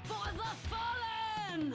For the fallen!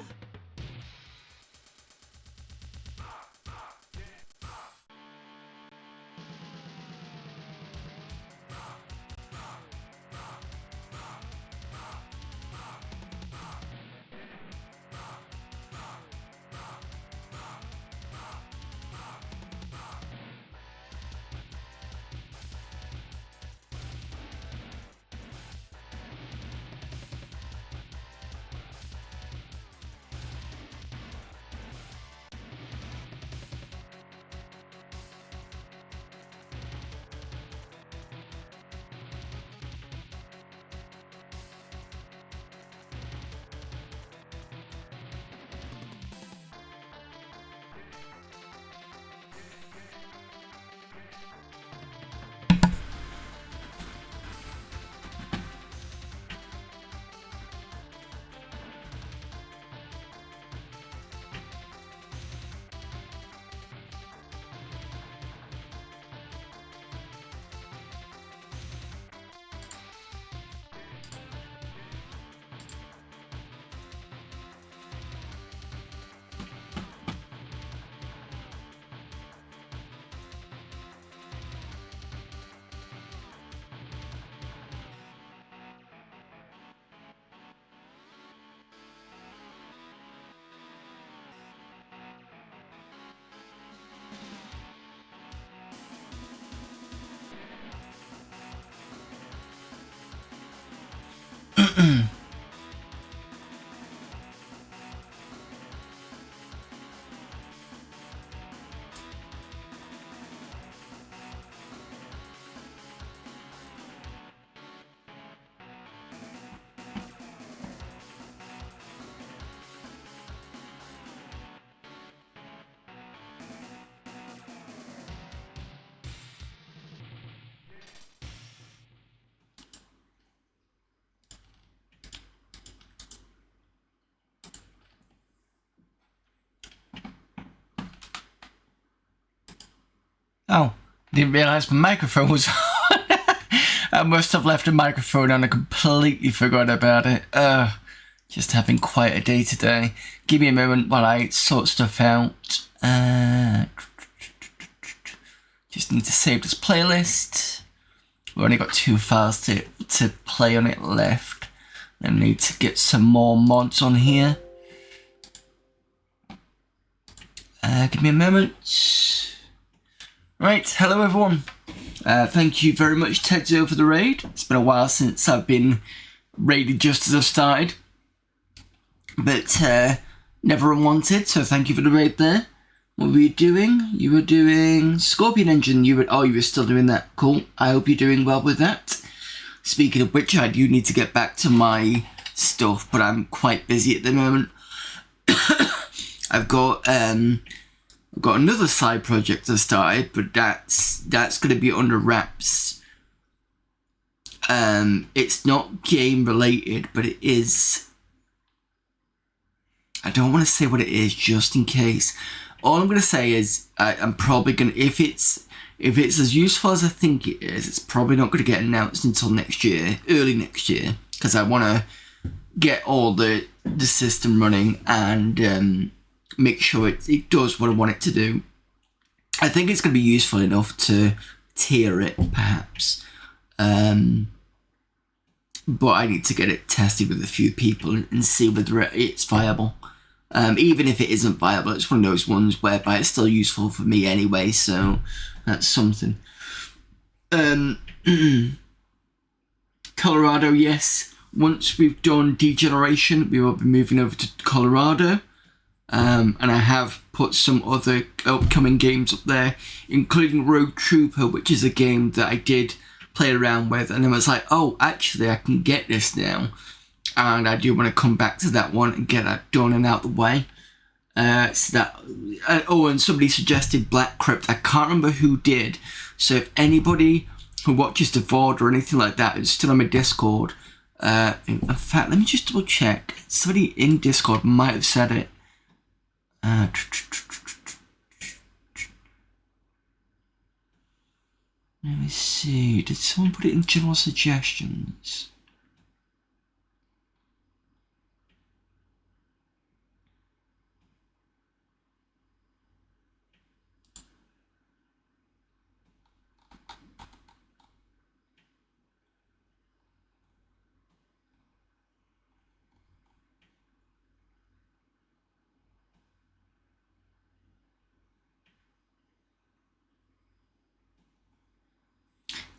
Oh, didn't realise my microphone was on. I must have left the microphone on. I completely forgot about it. Just having quite a day today. Give me a moment while I sort stuff out. Just need to save this playlist. We've only got 2 files to play on it left. I need to get some more mods on here. Give me a moment. Right, hello everyone. Thank you very much, Tedzo, for the raid. It's been a while since I've been raided just as I've started. But never unwanted, so thank you for the raid there. What were you doing? You were doing Scorpion Engine. You were still doing that. Cool. I hope you're doing well with that. Speaking of which, I do need to get back to my stuff, but I'm quite busy at the moment. I've got another side project I started, but that's going to be under wraps. It's not game related, but it is. I don't want to say what it is, just in case. All I'm going to say is I'm probably going to, if it's as useful as I think it is, it's probably not going to get announced until next year, early next year, because I want to get all the system running and make sure it does what I want it to do. I think it's going to be useful enough to tier it, perhaps. But I need to get it tested with a few people and see whether it's viable. Even if it isn't viable, it's one of those ones whereby it's still useful for me anyway, so that's something. Colorado, yes. Once we've done Degeneration, we will be moving over to Colorado. And I have put some other upcoming games up there, including Rogue Trooper, which is a game that I did play around with, and I was like, oh, actually, I can get this now. And I do want to come back to that one and get that done and out the way. And somebody suggested Black Crypt. I can't remember who did. So if anybody who watches the VOD or anything like that is still on my Discord, in fact, let me just double check. Somebody in Discord might have said it. Let me see. Did someone put it in general suggestions?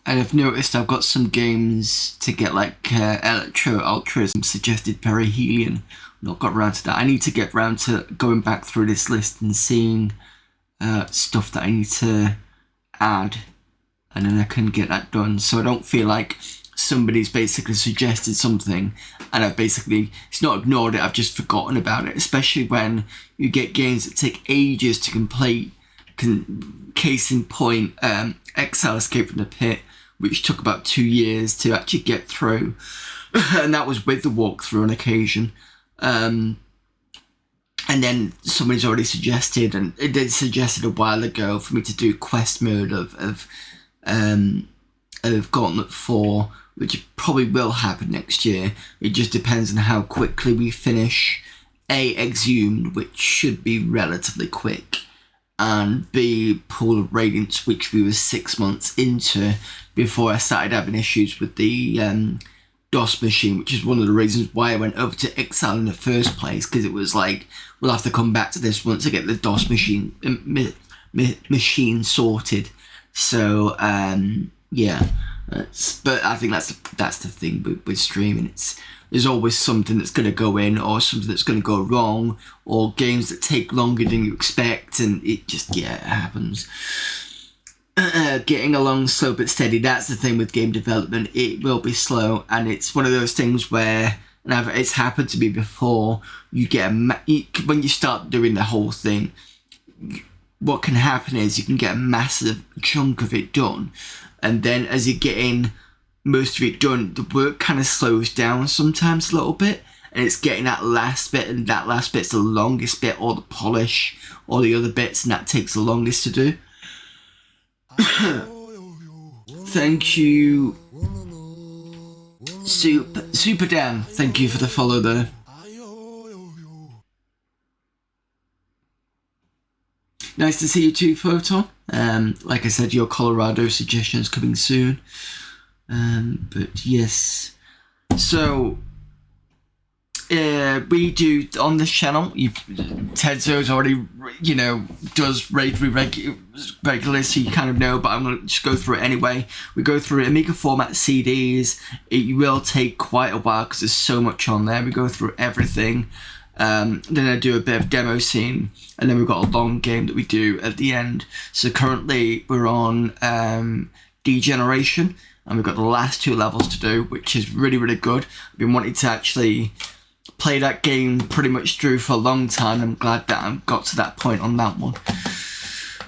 And I've noticed I've got some games to get, like Electro Ultras suggested Perihelion. Not got around to that. I need to get around to going back through this list and seeing stuff that I need to add, and then I can get that done. So I don't feel like somebody's basically suggested something and it's not ignored it, I've just forgotten about it. Especially when you get games that take ages to complete. Case in point, Exile Escape from the Pit, which took about 2 years to actually get through, and that was with the walkthrough on occasion. And then somebody's already suggested, and it did suggested a while ago, for me to do quest mode of Gauntlet 4, which probably will happen next year. It just depends on how quickly we finish A, Exhumed, which should be relatively quick, and B, Pool of Radiance, which we were 6 months into before I started having issues with the DOS machine, which is one of the reasons why I went over to Exile in the first place, because it was like, we'll have to come back to this once I get the DOS machine machine sorted. So yeah, but I think that's the thing with streaming. There's always something that's going to go in, or something that's going to go wrong, or games that take longer than you expect, and it just, yeah, it happens. Getting along slow but steady, that's the thing with game development. It will be slow, and it's one of those things where, and it's happened to me before, you get when you start doing the whole thing, what can happen is you can get a massive chunk of it done, and then as you're getting most of it done, the work kind of slows down sometimes a little bit, and it's getting that last bit, and that last bit's the longest bit, or the polish, or the other bits, and that takes the longest to do. Thank you, Super Dan. Thank you for the follow there. Nice to see you too, Photon. Like I said, your Colorado suggestion is coming soon. But yes, so we do on this channel. Tedzo's already, does raid regularly, so you kind of know. But I'm gonna just go through it anyway. We go through Amiga format CDs. It will take quite a while because there's so much on there. We go through everything. Then I do a bit of demo scene, and then we've got a long game that we do at the end. So currently we're on Degeneration, and we've got the last 2 levels to do, which is really, really good. I've been wanting to actually play that game pretty much through for a long time. I'm glad that I got to that point on that one.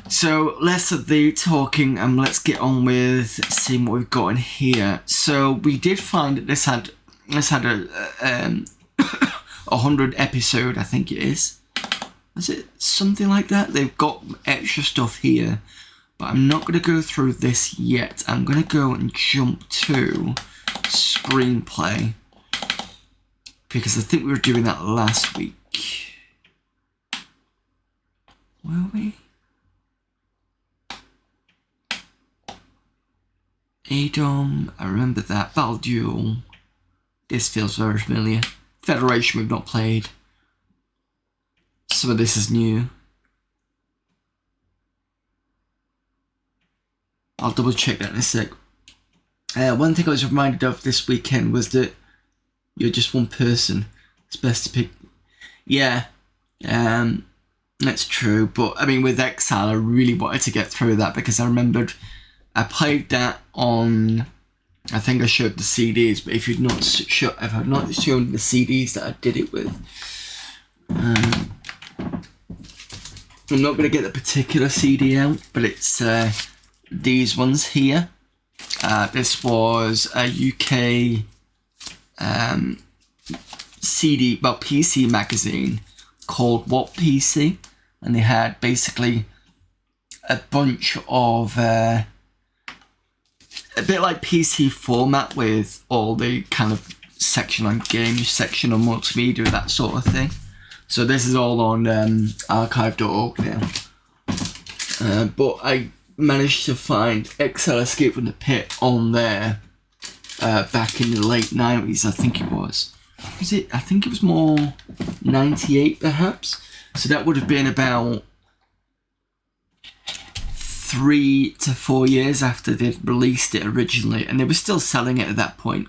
So less of the talking, and let's get on with seeing what we've got in here. So we did find that this had a 100 episode, I think it is. Is it something like that? They've got extra stuff here, but I'm not going to go through this yet. I'm going to go and jump to screenplay, because I think we were doing that last week. Were we? Adom, I remember that. Battle Duel. This feels very familiar. Federation we've not played. Some of this is new. I'll double check that in a sec. One thing I was reminded of this weekend was that you're just one person. It's best to pick. Yeah, that's true. But I mean, with Exile, I really wanted to get through that, because I remembered I played that on, I think I showed the CDs, but if I've not shown the CDs that I did it with, I'm not going to get the particular CD out, but it's these ones here. This was a UK PC magazine called What PC, and they had basically a bunch of a bit like PC format, with all the kind of section on games, section on multimedia, that sort of thing. So this is all on archive.org now. But I managed to find Exile Escape from the Pit on there back in the late 90s, I think it was. Was it? I think it was more 98 perhaps. So that would have been about 3 to 4 years after they'd released it originally, and they were still selling it at that point.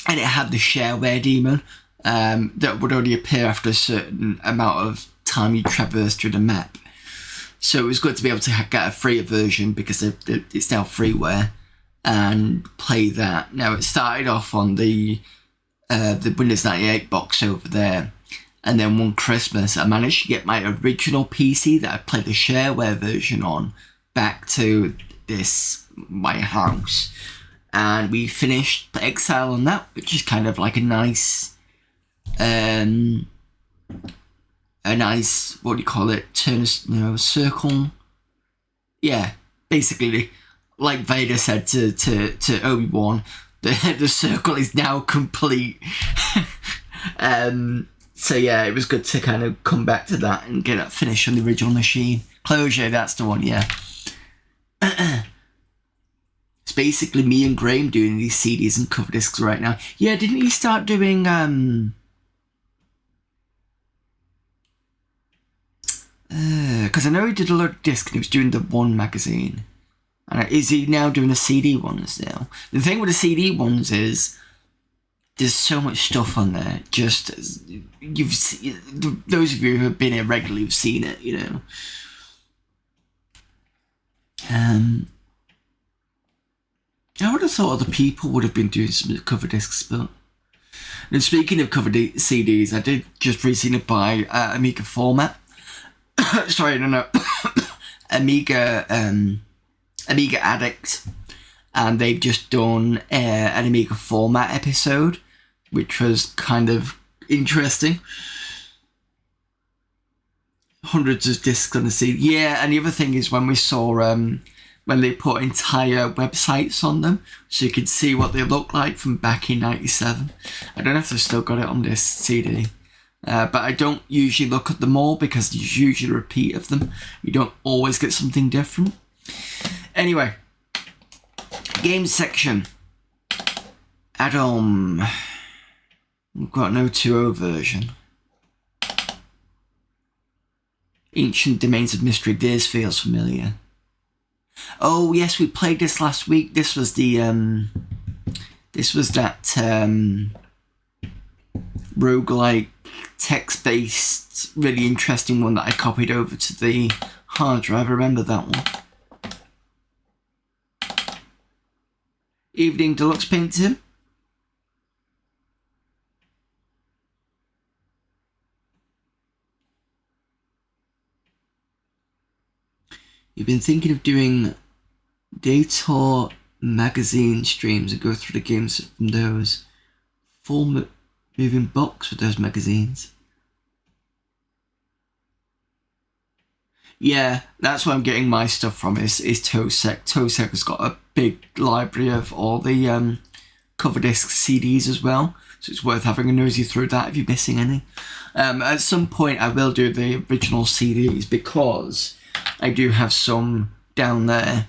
And it had the shareware demon that would only appear after a certain amount of time you traverse through the map. So it was good to be able to get a free version, because it's now freeware, and play that. Now it started off on the Windows 98 box over there. And then one Christmas, I managed to get my original PC that I played the shareware version on back to my house. And we finished the Exile on that, which is kind of like a nice, what do you call it? Circle. Yeah, basically, like Vader said to Obi-Wan, the circle is now complete. So yeah, it was good to kind of come back to that and get it finished on the original machine. Closure, that's the one, yeah. It's basically me and Graham doing these CDs and cover discs right now. Yeah, didn't he start doing, because I know he did a lot of discs and he was doing the One magazine. And is he now doing the CD ones now? The thing with the CD ones is, there's so much stuff on there. Just those of you who have been here regularly have seen it, you know. I would have thought other people would have been doing some cover discs, but. And speaking of cover CDs, I did just recently buy Amiga format. Sorry, no. Amiga Addict, and they've just done an Amiga format episode, which was kind of interesting. Hundreds of discs on the CD. Yeah, and the other thing is when we saw when they put entire websites on them, so you could see what they look like from back in '97. I don't know if they've still got it on this CD. But I don't usually look at them all, because there's usually a repeat of them. You don't always get something different. Anyway, game section. Add-on. We've got no 2.0 version. Ancient Domains of Mystery. This feels familiar. Oh yes, we played this last week. This was the this was that roguelike, text-based, really interesting one that I copied over to the hard drive. I remember that one. Evening Deluxe Painting. You've been thinking of doing Daytor magazine streams and go through the games from those. Full moving box with those magazines. Yeah, that's where I'm getting my stuff from, is Tosec. Tosec has got a big library of all the cover disc CDs as well, so it's worth having a nosy through that if you're missing any. At some point I will do the original CDs, because I do have some down there.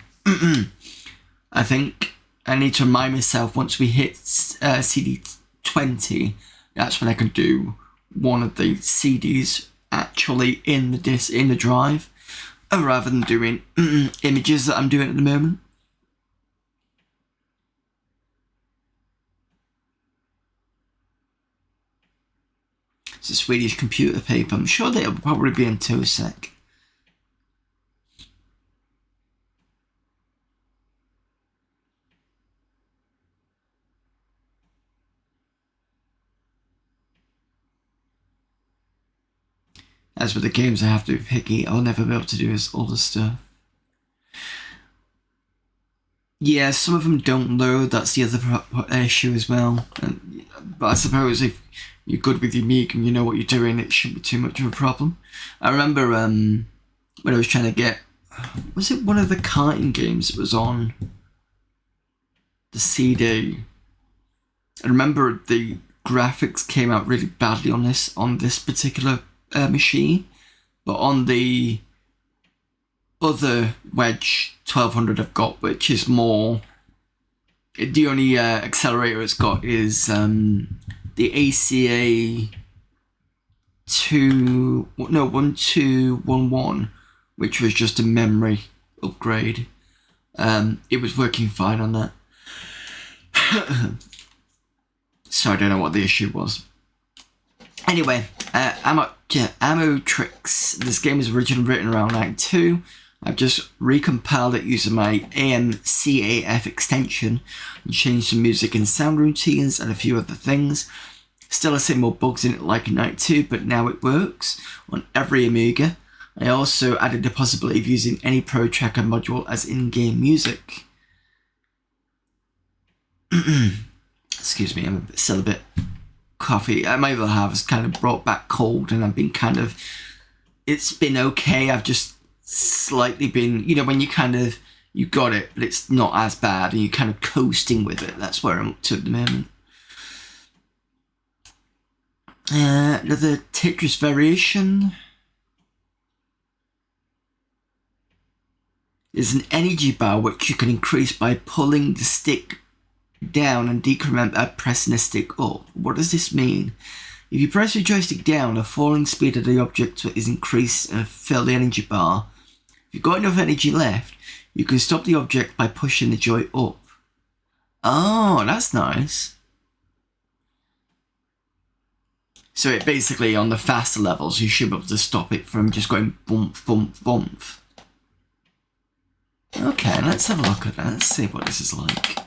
I think I need to remind myself, once we hit CD20, that's when I can do one of the CDs actually in the drive, rather than doing images that I'm doing at the moment. It's a Swedish computer paper. I'm sure they'll probably be in Tosec. As with the games, I have to be picky. I'll never be able to do all the stuff. Yeah, some of them don't load. That's the other issue as well. But I suppose if you're good with your Amiga and you know what you're doing, it shouldn't be too much of a problem. I remember when I was trying to get... Was it one of the karting games that was on the CD? I remember the graphics came out really badly on this particular machine, but on the other Wedge 1200 I've got, which is more, the only accelerator it's got is the ACA 1211, which was just a memory upgrade. It was working fine on that. So I don't know what the issue was. Anyway, Ammo Tricks. This game was originally written around 92. I've just recompiled it using my AMCAF extension and changed some music and sound routines and a few other things. Still I see more bugs in it like in 92, but now it works on every Amiga. I also added the possibility of using any Pro Tracker module as in-game music. Excuse me, I'm still a bit coffee. My other half has kind of brought back cold, and I've been kind of... It's been okay. I've just slightly been... You know, when you kind of... You got it, but it's not as bad, and you're kind of coasting with it. That's where I'm up to at the moment. Another Tetris variation is an energy bar which you can increase by pulling the stick down and decrement by pressing the stick up. What does this mean? If you press your joystick down, the falling speed of the object is increased and fill the energy bar. If you've got enough energy left, you can stop the object by pushing the joy up. Oh, that's nice. So it basically, on the faster levels, you should be able to stop it from just going bump, bump, bump. Okay, let's have a look at that. Let's see what this is like.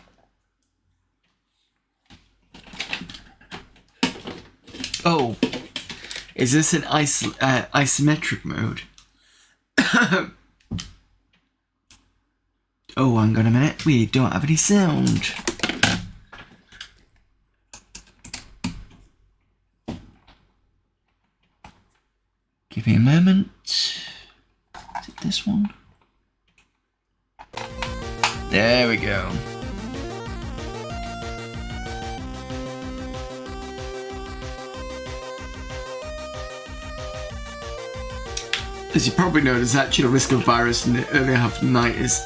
Oh, is this an isometric mode? Oh, hang on a minute. We don't have any sound. Give me a moment. Is it this one? There we go. As you probably know, there's actually a risk of virus in the early half of the 90s,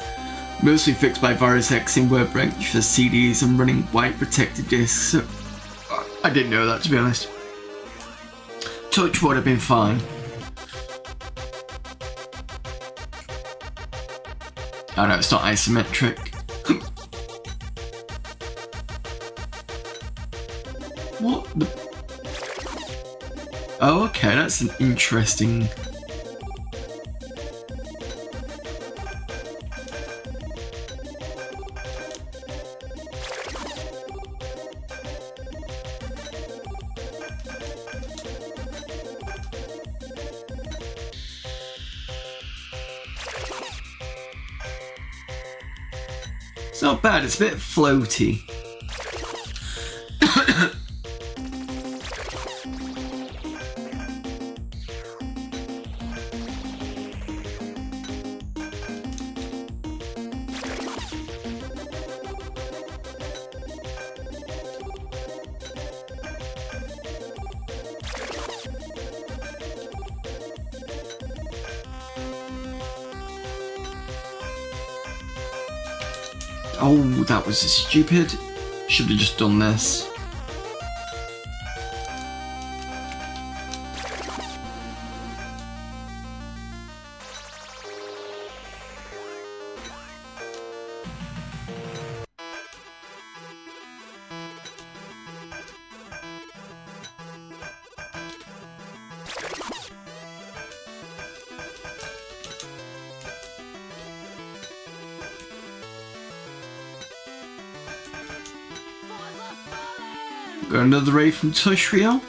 mostly fixed by Virus X in WordBranch for CDs and running white protected discs. So I didn't know that, to be honest. Touch would have been fine. Oh no, it's not isometric. What the Oh, okay, that's an interesting... It's not bad, it's a bit floaty. Oh, that was stupid. Should have just done this. Got another raid from Tushrio.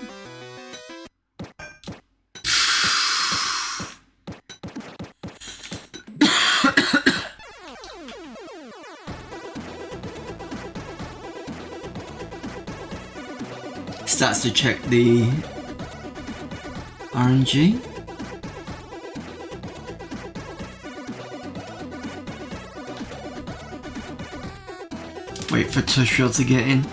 Starts to check the RNG. Wait for Tushrio to get in.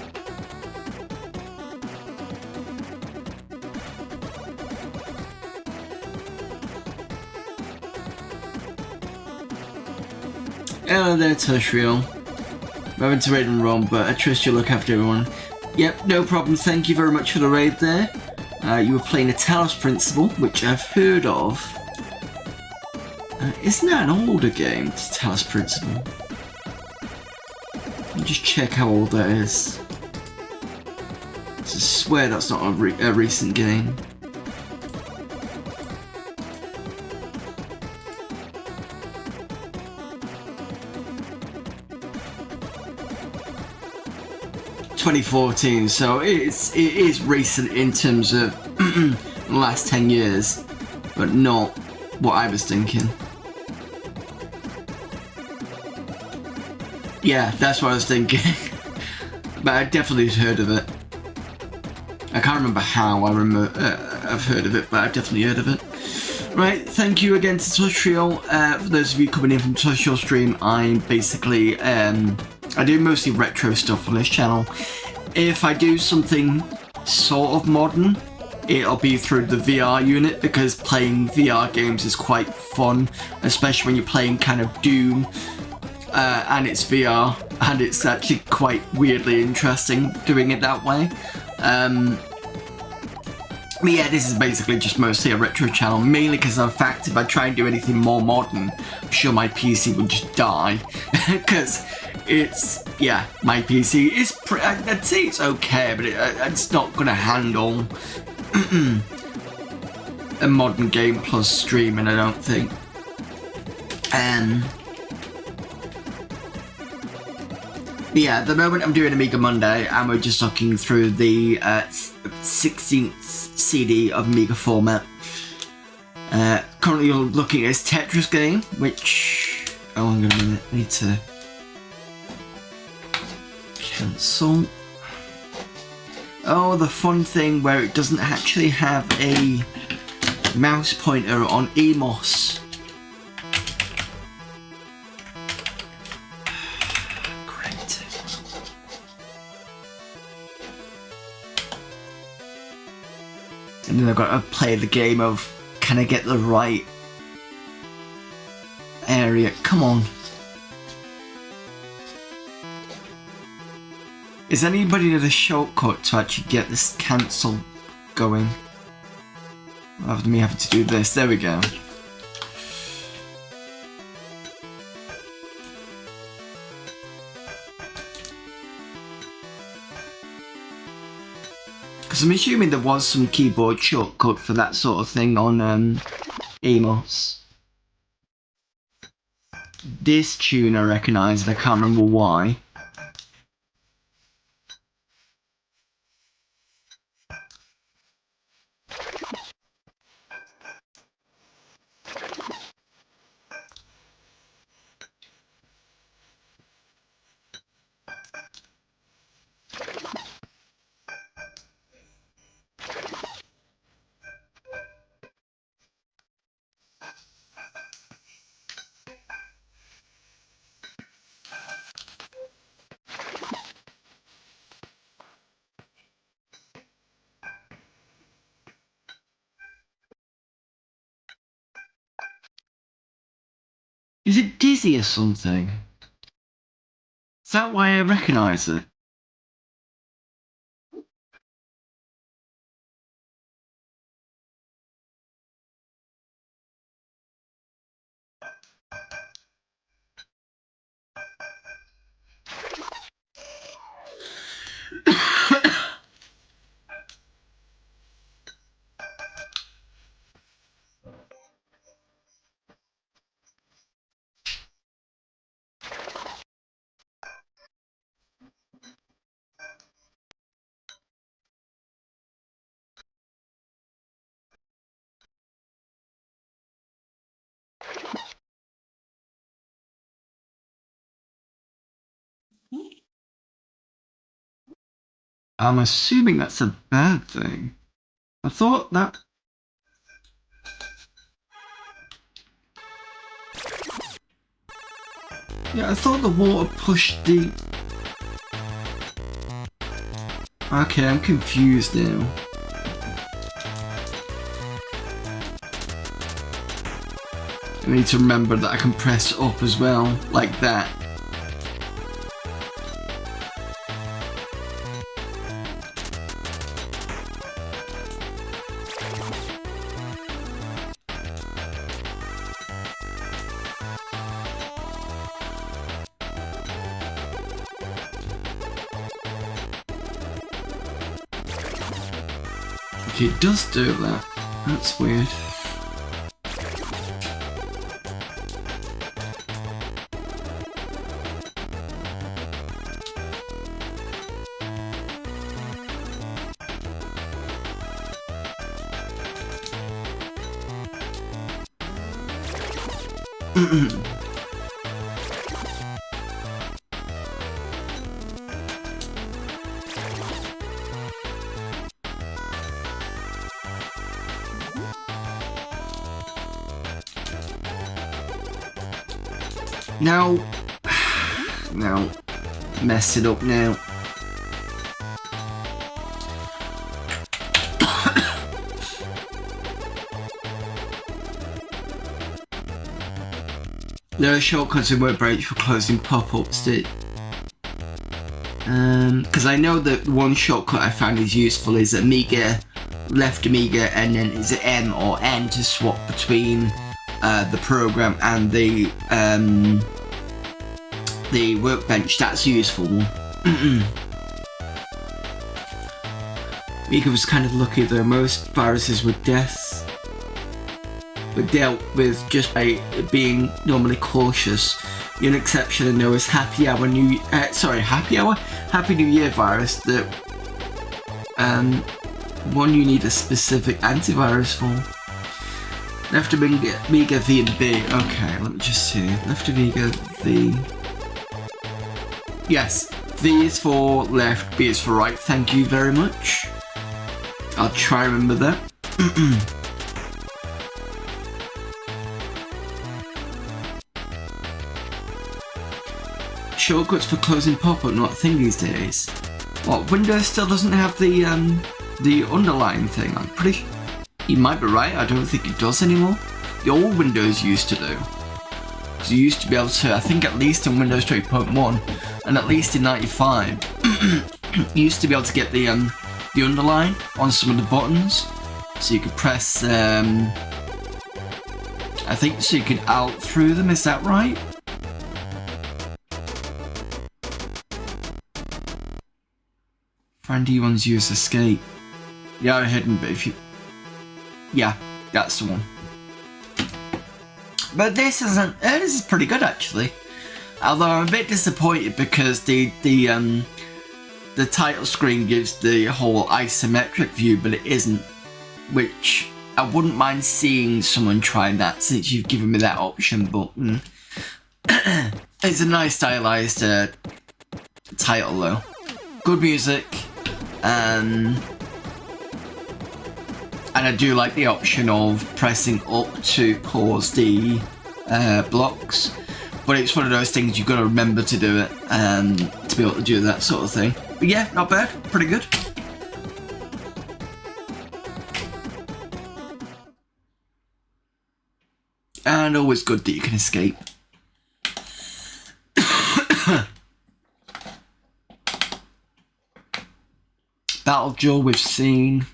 Hello there, Tushrio. We're having to raid and run, but I trust you'll look after everyone. Yep, no problem. Thank you very much for the raid there. You were playing a Talos Principle, which I've heard of. Isn't that an older game, Talos Principle? Let me just check how old that is. I swear that's not a recent game. ...2014, so it is recent in terms of the last 10 years, but not what I was thinking. Yeah, that's what I was thinking. But I definitely heard of it. I can't remember how I've heard of it, but I've definitely heard of it. Right, thank you again to Tushrio. For those of you coming in from Tushrio stream, I'm basically... I do mostly retro stuff on this channel. If I do something sort of modern, it'll be through the VR unit, because playing VR games is quite fun, especially when you're playing kind of Doom, and it's VR, and it's actually quite weirdly interesting doing it that way. But yeah, this is basically just mostly a retro channel, mainly because of the fact if I try and do anything more modern, I'm sure my PC would just die, because it's, yeah, my PC is, I'd say it's okay, but it's not going to handle a modern game plus streaming, I don't think. But yeah, at the moment I'm doing Amiga Monday, and we're just looking through the 16th CD of Amiga format. Currently looking at this Tetris game, which... Oh, hang on a minute, I need to... cancel. Oh, the fun thing where it doesn't actually have a mouse pointer on EMOS. Great. And then I've got to play the game of, can I get the right area? Come on. Is anybody at a shortcut to actually get this cancel going? Rather than me having to do this. There we go. Because I'm assuming there was some keyboard shortcut for that sort of thing on Amos. This tune I recognise, and I can't remember why. Is it Dizzy or something? Is that why I recognise it? I'm assuming that's a bad thing. I thought that... Yeah, I thought the water pushed the... Okay, I'm confused now. I need to remember that I can press up as well, like that. Okay, it does do that. That's weird. Now, mess it up now. There are shortcuts in WordBreak for closing pop-ups because I know that one shortcut I found is useful is Amiga, left Amiga, and then is it M or N to swap between the program and the workbench. That's useful. Amiga was kind of lucky though. Most viruses were deaths were dealt with just by being normally cautious. The only exception I know is Happy New Year virus. That one you need a specific antivirus for. Left Amiga V and B. Okay, let me just see. Left Amiga V. Yes, V is for left, B is for right. Thank you very much. I'll try and remember that. Shortcuts for closing pop-up, not a thing these days. What, Windows still doesn't have the underline thing? I'm pretty sure. You might be right, I don't think it does anymore. The old Windows used to do. So you used to be able to, I think at least in Windows 3.1, and at least in 95, you used to be able to get the underline on some of the buttons. So you could press, I think so you could out through them, is that right? Friend E1's use escape. Yeah, hidden, but if you... Yeah, that's the one. But this is pretty good, actually. Although I'm a bit disappointed because the title screen gives the whole isometric view, but it isn't. Which I wouldn't mind seeing someone try that since you've given me that option, but it's a nice stylized title though. Good music, and I do like the option of pressing up to pause the blocks, but it's one of those things you've got to remember to do it to be able to do that sort of thing. But yeah, not bad, pretty good. And always good that you can escape. Battle Duel we've seen.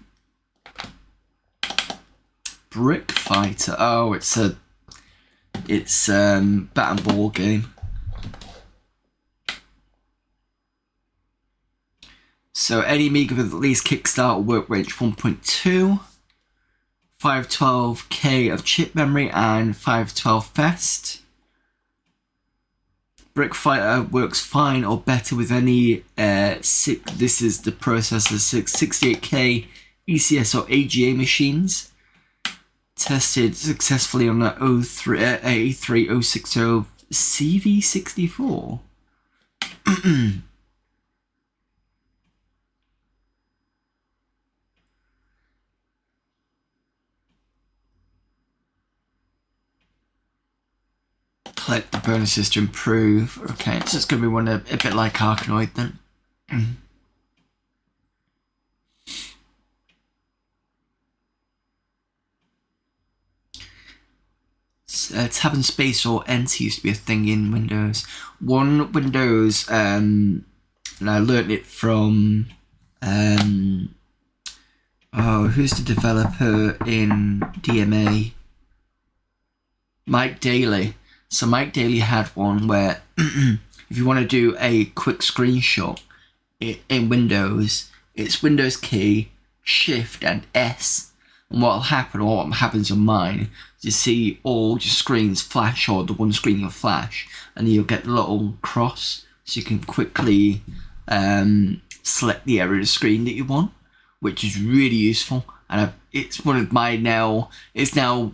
Brick Fighter. Oh, it's bat and ball game. So any Amiga with at least Kickstart or Workbench 1.2, 512K of chip memory and 512 fast. Brick Fighter works fine or better with any this is the processor 68K ECS or AGA machines. Tested successfully on the A3060 CV64. Collect the bonuses to improve. Okay, so it's going to be one a bit like Arkanoid then. Tab and space or enter used to be a thing in Windows. One Windows, and I learnt it from who's the developer in DMA? Mike Daly. So Mike Daly had one where if you want to do a quick screenshot in Windows, it's Windows key, Shift and S. And what'll happen, or what happens on mine, is you see all your screens flash, or the one screen will flash, and you'll get the little cross, so you can quickly select the area of the screen that you want, which is really useful. And it's one of my now, it's now,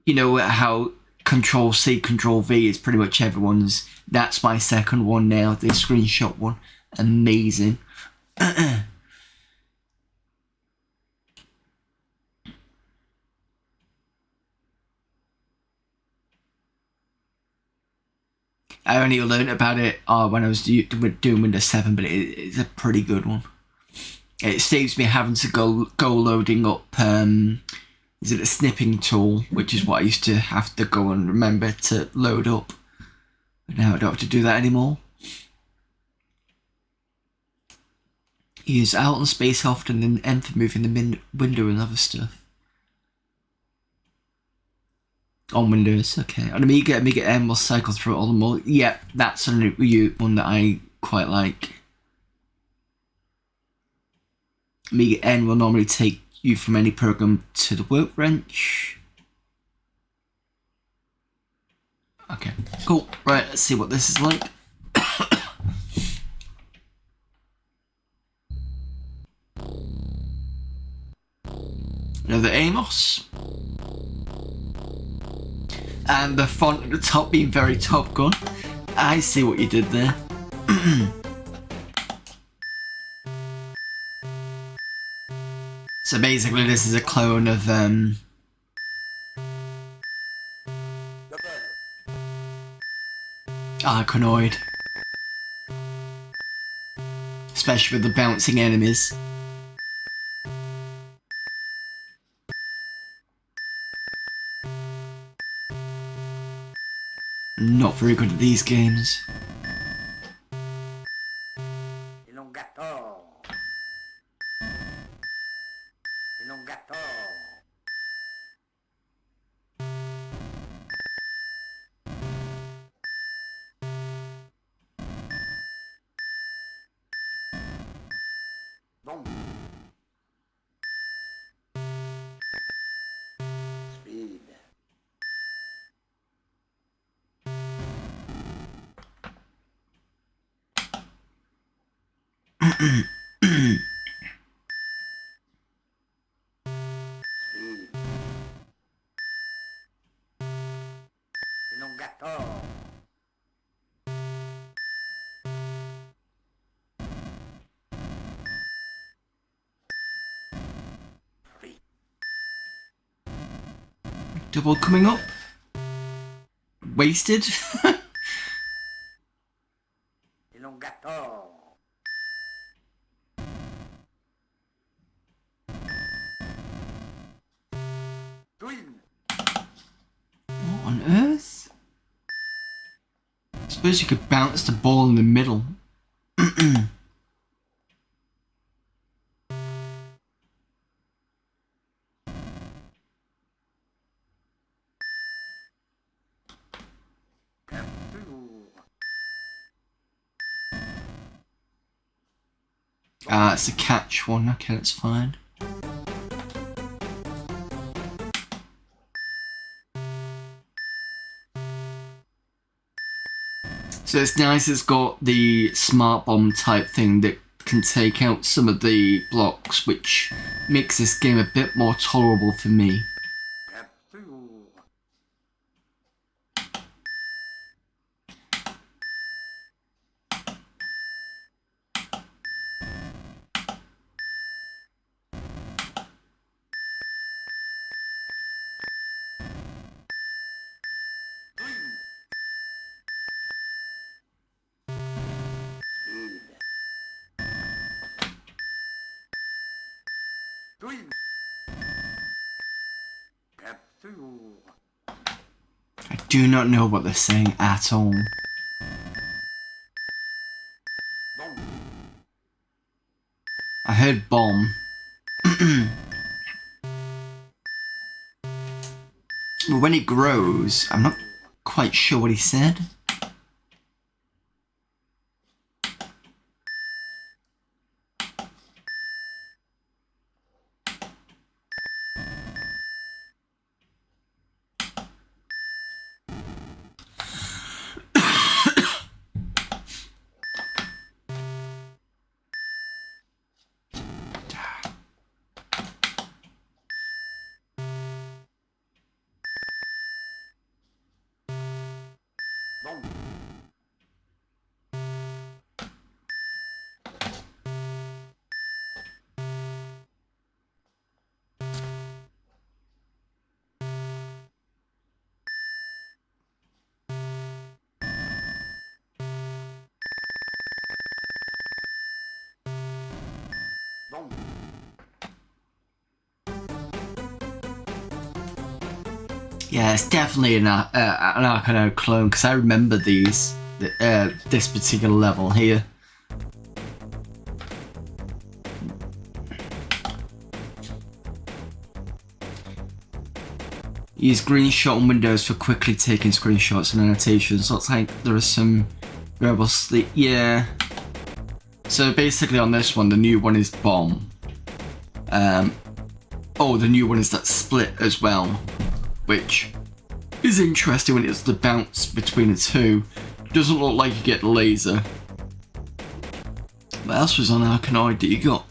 you know how Control C, Control V is pretty much everyone's. That's my second one now, the screenshot one. Amazing. I only learned about it when I was doing Windows 7, but it's a pretty good one. It saves me having to go loading up, is it a snipping tool, which is what I used to have to go and remember to load up. But now I don't have to do that anymore. Use Alt and space often and N for moving the window and other stuff. On Windows, okay. On Amiga M will cycle through all the more. Yeah, that's a one that I quite like. Amiga N will normally take you from any program to the workbench. Okay, cool. Right, let's see what this is like. Another Amos. And the font at the top being very Top Gun. I see what you did there. So basically this is a clone of Arkanoid. Especially with the bouncing enemies. Not very good at these games. Double coming up. Wasted. What on earth? I suppose you could bounce the ball in the middle. Ah, it's a catch one. Okay, that's fine. So it's nice, it's got the smart bomb type thing that can take out some of the blocks, which makes this game a bit more tolerable for me. I do not know what they're saying at all. I heard bomb. But when it grows, I'm not quite sure what he said. Yeah, it's definitely an Arcano clone, because I remember this particular level here. Use green shot on windows for quickly taking screenshots and annotations. Looks like there are some variable sleep. Yeah. So basically on this one, the new one is bomb. Oh, the new one is that split as well, which is interesting when it's the bounce between the two. Doesn't look like you get the laser. What else was on Arkanoid that you got?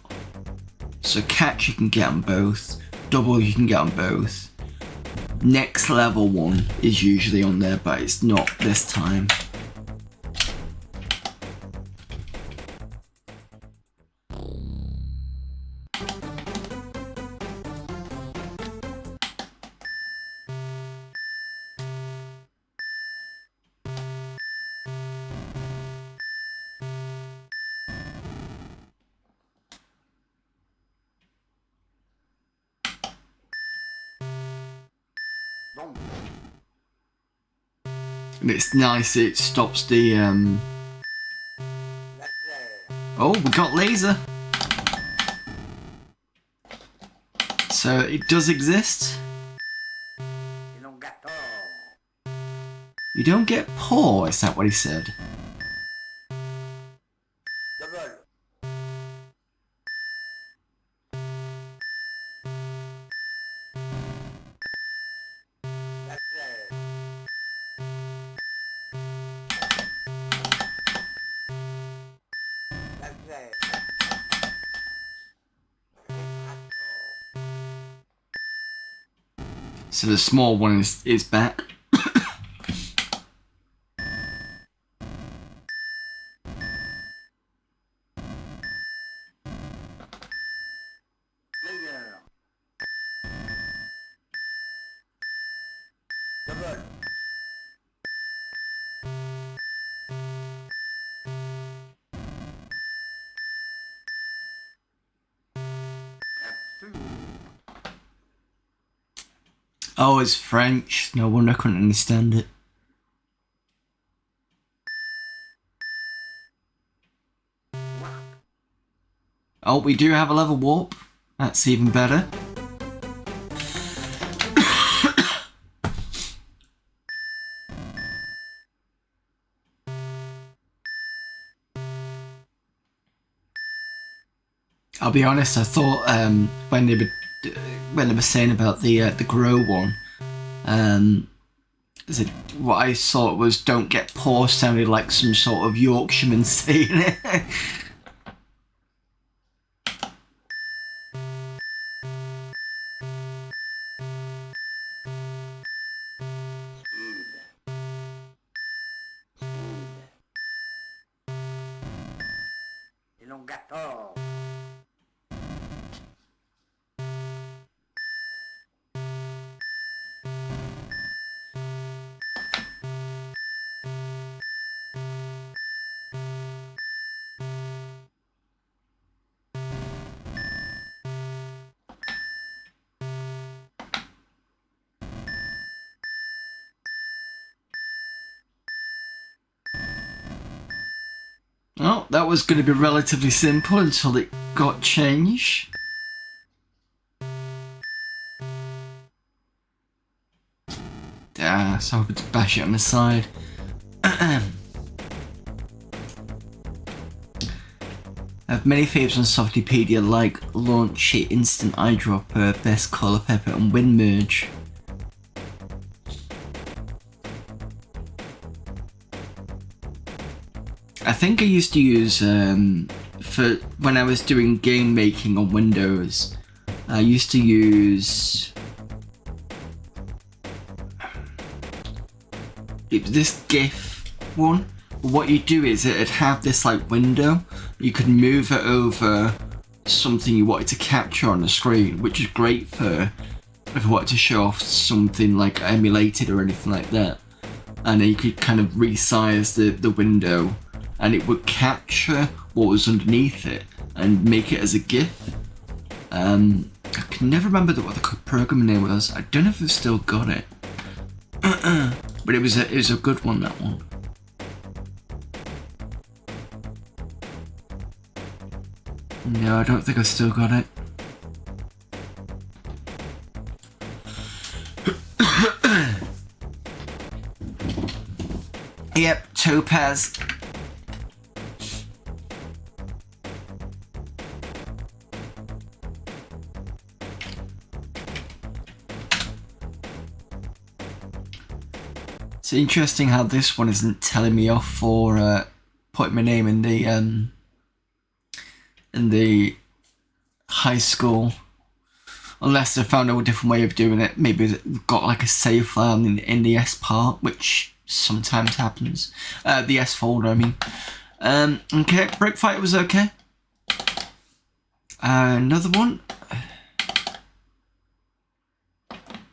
So catch you can get on both, double you can get on both. Next level one is usually on there, but it's not this time. And it's nice, it stops the oh, we got laser. So it does exist. You don't get poor, is that what he said? So the small one is back. Oh, it's French. No wonder I couldn't understand it. Oh, we do have a level warp. That's even better. I'll be honest. I thought when they were saying about the grow one, what I thought was "don't get poor" sounded like some sort of Yorkshireman saying it. Well, that was going to be relatively simple until it got changed. So I could bash it on the side. I have many favourites on Softipedia like Launch It, Instant Eyedropper, Best Colour Pepper and Wind Merge. I think I used to use, for when I was doing game making on Windows, I used to use this GIF one. What you do is it'd have this like window. You could move it over something you wanted to capture on the screen, which is great for if you wanted to show off something like emulated or anything like that. And then you could kind of resize the window and it would capture what was underneath it and make it as a GIF. I can never remember what the programming name was. I don't know if I've still got it. But it was a good one, that one. No, I don't think I still got it. Yep, Topaz. It's interesting how this one isn't telling me off for putting my name in the high school, unless they found a different way of doing it. Maybe they've got like a save file in the S part, which sometimes happens. The S folder, I mean. Okay, Brick Fighter was okay. Another one.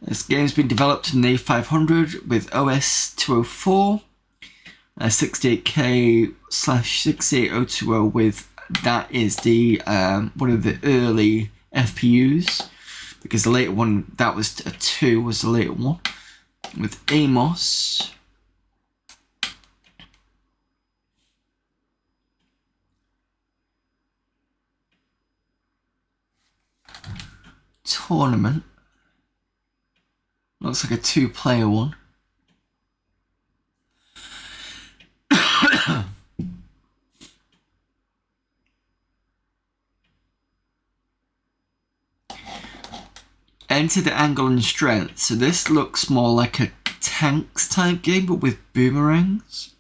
This game's been developed in the A500 with OS 204, 68K/68020 with, that is the one of the early FPUs, because the later one, that was a 2, was the later one, with Amos. Tournament. Looks like a 2-player one. Enter the angle and strength. So this looks more like a tanks type game, but with boomerangs.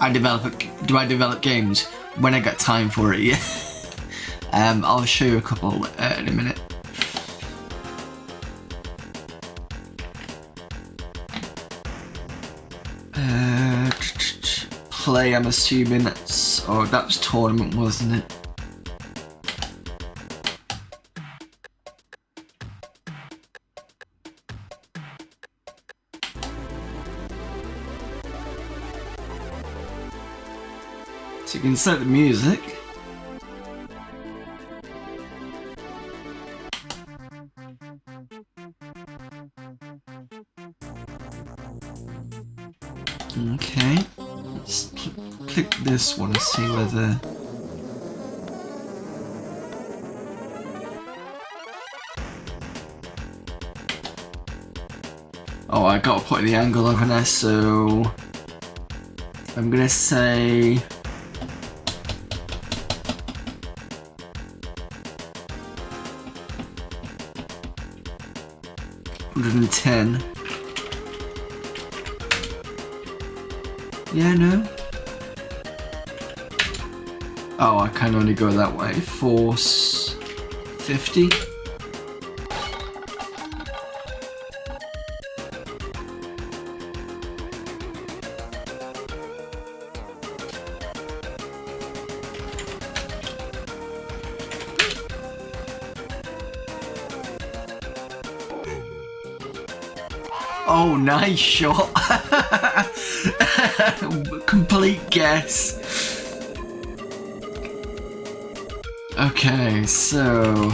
Do I develop games when I get time for it? Yeah. I'll show you a couple in a minute. Play, I'm assuming that's... Oh, that was tournament, wasn't it? So you can set the music. Okay, let's click this one and see whether... Oh, I gotta put the angle over there, so... I'm gonna say... 110. Yeah, no. Oh, I can only go that way. Force 50. Oh, nice shot. Complete guess. Okay, so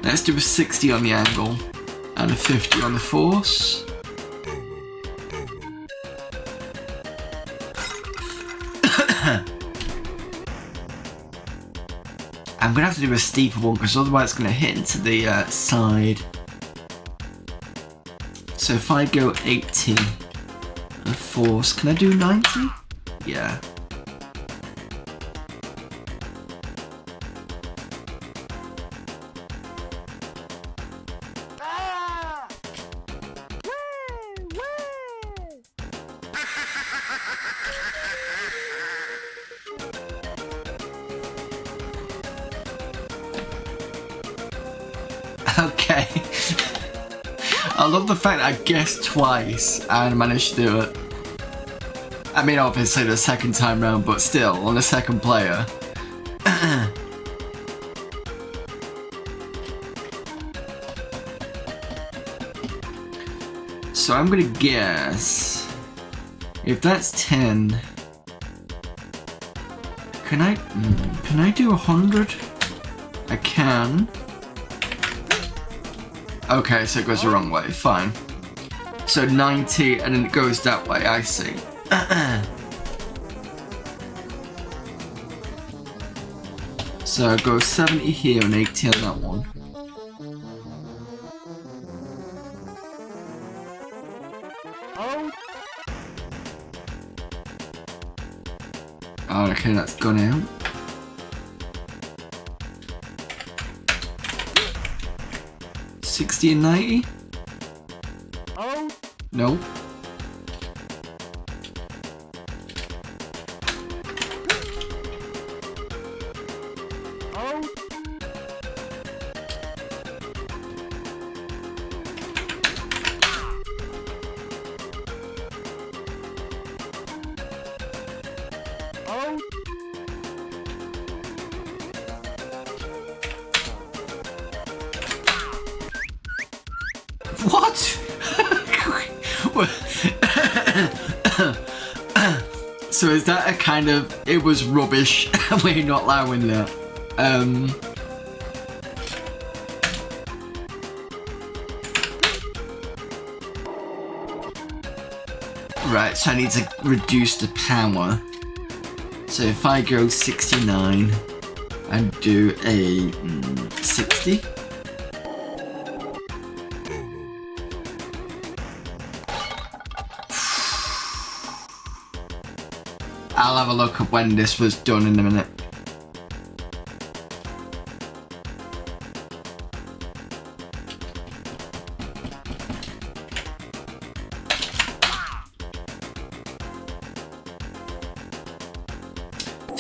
let's do a 60 on the angle and a 50 on the force. I'm gonna have to do a steeper one because otherwise it's gonna hit into the side. So if I go 80 and force, can I do 90? Yeah. Okay. I love the fact that I guessed twice and managed to do it. I mean, obviously the second time round, but still, on the second player. So I'm gonna guess if that's 10. Can I do 100? I can. Okay, so it goes the wrong way, fine. So 90 and then it goes that way, I see. So go 70 here and 80 on that one. Oh, okay, that's gone out. $60 and $90? Oh. No. Oh. Oh. What? So is that a kind of, it was rubbish, we're not allowing that. Right, so I need to reduce the power. So if I go 69 and do a 60. I'll have a look at when this was done in a minute.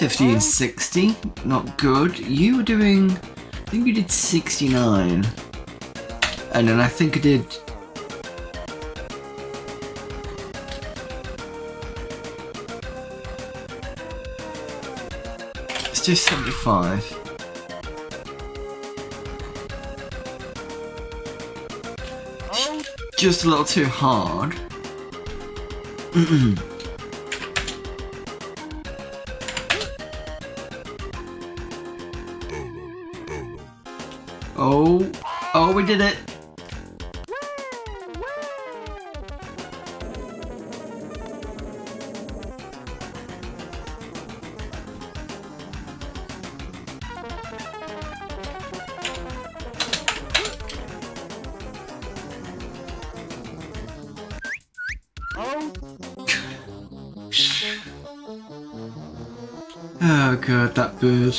50 and 60, not good. You were doing, I think you did 69. And then I think I did... Let's do 75. Just a little too hard. Oh, we did it. Oh god, that bird.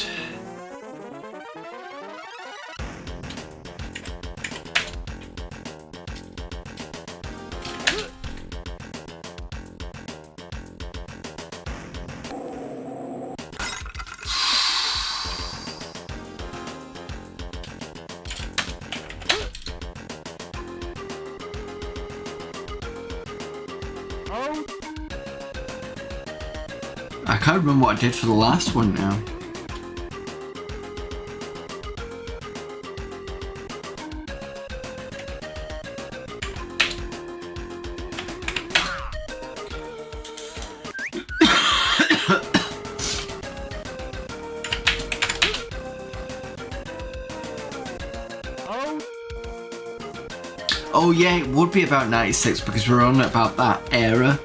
I can't remember what I did for the last one now. Oh yeah, it would be about 96 because we're on about that era.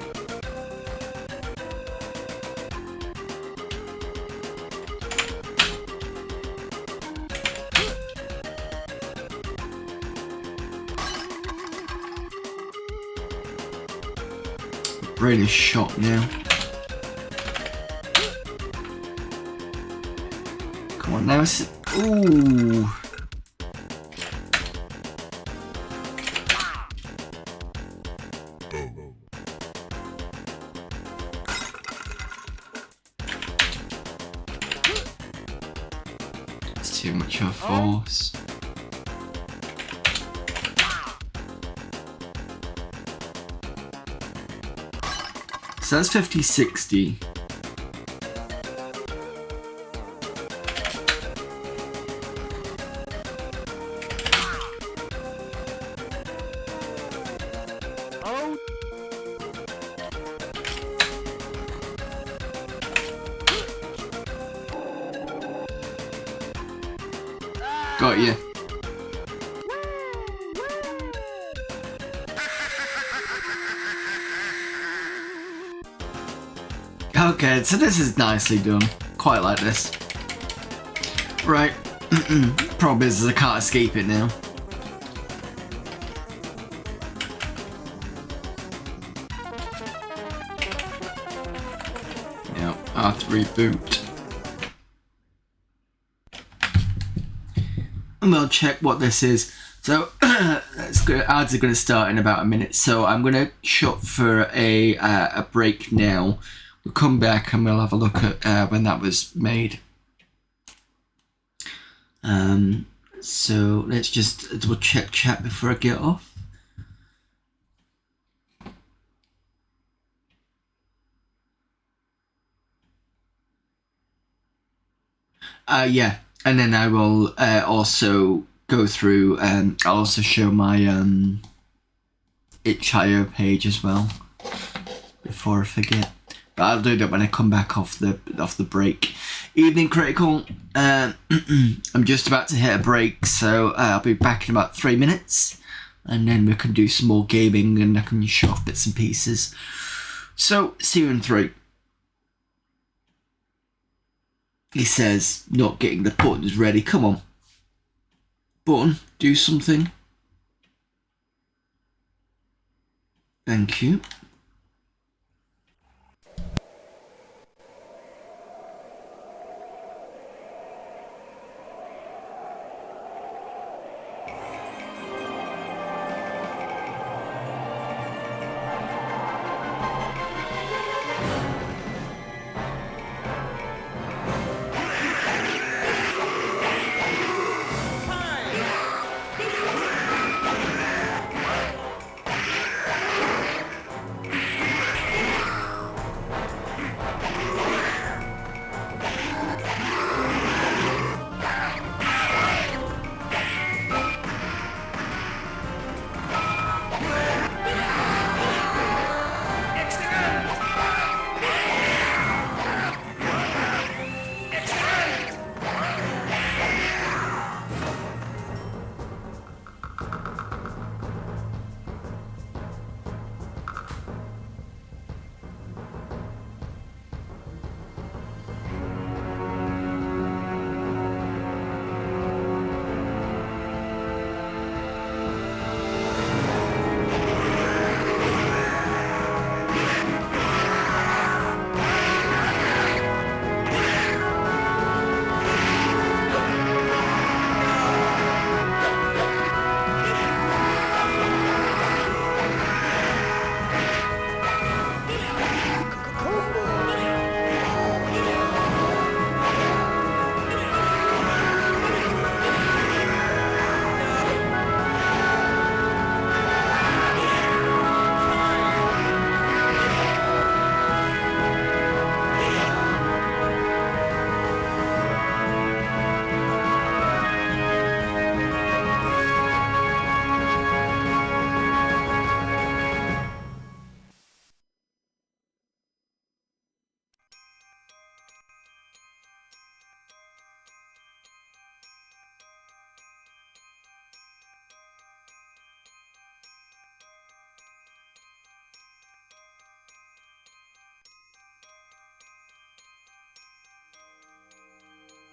Really shot now. Come on now, ooh. It's too much of a force. So that's 50, 60. Got you. Okay, so this is nicely done. Quite like this. Right. Problem is I can't escape it now. Yeah, I have to reboot. And we'll check what this is. So let's go. Ads are going to start in about a minute. So I'm going to shut for a break now. We'll come back and we'll have a look at when that was made. So let's just double check chat before I get off. Yeah, and then I will also go through. I'll also show my itch.io page as well before I forget. But I'll do that when I come back off the break. Evening Critical. I'm just about to hit a break, so I'll be back in about 3 minutes, and then we can do some more gaming and I can show off bits and pieces. So see you in 3. He says, not getting the buttons ready. Come on. Button, do something. Thank you.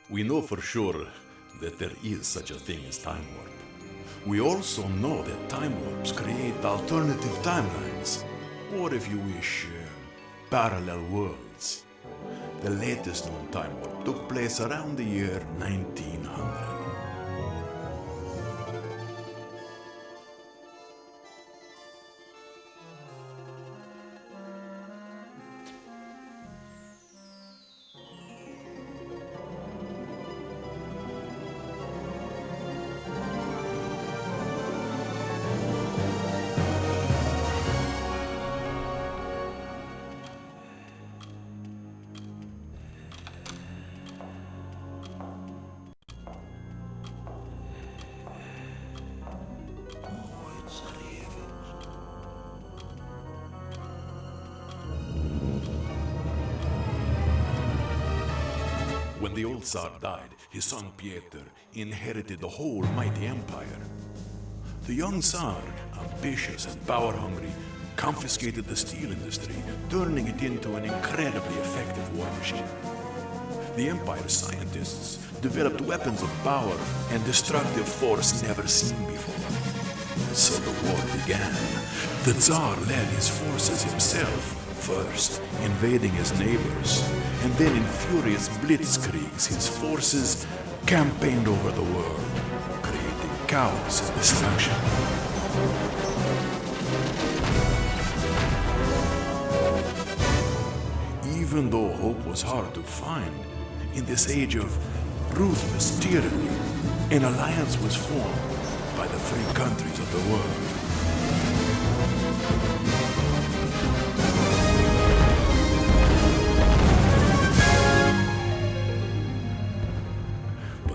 We know for sure that there is such a thing as time warp. We also know that time warps create alternative timelines, or if you wish, parallel worlds. The latest known time warp took place around the year 1900. When the old Tsar died, his son Peter inherited the whole mighty empire. The young Tsar, ambitious and power-hungry, confiscated the steel industry, turning it into an incredibly effective war machine. The empire's scientists developed weapons of power and destructive force never seen before. So the war began. The Tsar led his forces himself, first invading his neighbors, and then in furious blitzkriegs his forces campaigned over the world, creating chaos and destruction. Even though hope was hard to find, in this age of ruthless tyranny, an alliance was formed by the free countries of the world.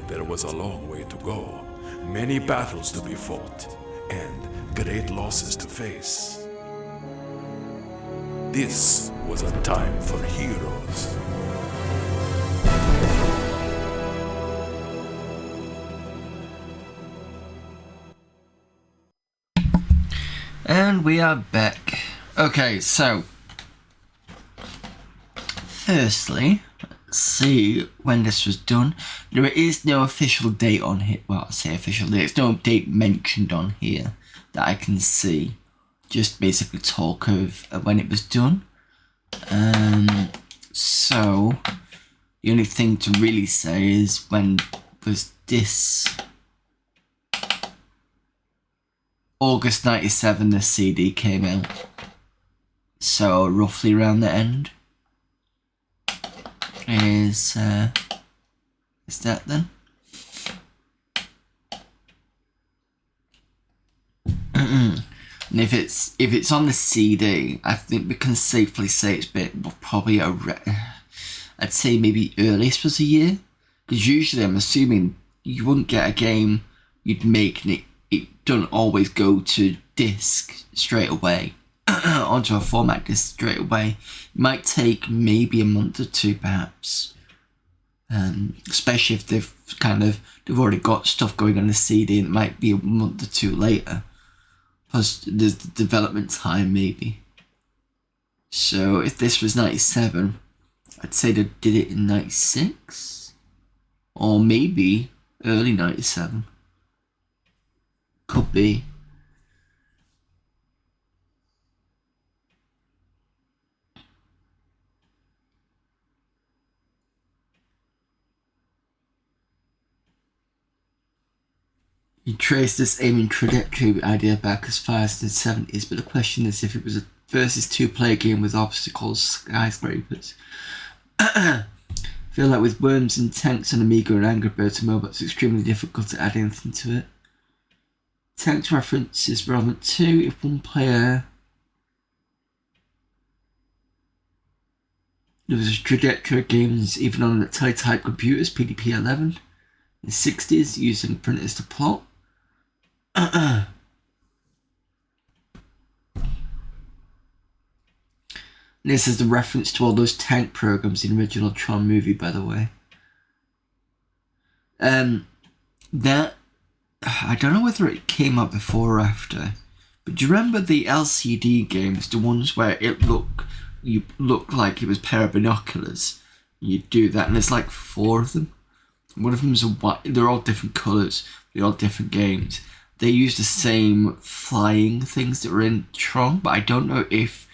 There was a long way to go, many battles to be fought, and great losses to face. This was a time for heroes. And we are back. Okay, so firstly, see when this was done. There is no official date on here. Well, I say official date. There's no date mentioned on here that I can see. Just basically talk of when it was done. So the only thing to really say is when was this? August 97 the CD came out. So roughly around the end. Is that then? And if it's on the CD, I think we can safely say it's been probably I'd say maybe earliest was a year, because usually I'm assuming you wouldn't get a game you'd make and it don't always go to disc straight away. Onto a format disc straight away. It might take maybe a month or two perhaps, especially if they've already got stuff going on the CD, and it might be a month or two later, plus there's the development time maybe. So if this was 97, I'd say they did it in 96 or maybe early 97, could be. You trace this aiming trajectory idea back as far as the 70s, but the question is if it was a versus 2-player game with obstacles, skyscrapers. I feel like with Worms and Tanks on Amiga and Angry Birds and mobile, it's extremely difficult to add anything to it. Tanks reference is relevant too if one player... There was a trajectory of games even on the teletype computers, PDP-11, in the 60s, using printers to plot. This is the reference to all those tank programs in the original Tron movie, by the way. That I don't know whether it came out before or after, but do you remember the LCD games, the ones where you look like it was a pair of binoculars? You do that, and there's like 4 of them. One of them's a white. They're all different colours. They're all different games. They use the same flying things that were in Tron, but I don't know if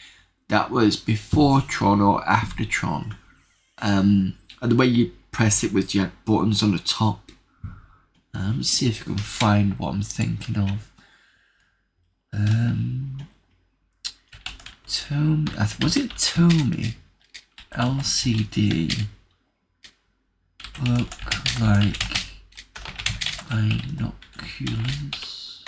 that was before Tron or after Tron. And the way you press it was you had buttons on the top. Let's see if I can find what I'm thinking of. Was it Tomy? LCD. Look like binoculars.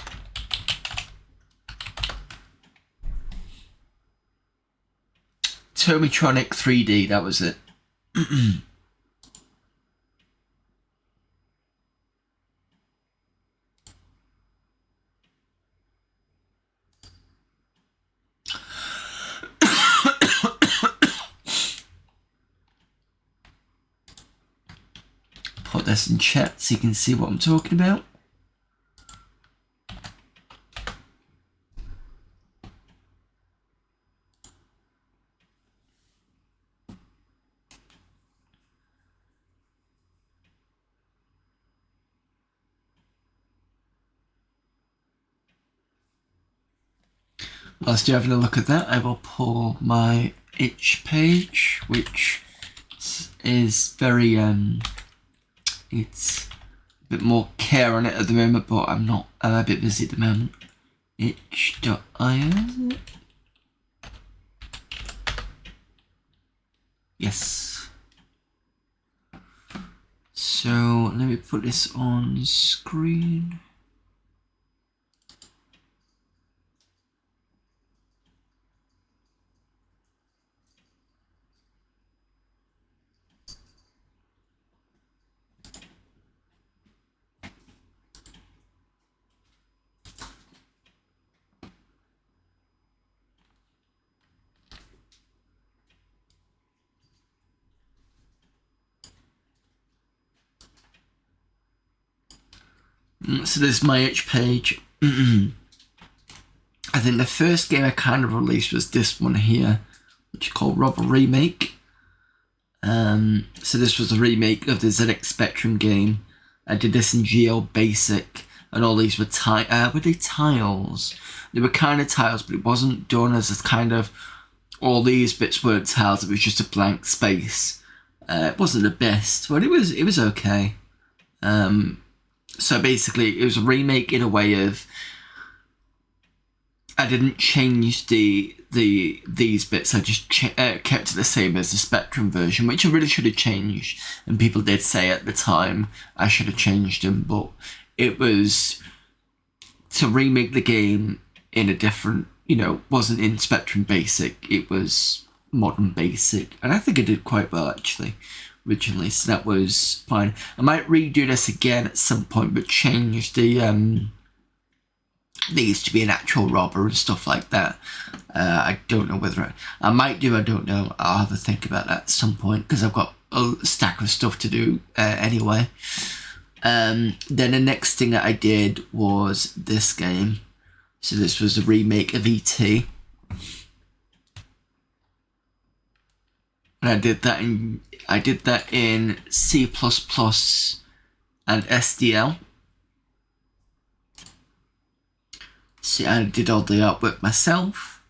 Tomitronic 3D, that was it. Put this in chat so you can see what I'm talking about. Whilst you're having a look at that, I will pull my itch page, which is very, it's a bit more care on it at the moment, but I'm a bit busy at the moment. Itch.io. Yes. So let me put this on screen. So this is my itch page. I think the first game I kind of released was this one here, which is called Robber Remake. So this was a remake of the ZX Spectrum game. I did this in Geo Basic, and all these were were they tiles? They were kind of tiles, but it wasn't done as a kind of, all these bits weren't tiles, it was just a blank space. It wasn't the best, but it was okay. So basically, it was a remake in a way of, I didn't change these bits. I just kept it the same as the Spectrum version, which I really should have changed. And people did say at the time I should have changed them, but it was to remake the game in a different, wasn't in Spectrum Basic. It was Modern Basic, and I think I did quite well actually. Originally, so that was fine. I might redo this again at some point, but change the these to be an actual robber and stuff like that. I don't know whether I might do. I don't know. I'll have a think about that at some point because I've got a stack of stuff to do anyway. Then the next thing that I did was this game. So this was a remake of ET. And I did that in C++ and SDL. See, I did all the artwork myself.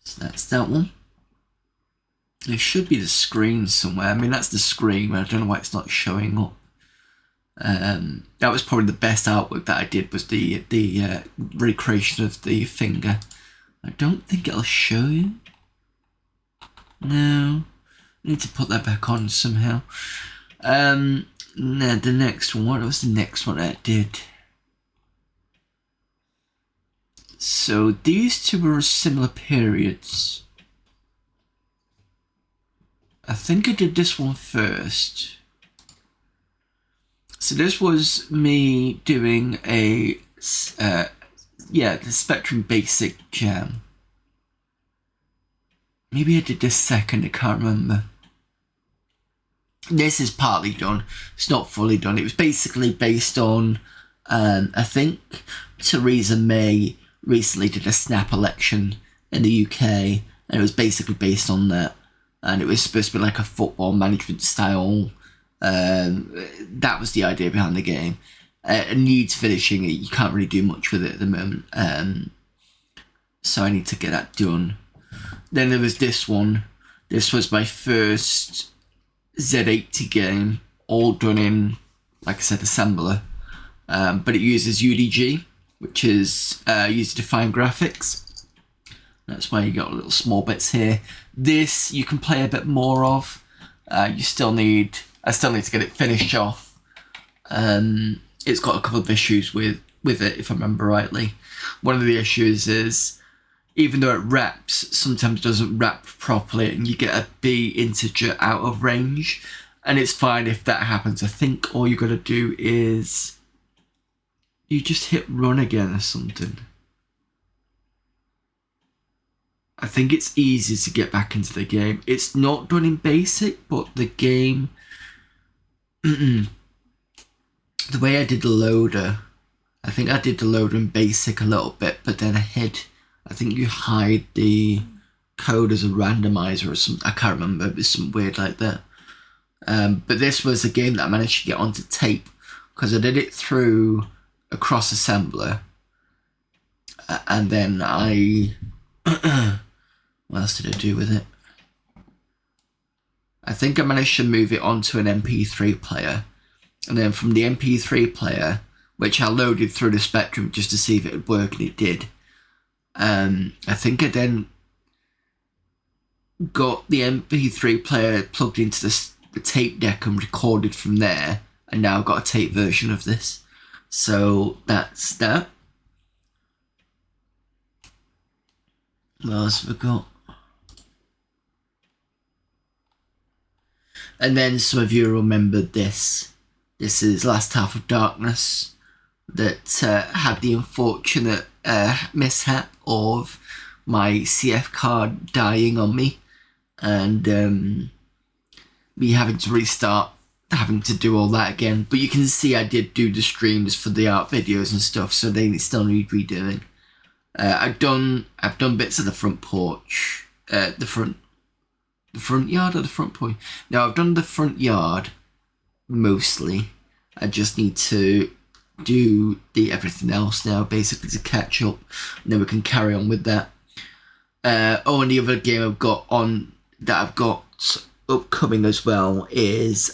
So that's that one. There should be the screen somewhere. I mean, that's the screen, but I don't know why it's not showing up. That was probably the best artwork that I did, was the recreation of the finger. I don't think it'll show you. No, I need to put that back on somehow. No, the next one. What was the next one I did? So these two were similar periods. I think I did this one first. So this was me doing the Spectrum Basic Jam. Maybe I did this second, I can't remember. This is partly done, it's not fully done. It was basically based on, I think Theresa May recently did a snap election in the UK, and it was basically based on that. And it was supposed to be like a football management style. That was the idea behind the game. It needs finishing. You can't really do much with it at the moment. So I need to get that done. Then there was this one. This was my first Z80 game, all done in, like I said, assembler. But it uses UDG, which is user-defined graphics. That's why you got little small bits here. This you can play a bit more of. I still need to get it finished off. It's got a couple of issues with it, if I remember rightly. One of the issues is, even though it wraps, sometimes it doesn't wrap properly and you get a B integer out of range. And it's fine if that happens. I think all you got to do is you just hit run again or something. I think it's easy to get back into the game. It's not done in basic, but the game, the way I did the loader, I think I did the loader in basic a little bit, but then I think you hide the code as a randomizer or something. I can't remember, it was something weird like that. But this was a game that I managed to get onto tape because I did it through a cross assembler, and then what else did I do with it? I think I managed to move it onto an MP3 player, and then from the MP3 player, which I loaded through the Spectrum just to see if it would work, and it did. I think I then got the MP3 player plugged into the tape deck and recorded from there, and now I've got a tape version of this. So that's that. What else have we got? And then some of you remember this. This is Last Half of Darkness, that had the unfortunate mishap of my CF card dying on me, and me having to restart, having to do all that again. But you can see I did do the streams for the art videos and stuff, so they still need redoing. I've done bits of the front porch, the front yard or the front porch. No, I've done the front yard mostly. I just need to do everything else now, basically, to catch up, and then we can carry on with that. And the other game I've got upcoming as well is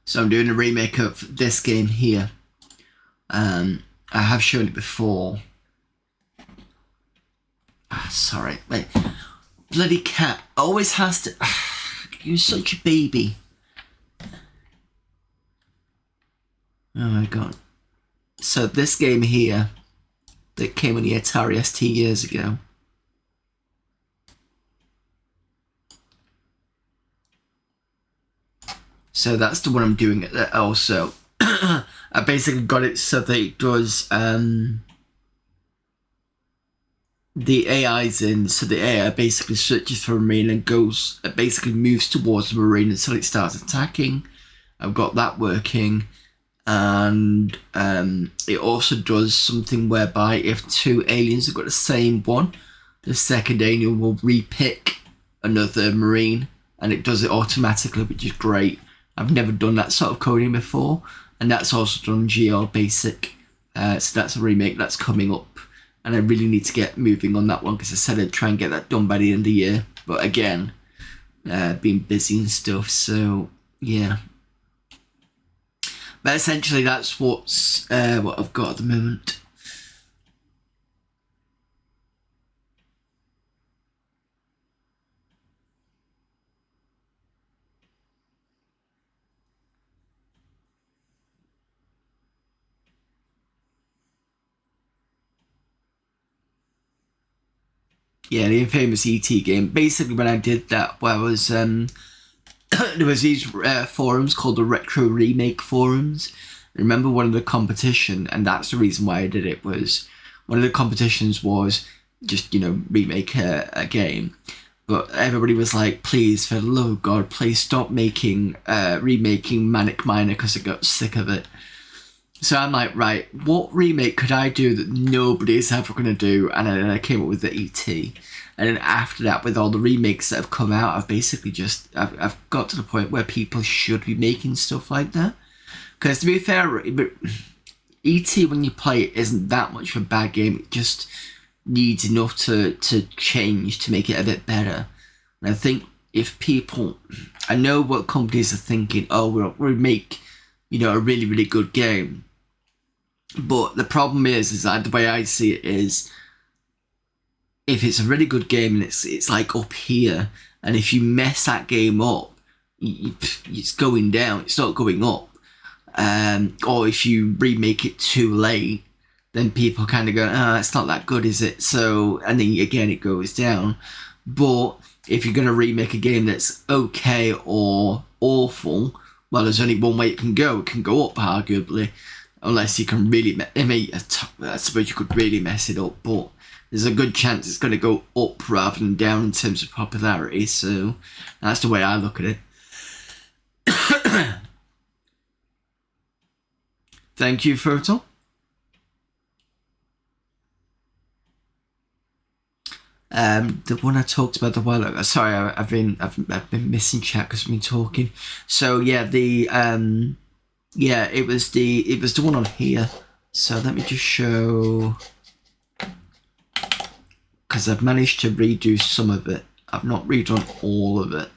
so I'm doing a remake of this game here. I have shown it before. Sorry, wait. Bloody cat always has to. You're such a baby. Oh my god. So this game here, that came on the Atari ST years ago. So that's the one I'm doing also. I basically got it so that it does the AI's in, so the AI basically searches for a marine and goes, it basically moves towards the marine until it starts attacking. I've got that working, and it also does something whereby if two aliens have got the same one, the second alien will repick another marine, and it does it automatically, which is great. I've never done that sort of coding before, and that's also done GL Basic. So that's a remake that's coming up, and I really need to get moving on that one because I said I'd try and get that done by the end of the year. But again, being busy and stuff, so yeah. But essentially, that's what I've got at the moment. Yeah, the infamous ET game. Basically, when I did that, well, I was there was these forums called the Retro Remake forums. I remember one of the competition, and that's the reason why I did it, was one of the competitions was just, remake a game. But everybody was like, please, for the love of God, please stop remaking Manic Miner, because I got sick of it. So I'm like, right, what remake could I do that nobody's ever going to do? And then I came up with the ET. And then after that, with all the remakes that have come out, I've basically I've got to the point where people should be making stuff like that. Because to be fair, ET, when you play it, isn't that much of a bad game. It just needs enough to change to make it a bit better. And I think if people... I know what companies are thinking, oh, we'll make, a really, really good game. But the problem is that the way I see it is, if it's a really good game and it's like up here, and if you mess that game up, it's going down, it's not going up. Or if you remake it too late, then people kind of go, it's not that good, is it? So, and then again, it goes down. But if you're going to remake a game that's okay or awful, well, there's only one way it can go. It can go up, arguably. Unless you can really, I suppose you could really mess it up, but there's a good chance it's going to go up rather than down in terms of popularity, so that's the way I look at it. Thank you, Photo. The one I talked about a while ago. Sorry, I've been missing chat because I've been talking. So yeah, it was the one on here. So let me just show, because I've managed to redo some of it. I've not redone all of it,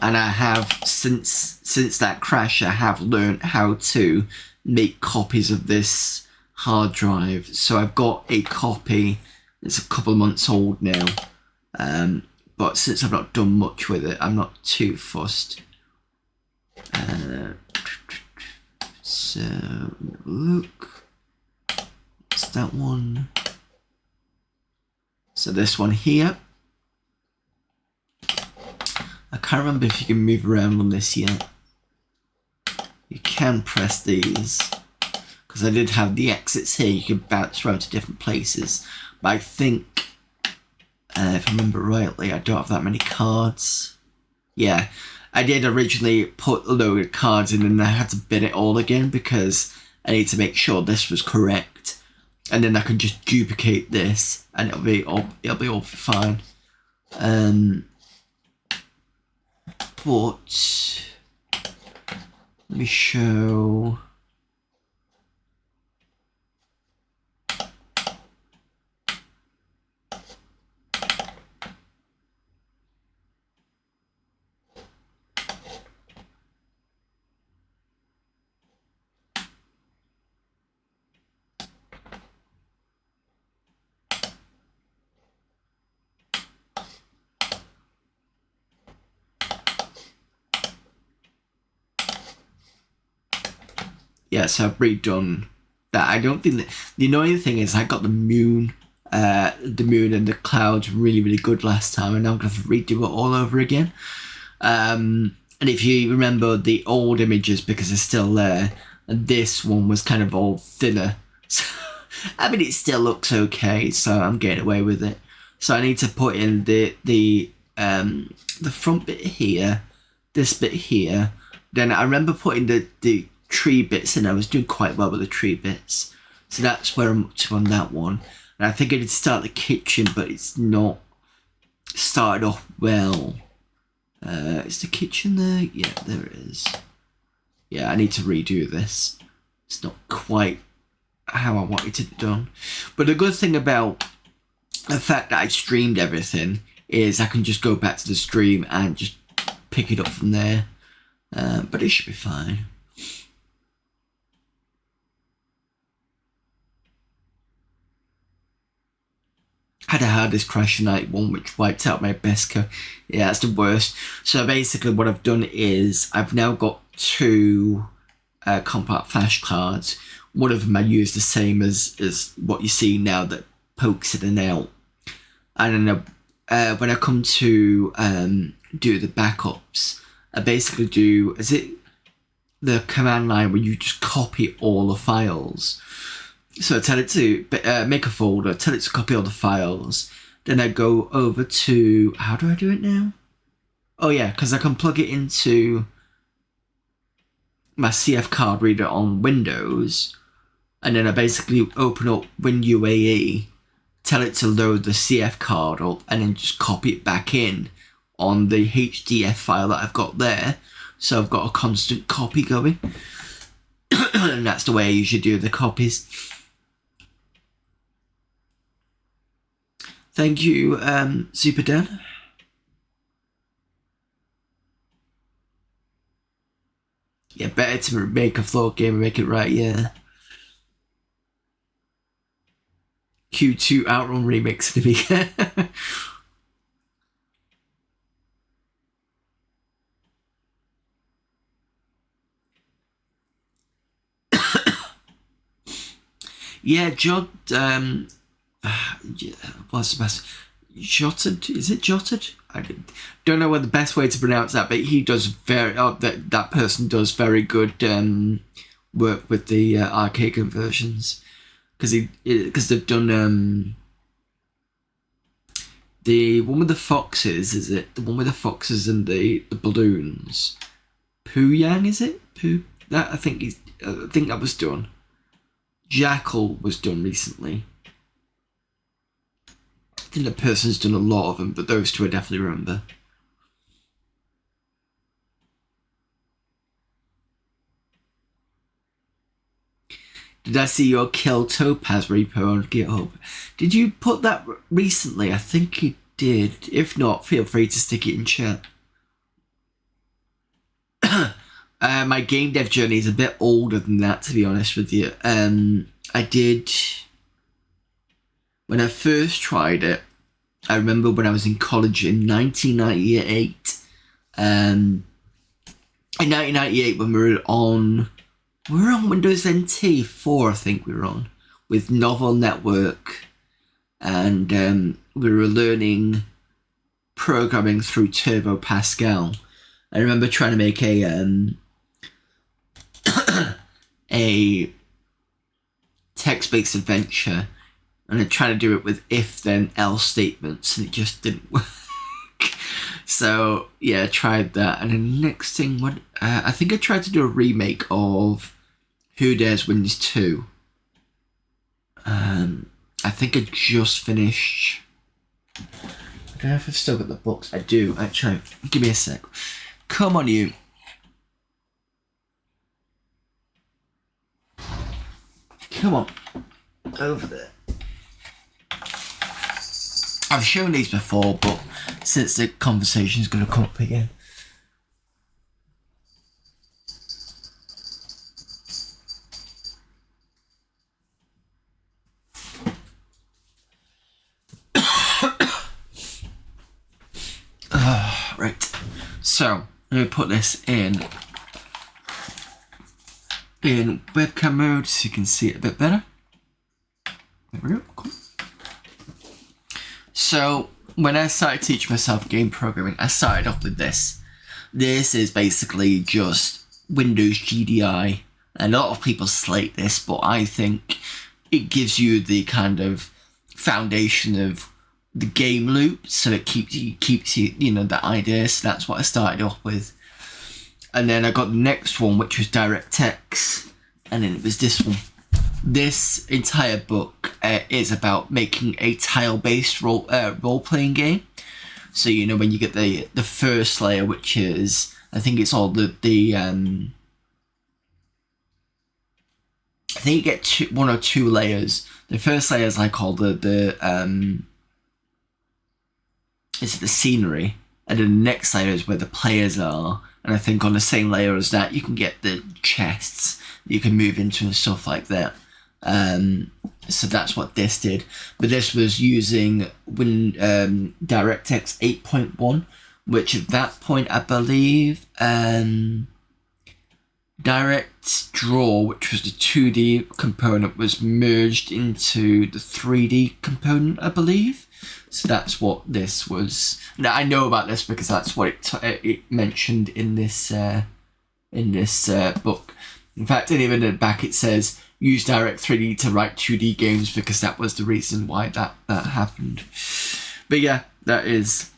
and I have since that crash, I have learned how to make copies of this hard drive. So I've got a copy. It's a couple of months old now, but since I've not done much with it, I'm not too fussed. So look, it's that one. So this one here. I can't remember if you can move around on this yet. You can press these, because I did have the exits here. You could bounce around to different places. But I think, if I remember rightly, I don't have that many cards. Yeah, I did originally put a load of cards in and I had to bin it all again because I need to make sure this was correct. And then I can just duplicate this and it'll be all fine. But let me show. Yeah, so I've redone that. I don't think that the annoying thing is I got the moon and the clouds really, really good last time, and now I'm gonna have to redo it all over again. And if you remember the old images, because they're still there, and this one was kind of all thinner. So, I mean, it still looks okay, so I'm getting away with it. So I need to put in the front bit here, this bit here. Then I remember putting the tree bits in. I was doing quite well with the tree bits, so that's where I'm up to on that one. And I think I did start the kitchen, but it's not started off well. Is the kitchen there? Yeah, there it is. Yeah, I need to redo this. It's not quite how I wanted it done. But the good thing about the fact that I streamed everything is I can just go back to the stream and just pick it up from there. But it should be fine. Had a hard disk crash in night one, which wiped out my best code. Yeah, that's the worst. So basically what I've done is I've now got two compact flash cards. One of them I use the same as what you see now, that pokes it in and out. And then when I come to do the backups, I basically do, is it the command line where you just copy all the files? So I tell it to make a folder, tell it to copy all the files. Then I go over to, how do I do it now? Oh yeah, because I can plug it into my CF card reader on Windows. And then I basically open up WinUAE, tell it to load the CF card up, and then just copy it back in on the HDF file that I've got there. So I've got a constant copy going. And that's the way I usually do the copies. Thank you, Super Dan. Yeah, better to make a float game and make it right, yeah. Q2 Outrun remix to be. Yeah, Jot. What's the best? Jotted? Is it Jotted? I don't know what the best way to pronounce that, but he does very. Oh, that person does very good work with the arcade conversions, because they've done the one with the foxes. Is it the one with the foxes and the balloons? Poo Yang, is it? Poo. That I think that was done. Jackal was done recently. I think the person's done a lot of them, but those two I definitely remember. Did I see your Kill Topaz repo on GitHub? Did you put that recently? I think you did. If not, feel free to stick it in chat. My game dev journey is a bit older than that, to be honest with you. I did... When I first tried it, I remember when I was in college in 1998. In 1998, when we were on Windows NT 4, I think we were on, with Novel Network. And we were learning programming through Turbo Pascal. I remember trying to make a text-based adventure, and I tried to do it with if-then-else statements, and it just didn't work. So yeah, I tried that, and then the next thing, I think I tried to do a remake of Who Dares Wins 2. I think I just finished. I don't know if I've still got the books. I do, actually. Give me a sec. Come on, you. Come on. Over there. I've shown these before, but since the conversation's going to come up again. Right. So, let me put this in webcam mode so you can see it a bit better. There we go. Cool. So, when I started teaching myself game programming, I started off with this. This is basically just Windows GDI. A lot of people slate this, but I think it gives you the kind of foundation of the game loop, so it keeps you, you know, that idea. So that's what I started off with. And then I got the next one, which was DirectX, and then it was this one. This entire book is about making a tile-based role-playing game. So, you know, when you get the first layer, which is, I think it's all I think you get one or two layers. The first layer is like all the scenery, and then the next layer is where the players are. And I think on the same layer as that, you can get the chests that you can move into and stuff like that. So that's what this did. But this was using DirectX 8.1, which at that point, I believe, Direct Draw, which was the 2D component, was merged into the 3D component, I believe. So that's what this was. Now I know about this because that's what it mentioned in this book. In fact, and even at the back it says use Direct 3D to write 2D games because that was the reason why that happened. But yeah, that is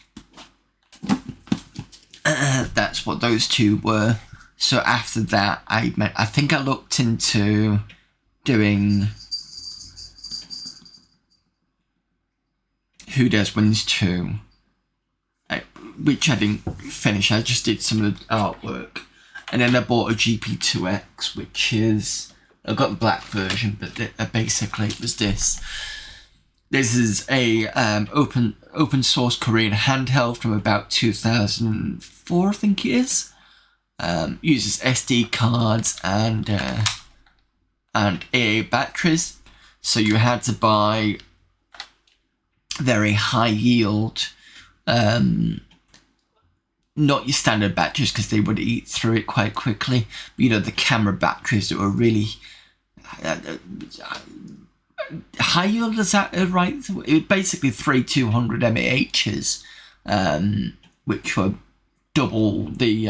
that's what those two were. So after that, I think I looked into doing Who Dares Wins 2, which I didn't finish. I just did some of the artwork. And then I bought a GP2X, which is... I got the black version, but basically it was this. This is a open source Korean handheld from about 2004, I think it is. Uses SD cards and AA batteries. So you had to buy very high yield, not your standard batteries because they would eat through it quite quickly. But, you know, the camera batteries that were really high yield, is that right? It was basically 3200 mAhs, which were double the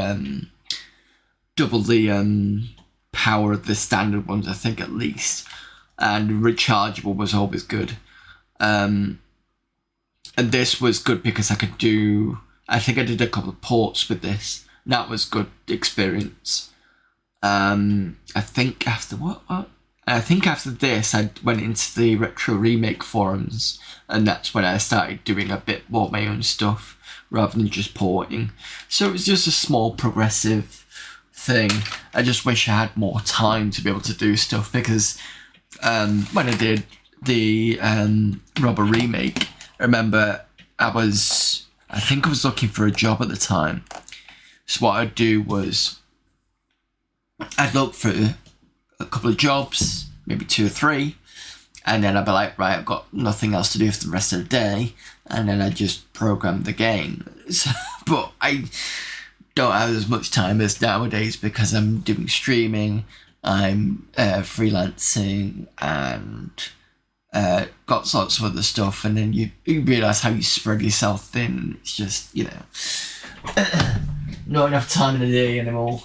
power of the standard ones, I think, at least. And rechargeable was always good. And this was good because I think I did a couple of ports with this. That was good experience. I think after this, I went into the Retro Remake forums, and that's when I started doing a bit more of my own stuff rather than just porting. So it was just a small progressive thing. I just wish I had more time to be able to do stuff because when I did the Rubber Remake, I remember I think I was looking for a job at the time. So what I'd do was I'd look for a couple of jobs, maybe 2 or 3, and then I'd be like, right, I've got nothing else to do for the rest of the day, and then I'd just program the game. So, but I don't have as much time as nowadays because I'm doing streaming, I'm freelancing, and got lots of other stuff, and then you realise how you spread yourself thin. It's just, you know, not enough time in the day anymore.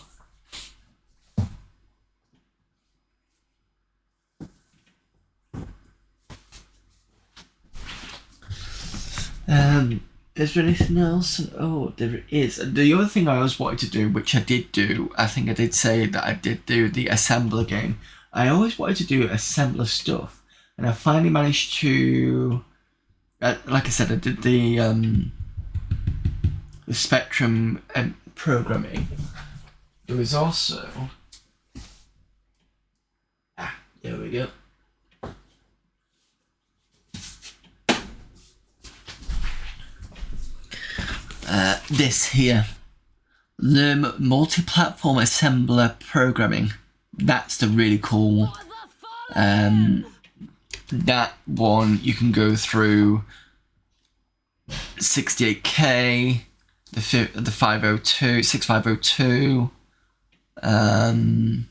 Is there anything else? Oh, there is. The other thing I always wanted to do, which I did do, I think I did say that I did do the assembler game. I always wanted to do assembler stuff, and I finally managed to. Like I said, I did the Spectrum programming. There was also. Here we go. This here, learn multi-platform assembler programming. That's the really cool. That one you can go through 68K, the 502, 6502, the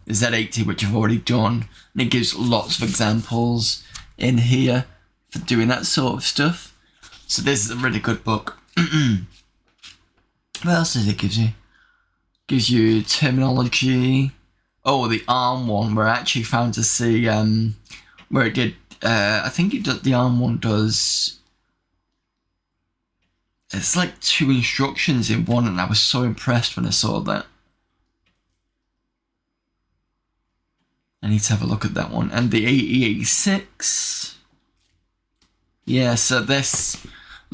Z80, which I've already done, and it gives lots of examples in here for doing that sort of stuff. So this is a really good book. What else does it give you? Gives you terminology. Oh, the ARM one, where I actually found to see where it did. I think it does, the ARM one does. It's like 2 instructions in one, and I was so impressed when I saw that. I need to have a look at that one. And the 8086. Yeah, so this.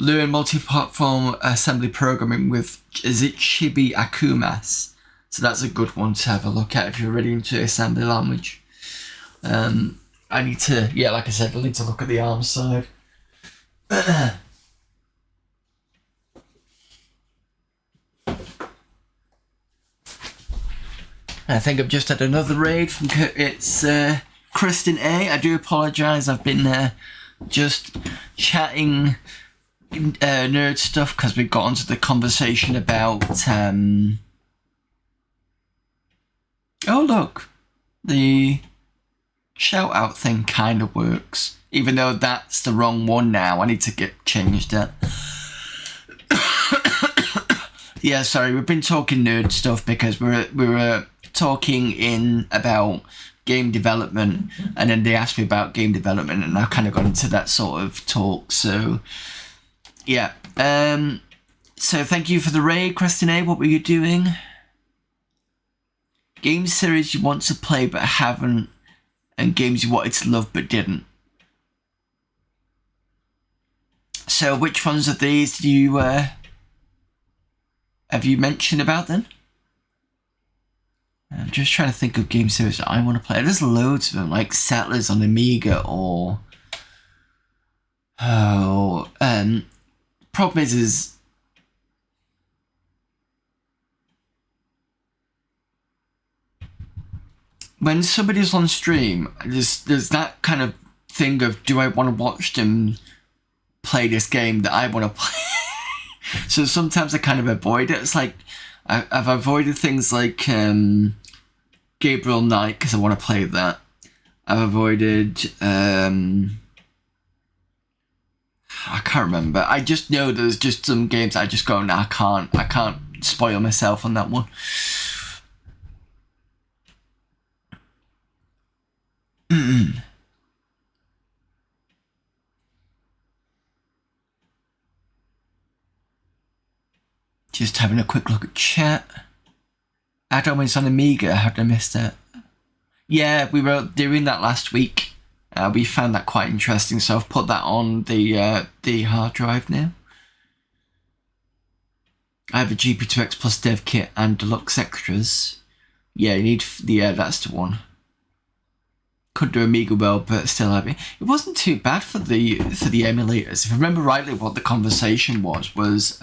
Learn multi-platform assembly programming with, is it Chibi Akumas? So that's a good one to have a look at if you're really into assembly language. I need to, yeah, like I said, I need to look at the ARM side. I think I've just had another raid from it's Kristen A. I do apologise, I've been just chatting nerd stuff because we got onto the conversation about Oh look, the shout out thing kind of works, even though that's the wrong one now. I need to get changed that. Yeah, sorry, we've been talking nerd stuff because we were talking in about game development, and then they asked me about game development, and I kind of got into that sort of talk. So yeah, so thank you for the raid, Question A. What were you doing? Game series you want to play but haven't, and games you wanted to love but didn't. So which ones of these do you have you mentioned about then? I'm just trying to think of game series that I want to play. There's loads of them, like Settlers on Amiga, or problem is when somebody's on stream, there's that kind of thing of, do I want to watch them play this game that I want to play? So sometimes I kind of avoid it. It's like I've avoided things like Gabriel Knight because I want to play that. I've avoided I can't remember. I just know there's just some games I just go, nah, I can't spoil myself on that one. Just having a quick look at chat. Adam is on Amiga. How did I miss that? Yeah, we were doing that last week. We found that quite interesting, so I've put that on the hard drive now. I have a GP2X Plus dev kit and deluxe extras. Yeah, you need. Yeah, that's the one. Could do Amiga well, but still happy. It wasn't too bad for the emulators. If I remember rightly, what the conversation was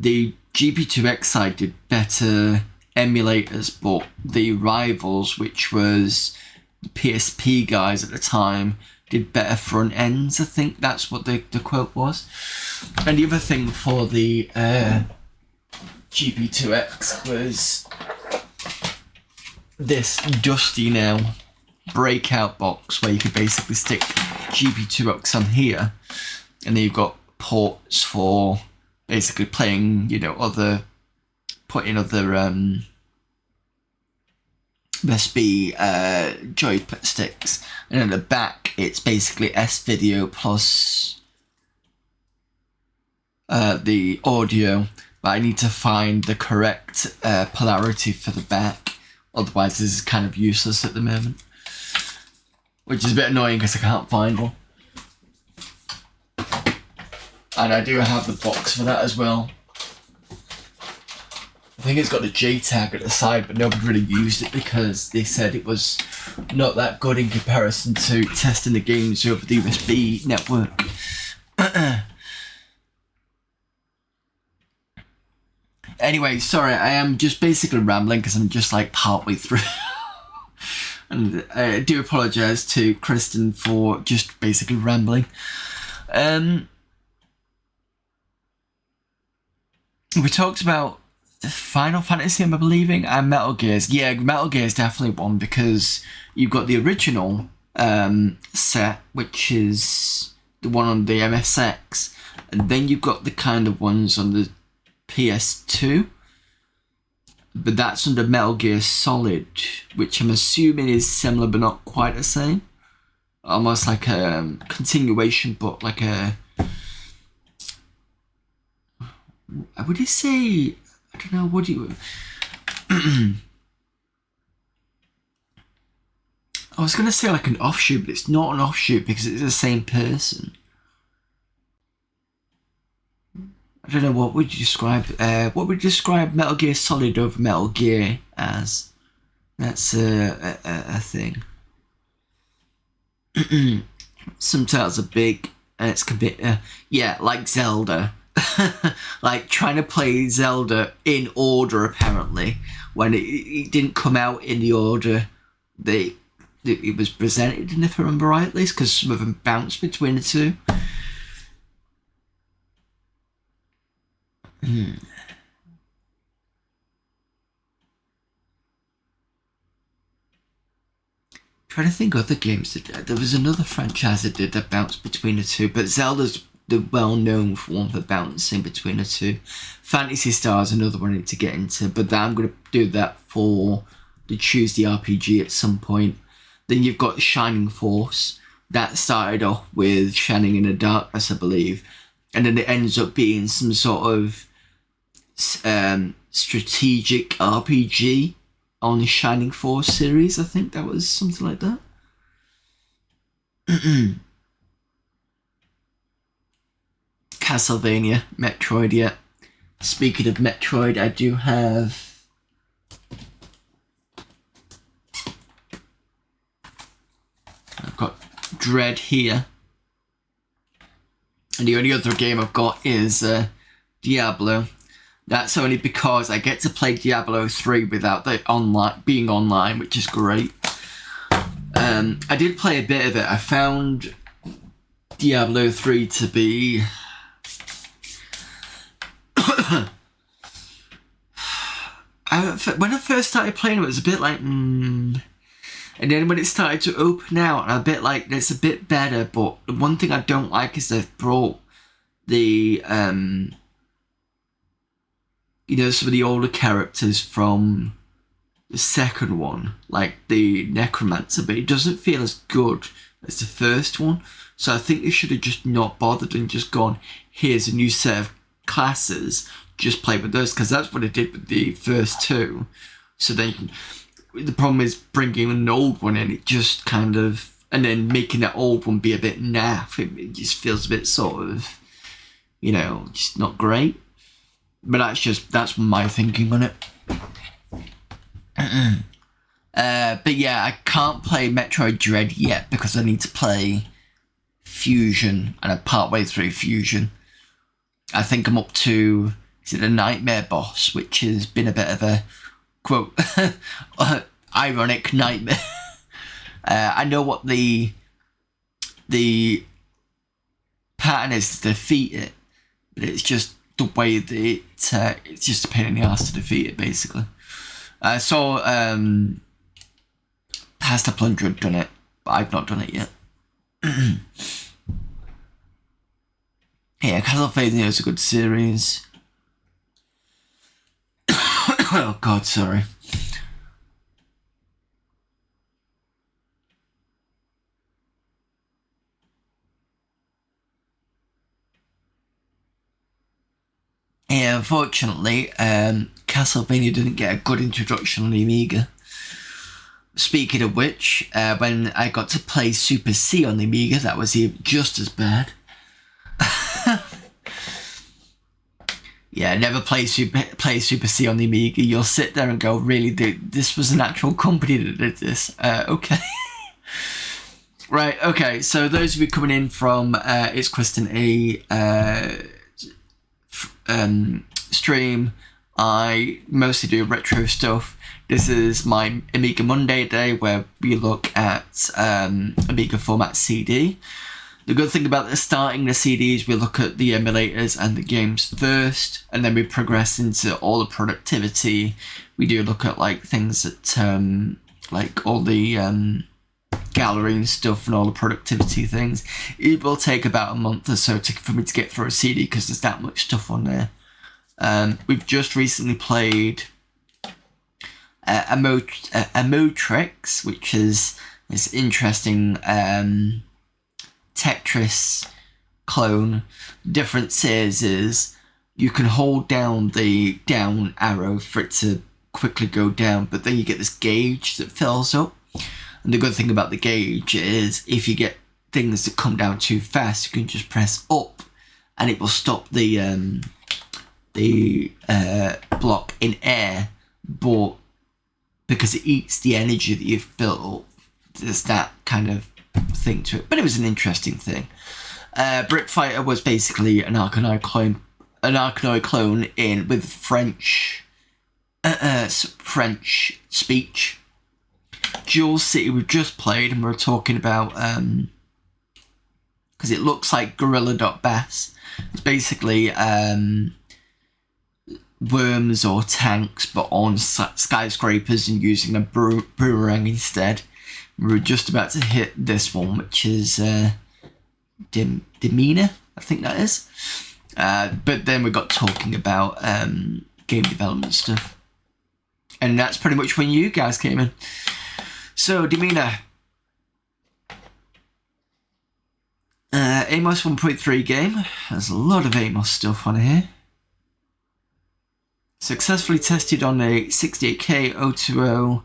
the GP2X side did better emulators, but the rivals, which was the PSP guys at the time, did better front ends. I think that's what the quote was. And the other thing for the GP2X was this dusty now breakout box where you could basically stick GP2X on here, and then you've got ports for basically playing, putting other USB joypad sticks, and at the back it's basically S-Video plus the audio, but I need to find the correct polarity for the back, otherwise this is kind of useless at the moment, which is a bit annoying because I can't find one. And I do have the box for that as well. I think it's got the J tag at the side, but nobody really used it because they said it was not that good in comparison to testing the games over the USB network. Anyway, sorry, I am just basically rambling because I'm just like partway through. And I do apologise to Kristen for just basically rambling. We talked about Final Fantasy, am I believing, and Metal Gears. Yeah, Metal Gear is definitely one because you've got the original set, which is the one on the MSX, and then you've got the kind of ones on the PS2, but that's under Metal Gear Solid, which I'm assuming is similar but not quite the same. Almost like a continuation, but like a... Would you say... I don't know, what do you... I was going to say like an offshoot, but it's not an offshoot because it's the same person. I don't know, what would you describe... what would you describe Metal Gear Solid over Metal Gear as? That's a thing. Some titles are big and it's yeah, like Zelda. Like trying to play Zelda in order apparently when it didn't come out in the order it was presented, and if I remember right, at least, because some of them bounced between the two. trying to think of other games that there was another franchise that did that bounced between the two, but Zelda's the well-known one for bouncing between the two. Phantasy Star is another one I need to get into, but I'm going to do that for the Tuesday RPG at some point. Then you've got Shining Force. That started off with Shining in the Darkness, I believe, and then it ends up being some sort of strategic RPG on the Shining Force series. I think that was something like that. Castlevania, Metroid, yeah. Speaking of Metroid, I do have... I've got Dread here. And the only other game I've got is Diablo. That's only because I get to play Diablo 3 without the being online, which is great. I did play a bit of it. I found Diablo 3 to be... when I first started playing it was a bit like and then when it started to open out, I'm a bit like, it's a bit better, but the one thing I don't like is they've brought the some of the older characters from the second one, like the Necromancer, but it doesn't feel as good as the first one. So I think they should have just not bothered and just gone, here's a new set of classes, just play with those, because that's what it did with the first two. So the problem is bringing an old one in, it just kind of, and then making that old one be a bit naff. It just feels a bit sort of, just not great. But that's my thinking on it. But yeah, I can't play Metroid Dread yet because I need to play Fusion, and I'm partway through Fusion. I think I'm up to, is it a Nightmare boss, which has been a bit of a, quote, ironic nightmare. I know what the pattern is to defeat it, but it's just the way that it's just a pain in the ass to defeat it, basically. I saw Pasta Plunger had done it, but I've not done it yet. Yeah, Castlevania is a good series. Oh god, sorry. Yeah, unfortunately, Castlevania didn't get a good introduction on the Amiga. Speaking of which, when I got to play Super C on the Amiga, that was just as bad. Yeah, never play Super C on the Amiga. You'll sit there and go, really, this was an actual company that did this. Okay. Right, okay, so those of you coming in from It's Kristen A stream, I mostly do retro stuff. This is my Amiga Monday day where we look at Amiga format CD. The good thing about starting the CDs, we look at the emulators and the games first, and then we progress into all the productivity. We do look at like things that like all the gallery and stuff and all the productivity things. It will take about a month or so for me to get through a CD because there's that much stuff on there. We've just recently played Amotrix, which is this interesting Tetris clone. Difference is you can hold down the down arrow for it to quickly go down, but then you get this gauge that fills up. And the good thing about the gauge is if you get things that come down too fast, you can just press up and it will stop the block in air, but because it eats the energy that you've built up, there's that kind of thing to it. But it was an interesting thing. Brick Fighter was basically an Arkanoid clone in with French speech. Dual City we've just played, and we're talking about because it looks like Gorilla.Bass. It's basically worms or tanks, but on skyscrapers and using a boomerang instead. We were just about to hit this one, which is Demeanor, I think that is. But then we got talking about game development stuff. And that's pretty much when you guys came in. So, Demeanor. Amos 1.3 game. There's a lot of Amos stuff on here. Successfully tested on a 68K 020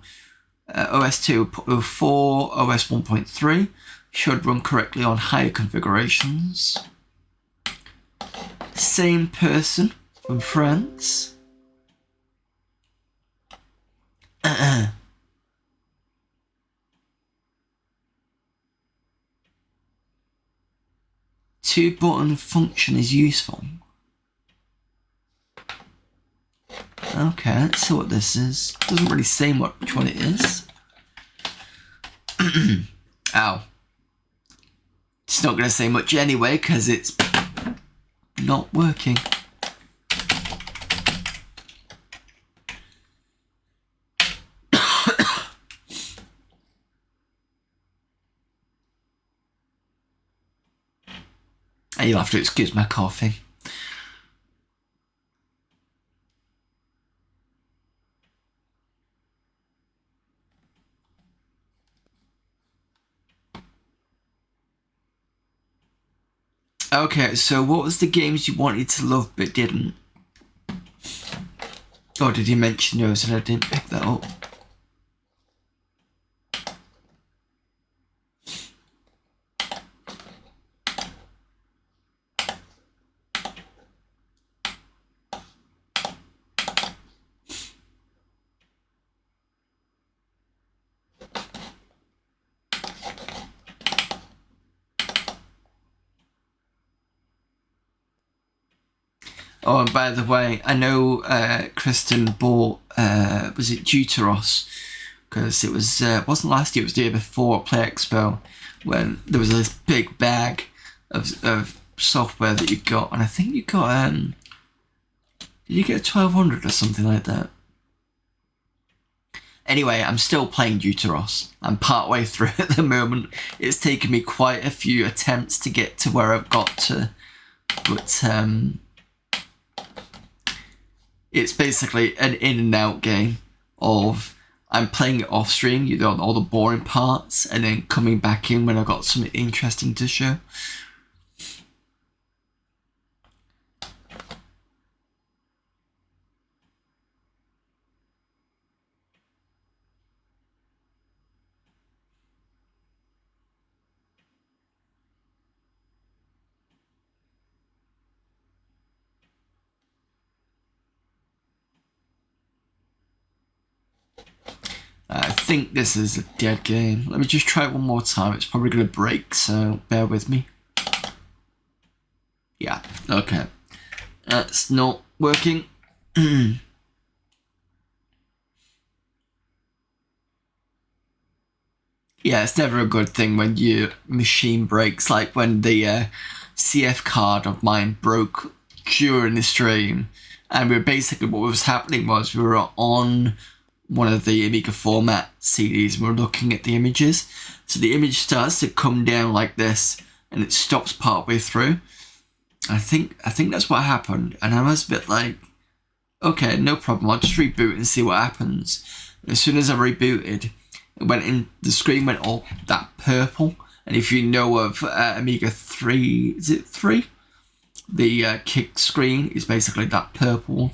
OS 2.04, OS 1.3. Should run correctly on higher configurations. Same person from France. 2-button function is useful. Okay, let's see what this is. Doesn't really say which one it is. Ow. It's not going to say much anyway, because it's not working. And you'll have to excuse my coughing. Okay, so what was the games you wanted to love but didn't? Or did you mention those and I didn't pick that up? Oh, and by the way, I know Kristen bought, was it Deuteros? Because it was, wasn't last year, it was the year before at Play Expo, when there was this big bag of software that you got, and I think you got, did you get 1200 or something like that? Anyway, I'm still playing Deuteros. I'm partway through at the moment. It's taken me quite a few attempts to get to where I've got to, but, it's basically an in and out game of I'm playing it off stream, you know, all the boring parts, and then coming back in when I've got something interesting to show. I think this is a dead game. Let me just try it one more time. It's probably going to break, so bear with me. Yeah, okay. That's not working. Yeah, it's never a good thing when your machine breaks, like when the CF card of mine broke during the stream. And we were basically, what was happening was we were on one of the Amiga format CDs and we're looking at the images. So the image starts to come down like this and it stops partway through. I think that's what happened, and I was a bit like, okay, no problem, I'll just reboot and see what happens. As soon as I rebooted, it went in, the screen went all that purple, and if you know of Amiga 3, is it 3? The kick screen is basically that purple.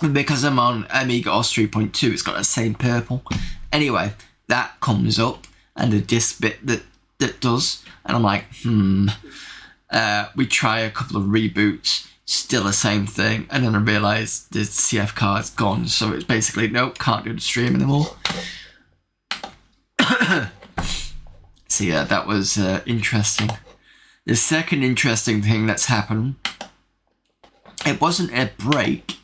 And because I'm on Amiga OS 3.2, it's got that same purple. Anyway, that comes up, and the disk bit that does, and I'm like, we try a couple of reboots, still the same thing, and then I realised the CF card's gone, so it's basically, nope, can't do the stream anymore. So yeah, that was interesting. The second interesting thing that's happened, it wasn't a break,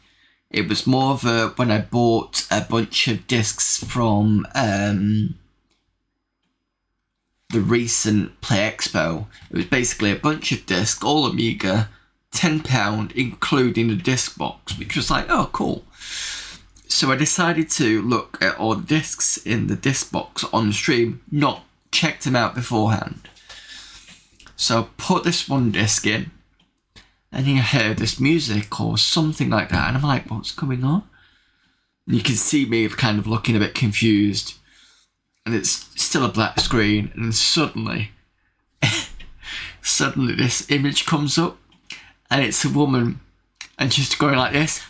it was more of a, when I bought a bunch of discs from the recent Play Expo, it was basically a bunch of discs, all Amiga, £10, including the disc box, which was like, oh, cool. So I decided to look at all the discs in the disc box on stream, not checked them out beforehand. So I put this one disc in, and you heard this music or something like that, and I'm like, what's going on? And you can see me kind of looking a bit confused, and it's still a black screen, and suddenly this image comes up, and it's a woman, and she's going like this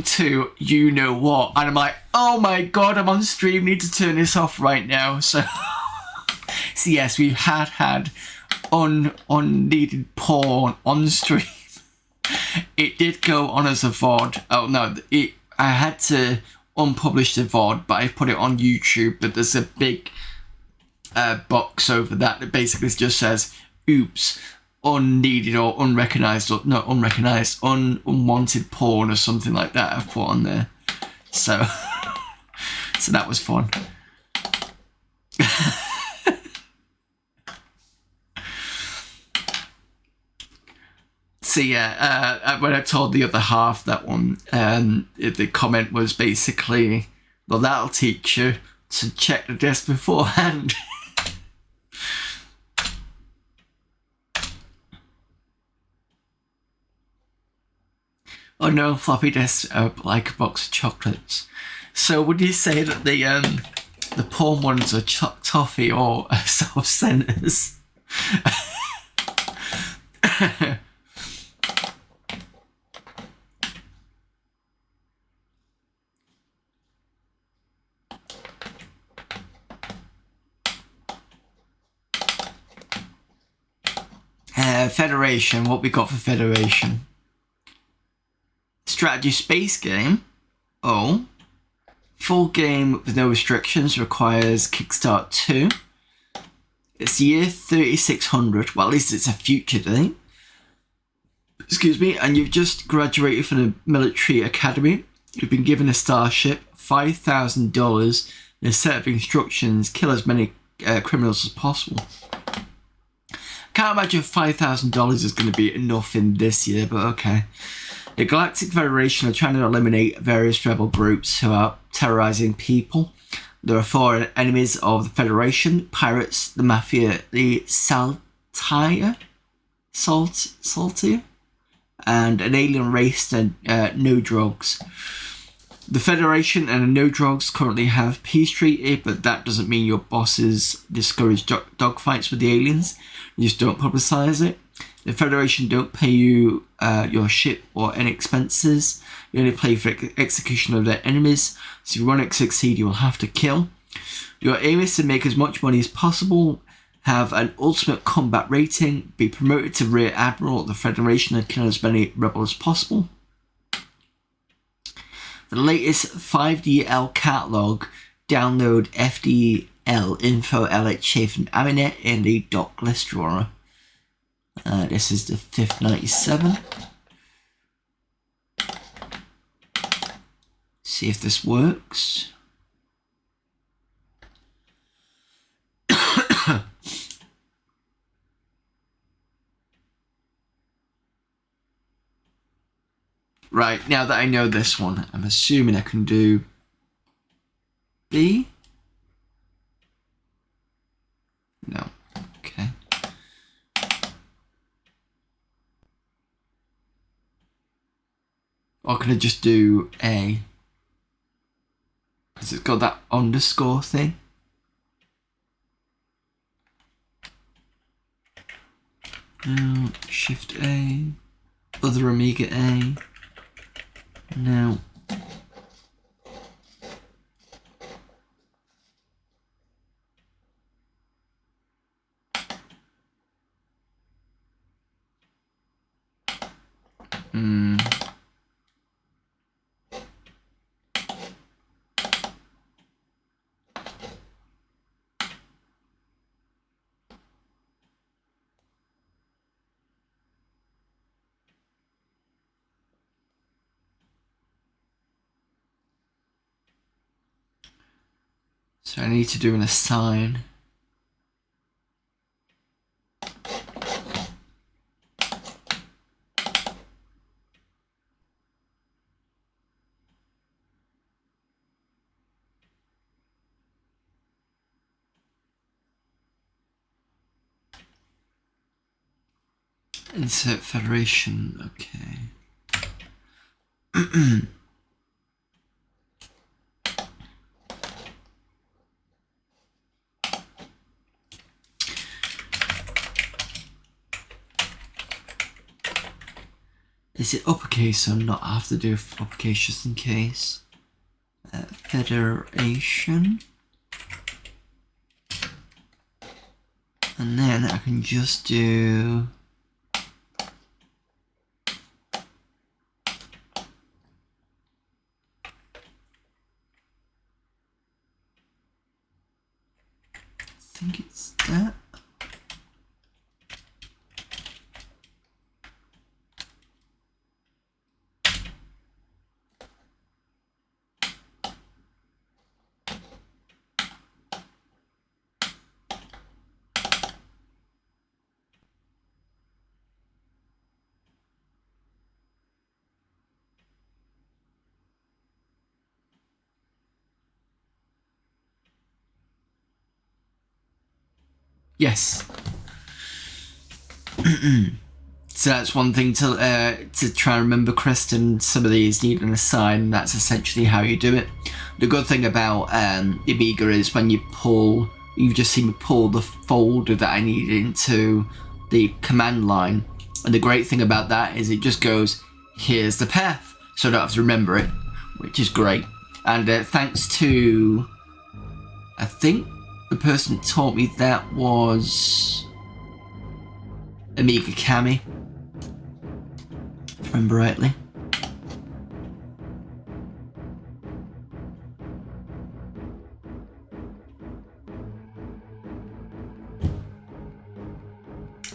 to you know what, and I'm like, oh my god, I'm on stream, need to turn this off right now. So yes, we've had unneeded porn on stream. It did go on as a VOD. Oh no, I had to unpublish the VOD, but I put it on YouTube. But there's a big box over that basically just says, oops, unneeded or unrecognized, or not unrecognized, unwanted porn or something like that I've put on there. So so that was fun. So yeah, when I told the other half that one, the comment was basically, well, that'll teach you to check the disc beforehand. Oh no, floppy disks are like a box of chocolates. So would you say that the porn ones are toffee or self centers? Federation, what we got for Federation? Strategy space game. Oh. Full game with no restrictions, requires Kickstart 2. It's the year 3600, well at least it's a future date. Excuse me, and you've just graduated from the military academy. You've been given a starship, $5,000, and a set of instructions, kill as many criminals as possible. Can't imagine $5,000 is going to be enough in this year, but okay. The Galactic Federation are trying to eliminate various rebel groups who are terrorizing people. There are 4 enemies of the Federation: pirates, the mafia, the Saltier, and an alien race and no drugs. The Federation and no drugs currently have peace treaty, but that doesn't mean your bosses discourage dogfights with the aliens. You just don't publicize it. The Federation don't pay you your ship or any expenses. You only pay for execution of their enemies. So if you want to succeed, you will have to kill. Your aim is to make as much money as possible, have an ultimate combat rating, be promoted to Rear Admiral of the Federation, and kill as many rebels as possible. For the latest 5DL catalog, download FDL info LHA from Amiga in the doc list drawer. This is the 597. See if this works. Right, now that I know this one, I'm assuming I can do B? No. Okay. Or can I just do A? Because it's got that underscore thing. No, Shift A. Other Amiga A. No. So I need to do an assign. Insert Federation, okay. Is it uppercase or not? I have to do uppercase just in case. Federation. And then I can just do... I think it's that. Yes. So that's one thing to try and remember, Kristen. Some of these need an assign, and that's essentially how you do it. The good thing about Amiga is when you pull, you've just seen me pull the folder that I need into the command line. And the great thing about that is it just goes, here's the path. So I don't have to remember it, which is great. And thanks to, I think, the person that taught me that was Amiga Kami, if I remember rightly.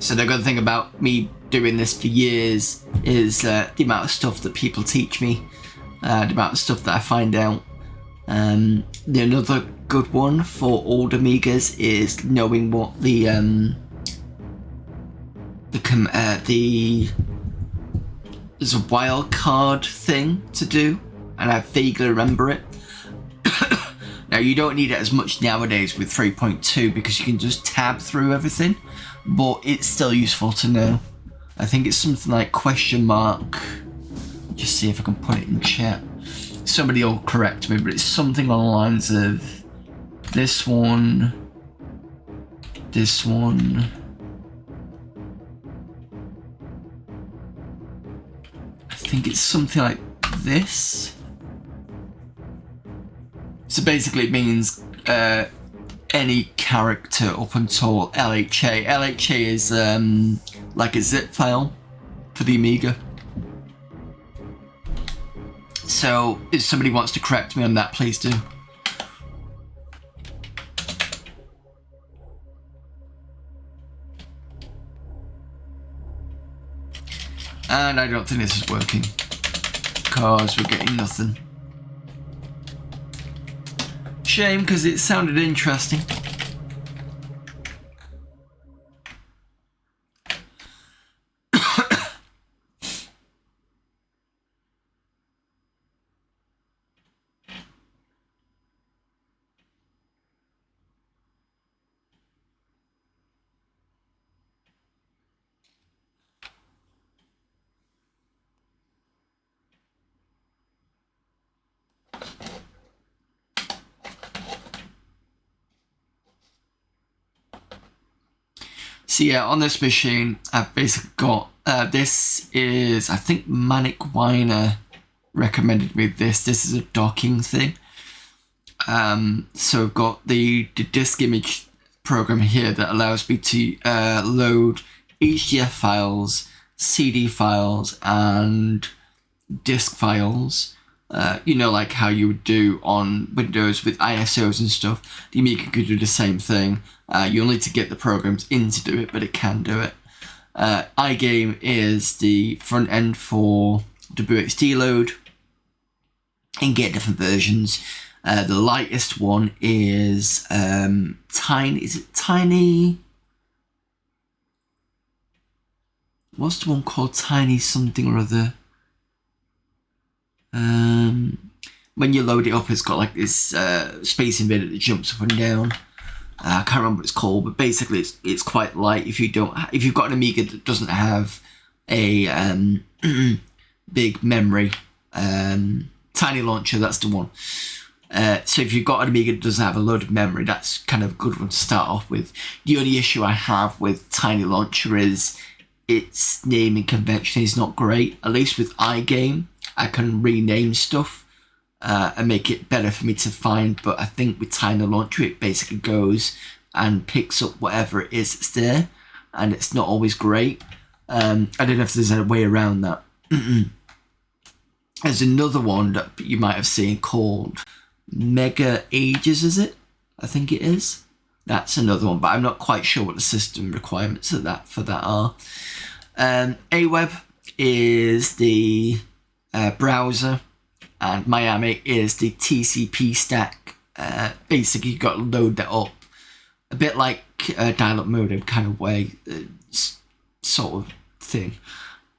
So the good thing about me doing this for years is the amount of stuff that people teach me, the amount of stuff that I find out. Another good one for old Amigas is knowing what there's a wildcard thing to do, and I vaguely remember it. Now you don't need it as much nowadays with 3.2 because you can just tab through everything, but it's still useful to know. I think it's something like question mark. Just see if I can put it in chat. Somebody will correct me, but it's something on the lines of this one. I think it's something like this. So basically it means any character up until LHA. LHA is like a zip file for the Amiga. So if somebody wants to correct me on that, please do. And I don't think this is working because we're getting nothing. Shame, because it sounded interesting. So yeah, on this machine, I've basically got, this is, I think Manic Weiner recommended me this. This is a docking thing. So I've got the disk image program here that allows me to load HDF files, CD files, and disk files. You know, like how you would do on Windows with ISOs and stuff. The Amiga could do the same thing. You'll need to get the programs in to do it, but it can do it. iGame is the front end for WXD load. And get different versions. The lightest one is Tiny. Is it Tiny? What's the one called? Tiny something or other. When you load it up, it's got like this space invader that jumps up and down. I can't remember what it's called, but basically it's quite light. If you've got an Amiga that doesn't have a big memory. Tiny launcher, that's the one. So if you've got an Amiga that doesn't have a load of memory, that's kind of a good one to start off with. The only issue I have with Tiny Launcher is its naming convention is not great. At least with iGame, I can rename stuff and make it better for me to find. But I think with Tiny Launcher, it basically goes and picks up whatever it is that's there, and it's not always great. I don't know if there's a way around that. There's another one that you might have seen called Mega Ages, is it? I think it is. That's another one, but I'm not quite sure what the system requirements of that are. Aweb is the browser, and Miami is the TCP stack. Basically, you've got to load that up. A bit like a dial-up modem kind of way, sort of thing.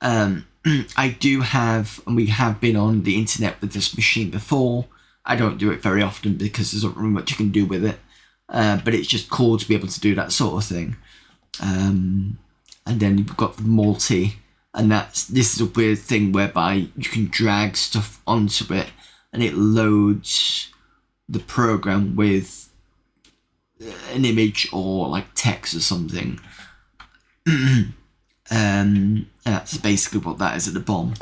I do have, and we have been on the internet with this machine before. I don't do it very often because there's not really much you can do with it. But it's just cool to be able to do that sort of thing. And then you've got the multi, and this is a weird thing whereby you can drag stuff onto it, and it loads the program with an image or like text or something. That's basically what that is at the bottom.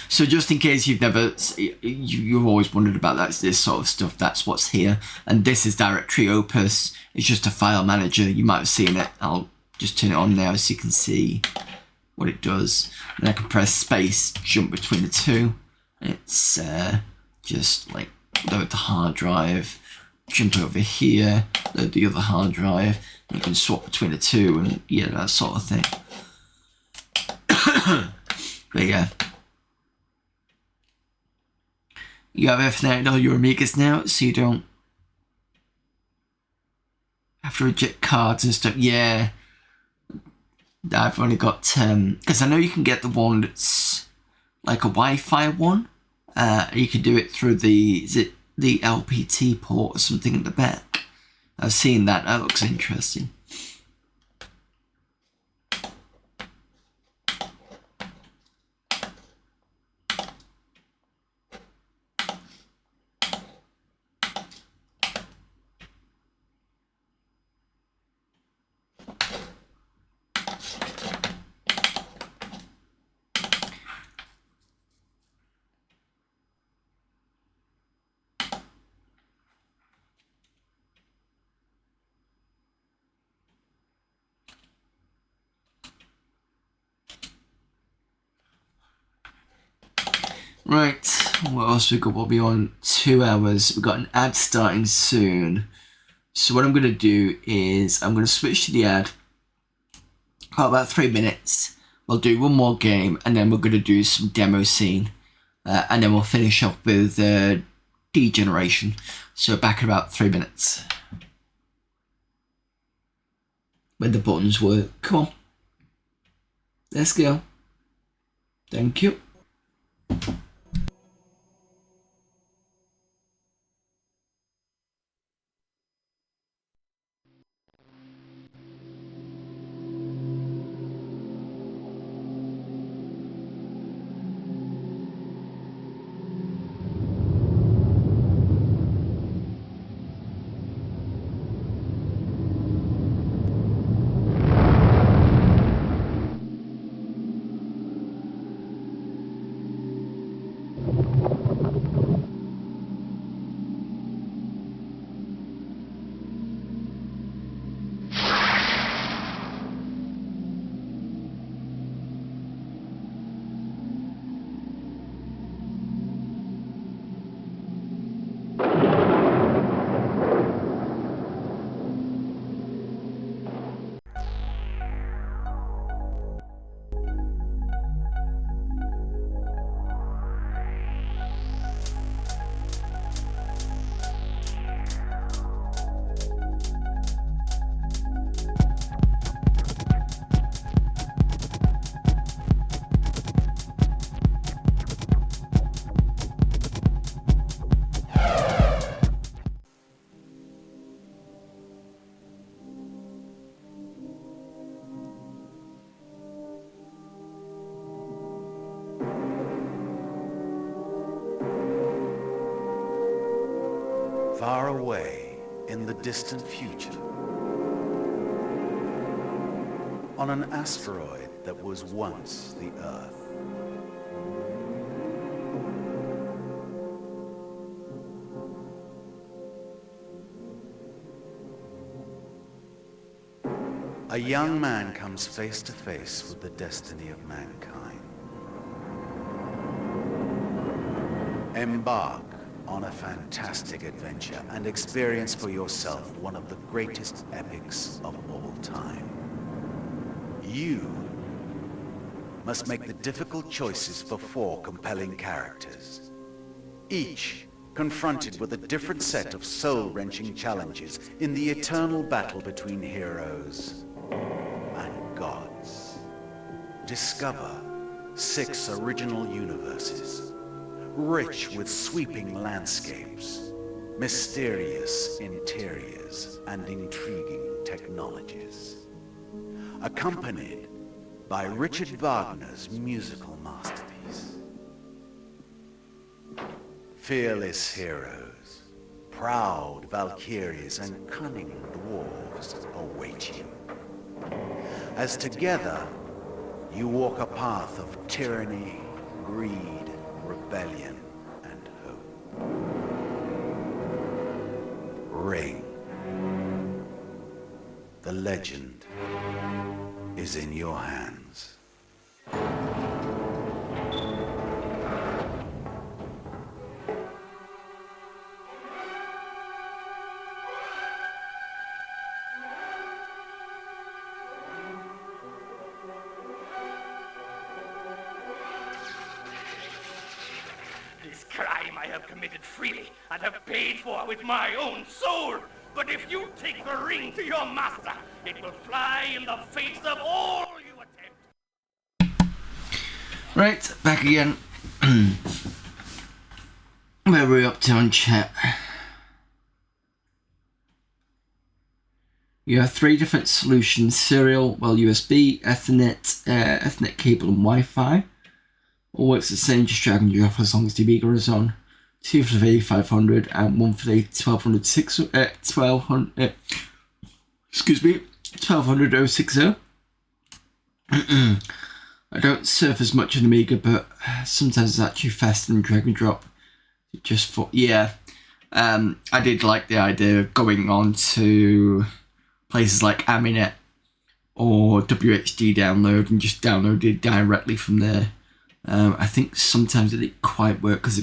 So just in case you've always wondered about this sort of stuff, that's what's here. And this is Directory Opus. It's just a file manager. You might have seen it. I'll just turn it on now so you can see what it does. And I can press space, jump between the two. It's just like load the hard drive, jump over here, load the other hard drive. You can swap between the two, and yeah, that sort of thing. But yeah, you have everything out in all your Amigas now, so you don't have to reject cards and stuff. Yeah, I've only got because I know you can get the one that's like a Wi-Fi one. You can do it through the LPT port or something in the back. I've seen that. That looks interesting. Right, what else we got? We'll be on 2 hours. We've got an ad starting soon. So what I'm going to do is I'm going to switch to the ad. Got about 3 minutes. We'll do one more game, and then we're going to do some demo scene. And then we'll finish off with degeneration. So back in about 3 minutes. When the buttons work. Come on. Let's go. Thank you. far away in the distant future, on an asteroid that was once the Earth, a young man comes face to face with the destiny of mankind. Embark on a fantastic adventure and experience for yourself one of the greatest epics of all time. You must make the difficult choices for 4 compelling characters, each confronted with a different set of soul-wrenching challenges in the eternal battle between heroes and gods. Discover 6 original universes, rich with sweeping landscapes, mysterious interiors, and intriguing technologies, accompanied by Richard Wagner's musical masterpiece. Fearless heroes, proud valkyries, and cunning dwarves await you, as together you walk a path of tyranny, greed, rebellion, and hope. Ring. The legend is in your hands. This crime I have committed freely and have paid for with my own soul. But if you take the ring to your master, it will fly in the face of all you attempt. Right, back again. Where we're up to on chat. You have 3 different solutions: serial, USB, Ethernet cable, and Wi-Fi. All works the same, just drag and drop as long as the Amiga is on. 2 for the 8500 and 1 for the 1200 060. I don't surf as much on Amiga, but sometimes it's actually faster than drag and drop. Just for, I did like the idea of going on to places like Aminet or WHD download and just download it directly from there. I think sometimes it didn't quite work because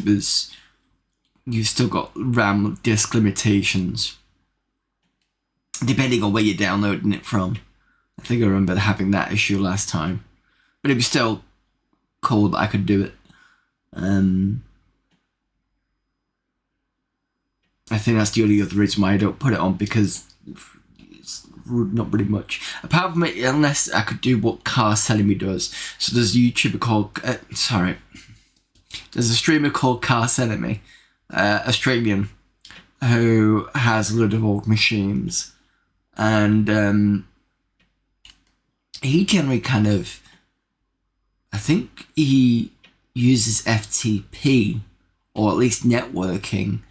you've still got RAM disk limitations depending on where you're downloading it from. I think I remember having that issue last time, but it was still cool that I could do it. I think that's the only other reason why I don't put it on, because it's not really much. Apart from it, unless I could do what Car Selling Me does. So there's a YouTuber called, there's a streamer called Car Selling Me, Australian, who has a load of old machines. And he generally kind of, I think he uses FTP, or at least networking,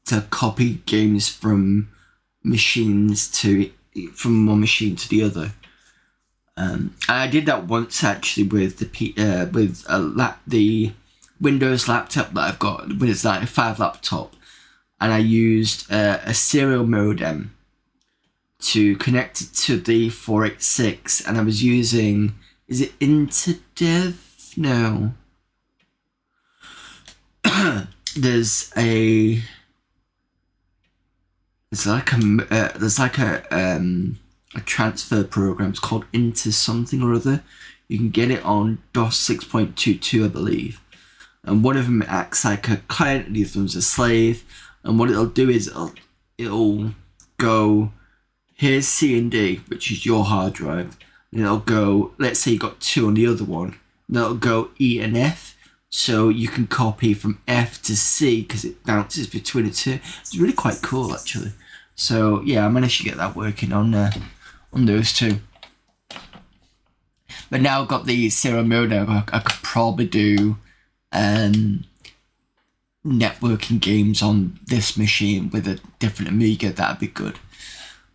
to copy games from one machine to the other. I did that once actually with the Windows laptop that I've got, the Windows 95 laptop, and I used a serial modem to connect it to the 486, and I was using, is it InterDev? No. There's like a transfer program. It's called Inter something or other. You can get it on DOS 6.22, I believe. And one of them acts like a client, and the other one's a slave. And what it'll do is it'll go, here's C and D, which is your hard drive. And it'll go, let's say you got 2 on the other one. And it'll go E and F. So you can copy from F to C because it bounces between the two. It's really quite cool, actually. So yeah, I managed to get that working on those two. But now I've got the serial modem, I could probably do networking games on this machine with a different Amiga, that'd be good.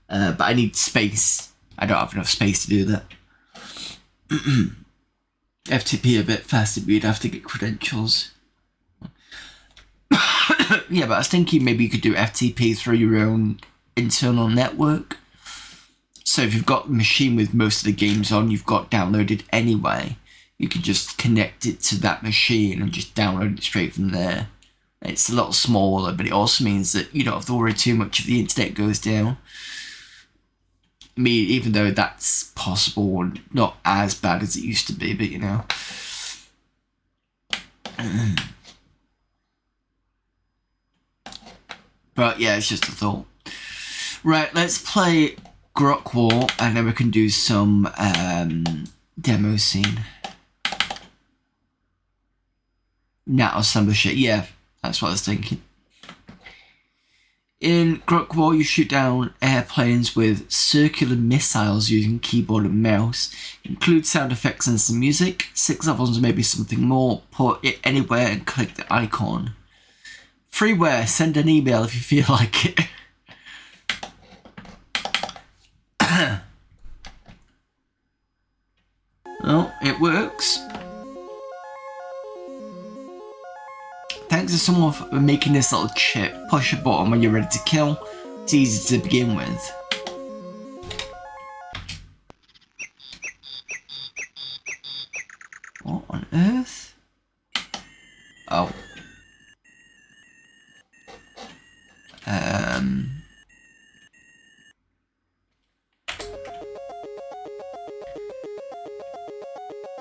But I need space. I don't have enough space to do that. FTP a bit faster, but you'd have to get credentials. Yeah, but I was thinking maybe you could do FTP through your own internal network. So if you've got the machine with most of the games on you've got downloaded anyway, you could just connect it to that machine and just download it straight from there. It's a lot smaller, but it also means that you don't have to worry too much if the internet goes down. I mean, even though that's possible and not as bad as it used to be, but you know. But yeah, it's just a thought. Right, let's play Grok War and then we can do some demo scene. Now some shit, yeah, that's what I was thinking. In Grok War, you shoot down airplanes with circular missiles using keyboard and mouse. Include sound effects and some music. 6 levels, maybe something more. Put it anywhere and click the icon. Freeware, send an email if you feel like it. Well, it works. Thanks to someone for making this little chip. Push a button when you're ready to kill. It's easy to begin with. What on earth? Oh.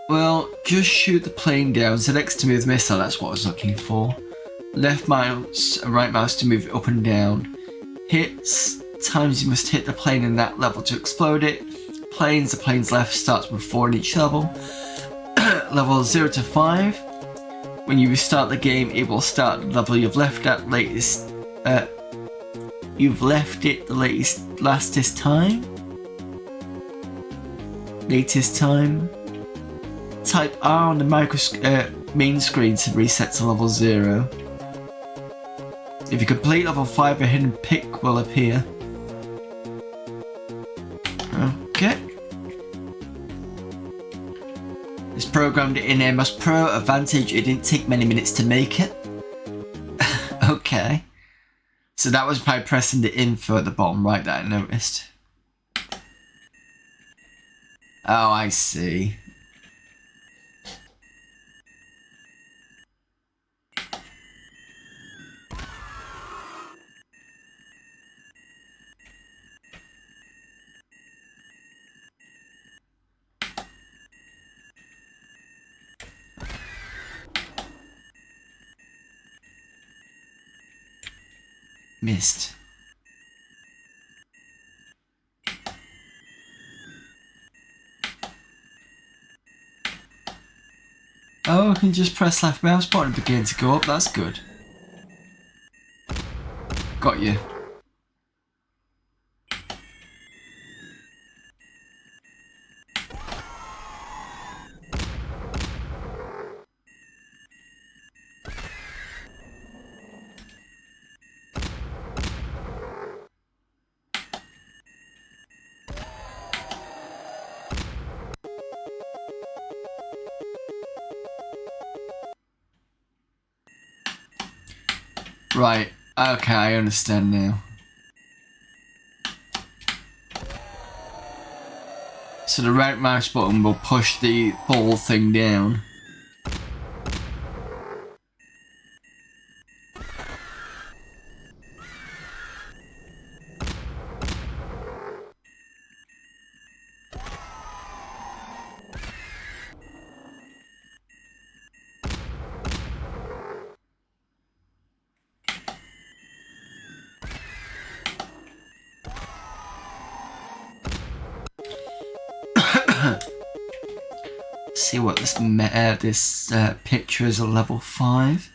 Well, just shoot the plane down. Select to move the missile, that's what I was looking for. Left mouse and right mouse to move it up and down. Hits, times you must hit the plane in that level to explode it. Planes, the plane's left starts with 4 in each level. Level 0 to 5. When you restart the game, it will start the level you've left at latest. You've left it the latest time. Latest time. Type R on the main screen to reset to level 0. If you complete level 5, a hidden pick will appear. Okay. It's programmed in MS Pro. Advantage, it didn't take many minutes to make it. Okay. So that was by pressing the info at the bottom right that I noticed. Oh, I see. Missed. Oh, I can just press left mouse button and begin to go up, that's good. Got you. Right, okay, I understand now. So the right mouse button will push the ball thing down. See what this picture is a level 5.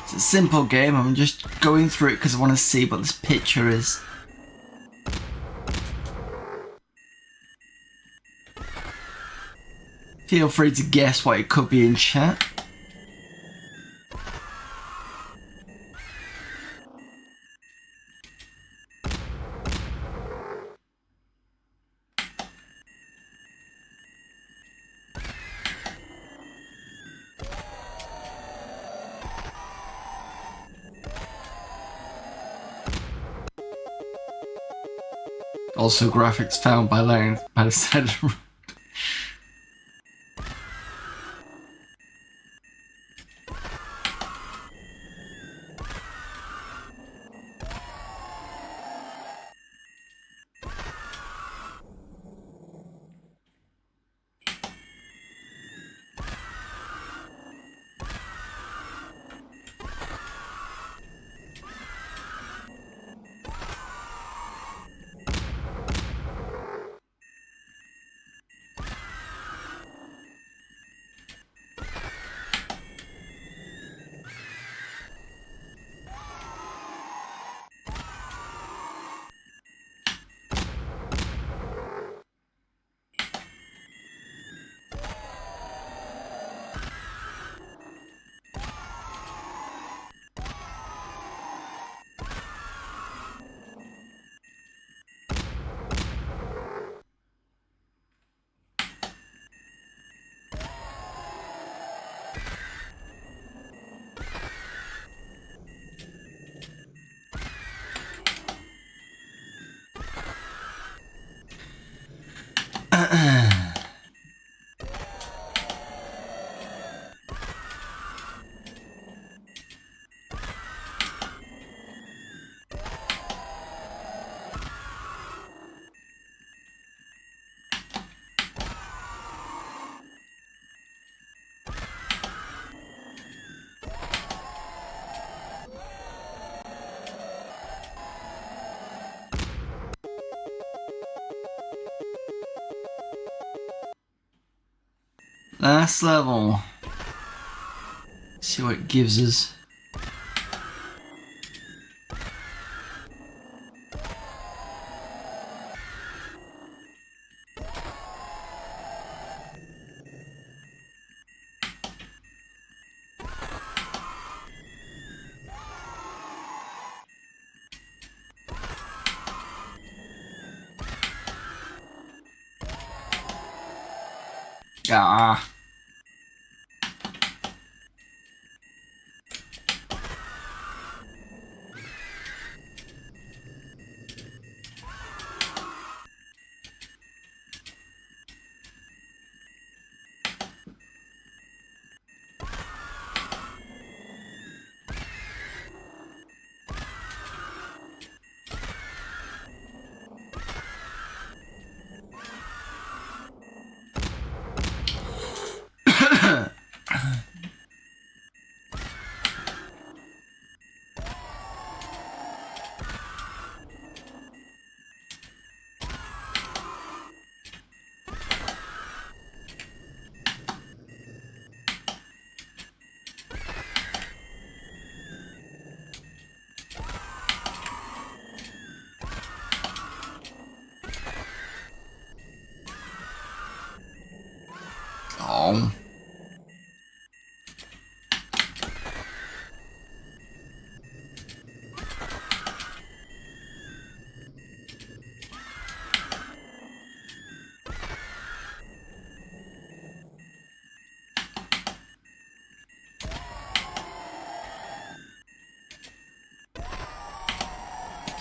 It's a simple game, I'm just going through it because I want to see what this picture is. Feel free to guess what it could be in chat. Also graphics found by the side of the road. Last level. See what it gives us. Ah.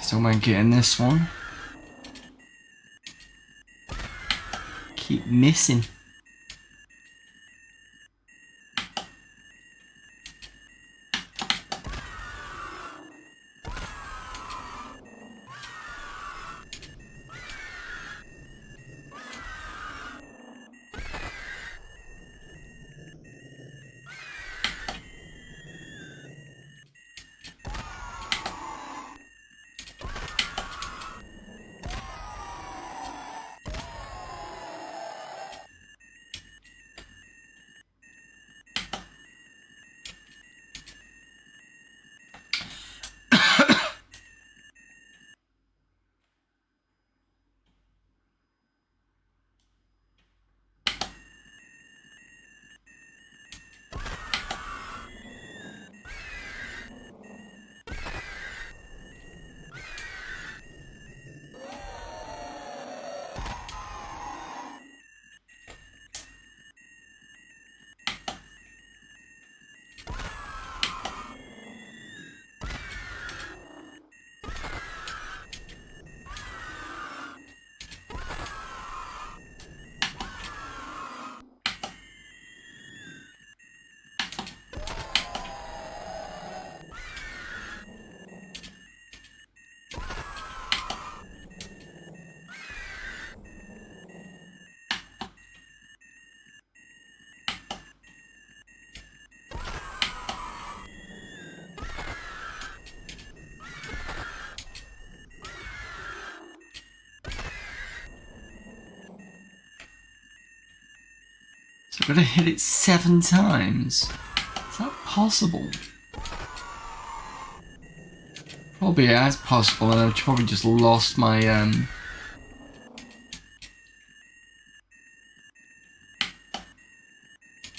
Still might get in this one. Keep missing. So I've got to hit it 7 times. Is that possible? Probably as possible, and I've probably just lost my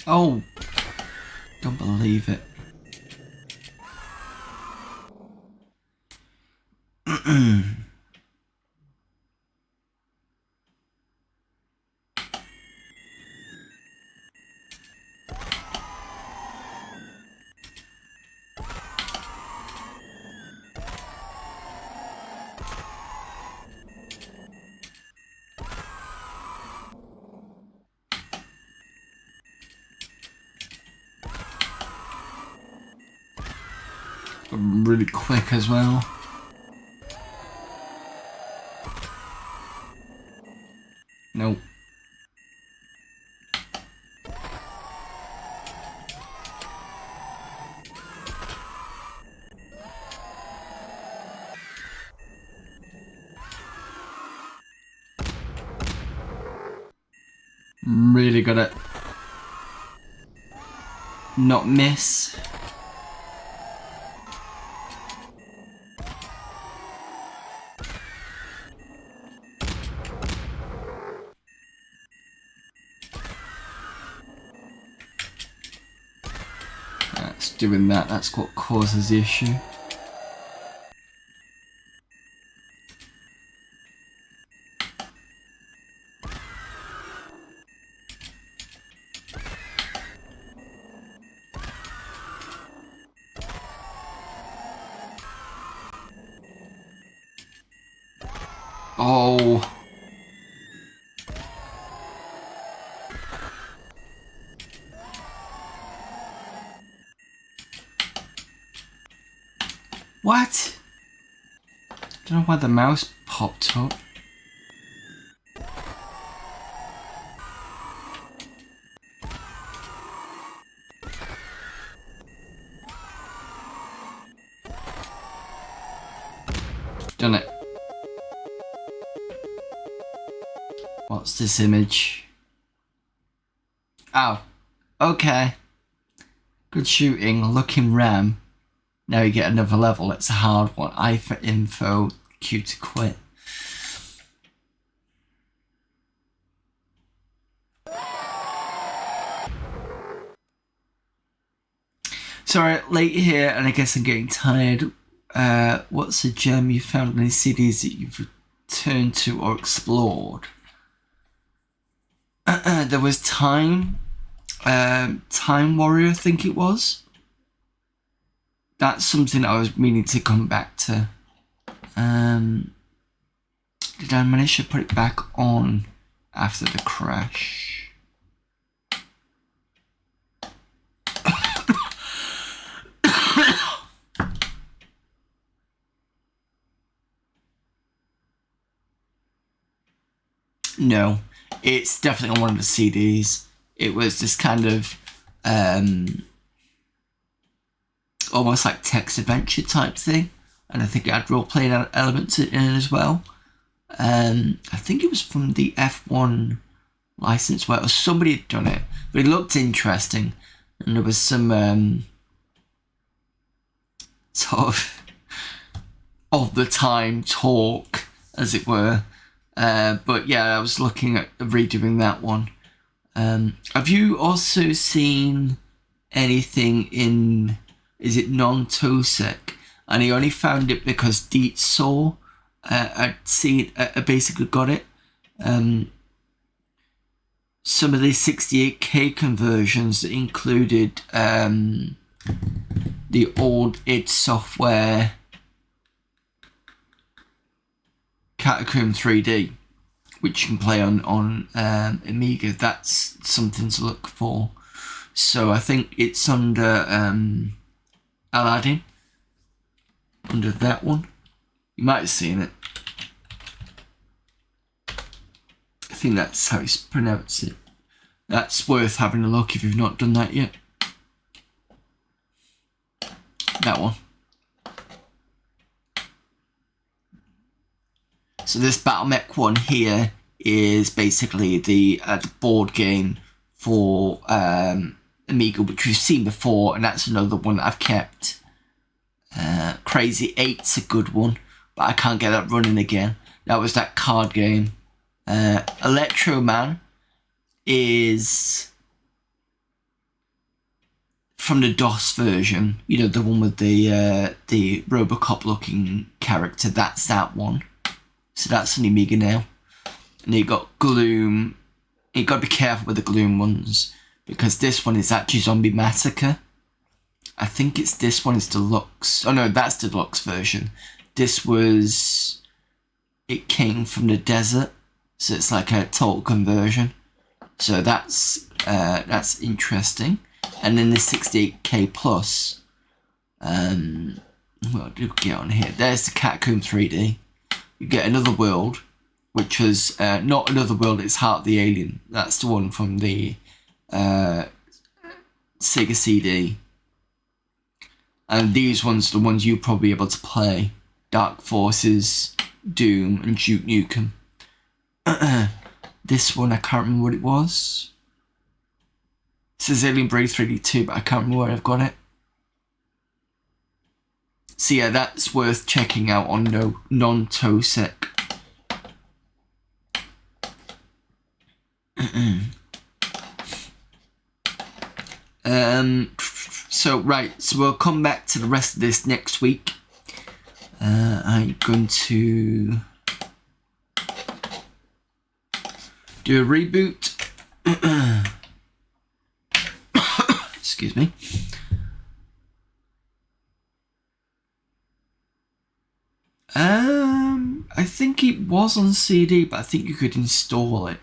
Oh, don't believe it. Really quick as well. Nope. Really gotta not miss. Doing that, that's what causes the issue. Oh. What? Don't know why the mouse popped up. Done it. What's this image? Oh, okay. Good shooting, looking RAM. Now you get another level, it's a hard one. I for info, Q to quit. Sorry, late here, and I guess I'm getting tired. What's a gem you found in any CDs that you've returned to or explored? There was Time Warrior, I think it was. That's something I was meaning to come back to. Did I manage to put it back on after the crash? No, it's definitely on one of the CDs. It was this kind of almost like text adventure type thing, and I think it had role-playing elements in it as well. I think it was from the F1 license where somebody had done it, but it looked interesting, and there was some sort of the time talk, as it were. But yeah, I was looking at redoing that one. Have you also seen anything in, is it non-Tosec? And he only found it because Deet saw I'd seen, I basically got it. Some of the 68K conversions that included the old id Software Catacomb 3D, which you can play on Amiga. That's something to look for. So I think it's under Aladdin, under that one. You might have seen it. I think that's how it's pronounced it. That's worth having a look if you've not done that yet. That one. So this Battle Mech one here is basically the board game for Amiga, which we've seen before, and that's another one that I've kept. Crazy 8's a good one, but I can't get that running again. That was that card game. Electro Man is from the DOS version, you know, the one with the Robocop looking character. That's that one. So that's an Amiga now. And you got Gloom. You got to be careful with the Gloom ones, because this one is actually Zombie Massacre. I think it's this one is deluxe. Oh no, that's the deluxe version. This was, it came from the desert, so it's like a total conversion. So that's interesting. And then the 68K plus. What do we get on here? There's the Catacomb 3D. You get Another World, which was not Another World, it's Heart of the Alien. That's the one from the Sega CD. And these ones are the ones you'll probably be able to play. Dark Forces, Doom, and Duke Nukem. This one, I can't remember what it was. It says Alien Break 3D 2, but I can't remember where I've got it. So yeah, that's worth checking out on non-Tosec. So right, so we'll come back to the rest of this next week. I'm going to do a reboot. Excuse me. I think it was on CD, but I think you could install it.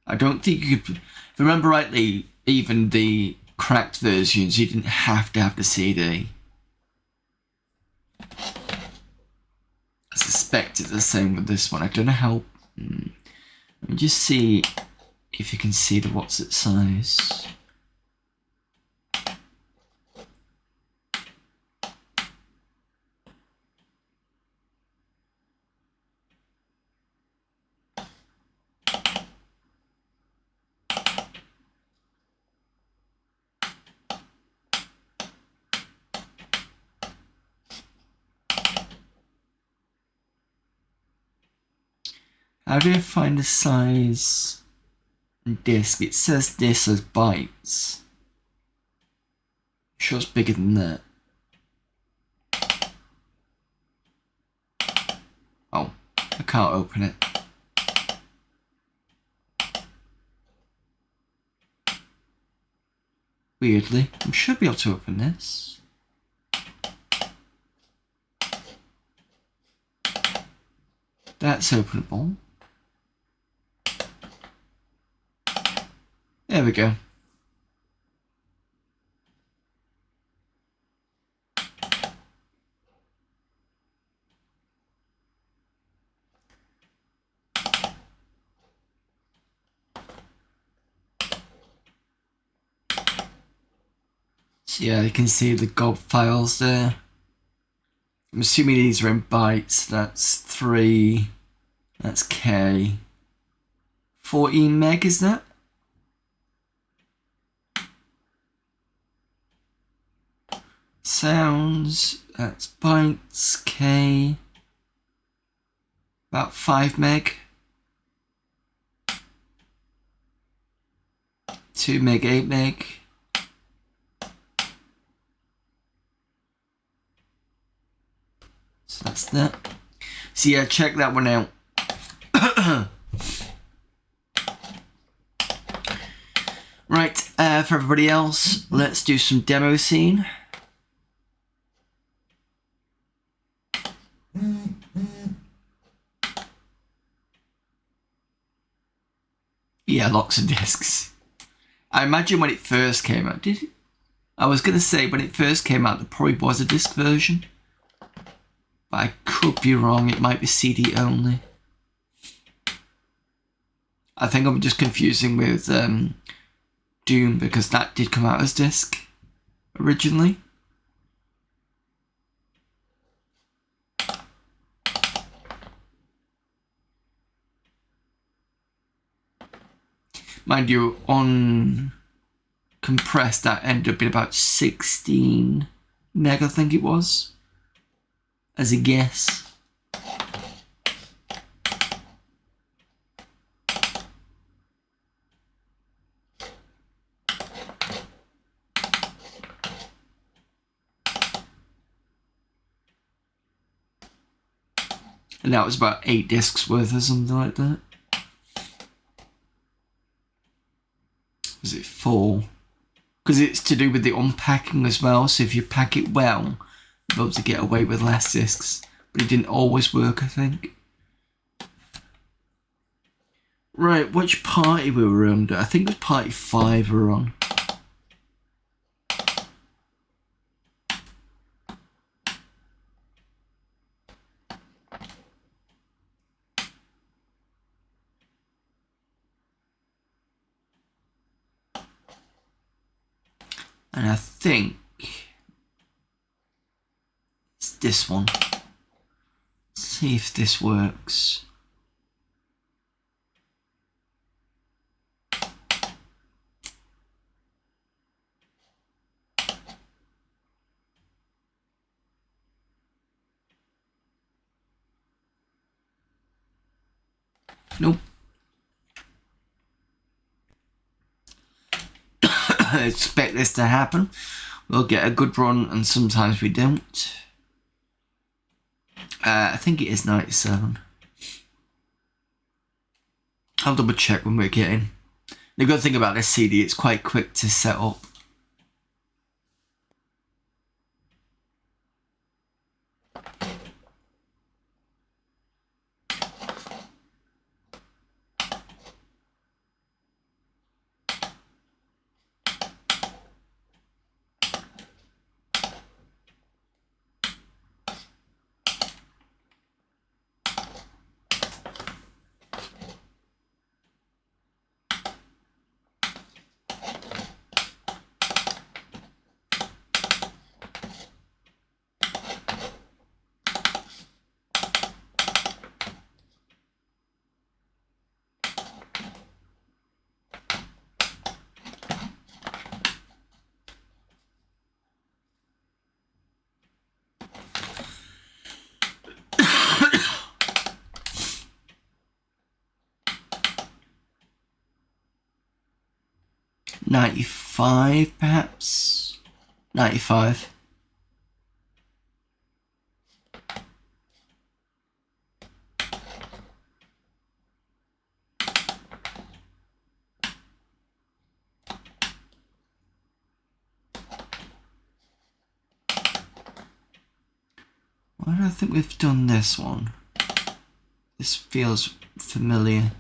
I don't think you could. If I remember rightly, even the cracked versions, you didn't have to have the CD. I suspect it's the same with this one. I don't know how. Let me just see if you can see the what's it size. How do I find the size and disc? It says this as bytes. I'm sure it's bigger than that. Oh, I can't open it. Weirdly, I should be able to open this. That's openable. There we go. So yeah, you can see the GOB files there. I'm assuming these are in bytes. That's 3. That's K. 14 meg, is that? Sounds. That's bytes. K. About 5 meg. 2 meg, 8 meg. So that's that. So yeah, check that one out. Right, for everybody else, let's do some demo scene. Yeah, lots of discs. I imagine when it first came out, did it? I was going to say when it first came out, there probably was a disc version. But I could be wrong, it might be CD only. I think I'm just confusing with Doom because that did come out as disc originally. Mind you, on compressed that ended up being about 16 meg, I think it was, as a guess. And that was about 8 discs worth or something like that. Was it 4? Because it's to do with the unpacking as well, so if you pack it well, you're able to get away with less discs. But it didn't always work, I think. Right, which party we were under? I think it was party 5 we were on. And I think it's this one. Let's see if this works. Nope. I expect this to happen. We'll get a good run and sometimes we don't. I think it is 97. I'll double check when we're getting. The good thing about this CD, it's quite quick to set up. $95 perhaps? 95. Why do I think we've done this one? This feels familiar.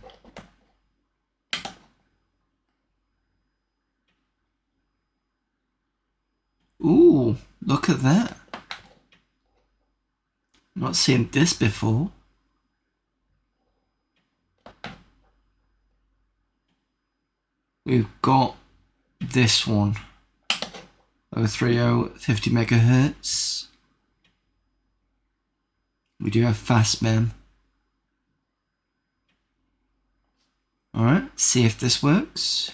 Ooh, look at that. Not seen this before. We've got this one. 030, 50 megahertz. We do have fast mem. Alright, see if this works.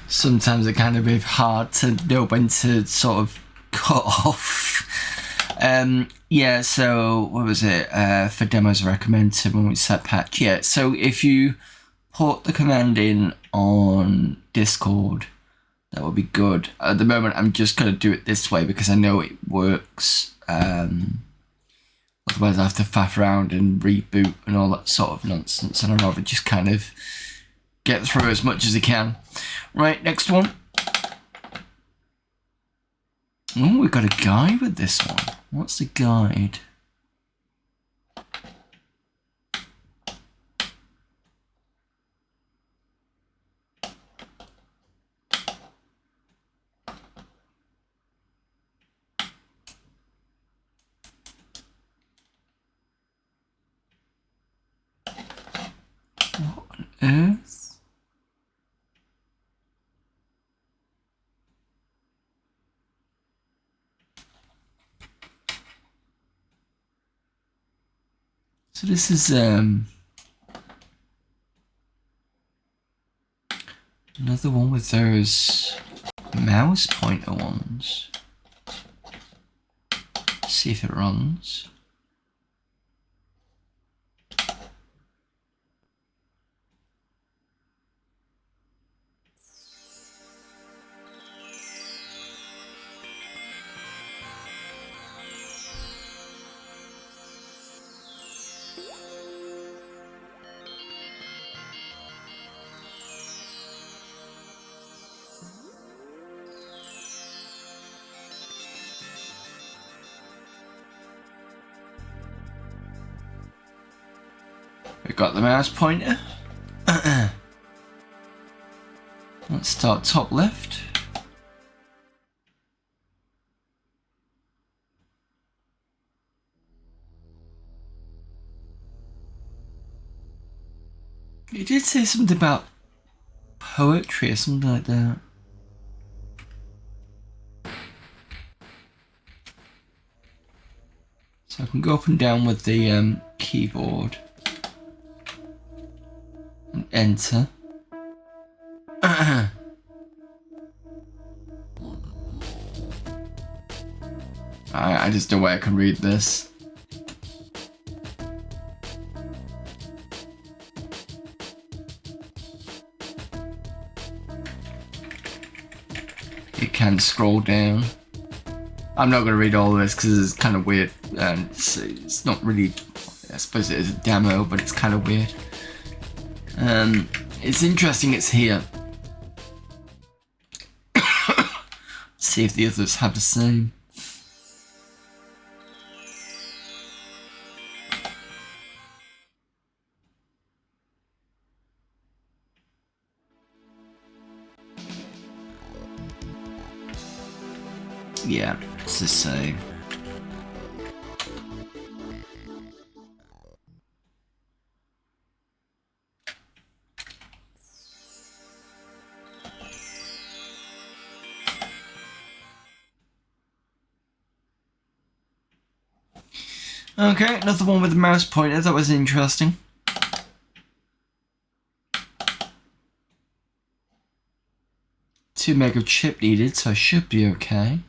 Sometimes it kind of be hard to know when to sort of cut off. Yeah, so what was it? For demos, I recommend to when we set patch. Yeah, so if you put the command in on Discord, that would be good. At the moment, I'm just going to do it this way because I know it works. Otherwise, I have to faff around and reboot and all that sort of nonsense. And I'd rather just kind of get through as much as I can. Right, next one. Oh, we've got a guide with this one. What's the guide? What on earth? So this is another one with those mouse pointer ones. See if it runs. We got the mouse pointer. Let's start top left. It did say something about poetry or something like that. So I can go up and down with the keyboard. And enter. I just don't know where I can read this. You can scroll down. I'm not going to read all of this because it's kind of weird. And it's not really, I suppose it is a demo, but it's kind of weird. It's interesting it's here. See if the others have the same. Yeah, it's the same. Okay, another one with the mouse pointer. That was interesting. Two meg of chip needed, so I should be okay.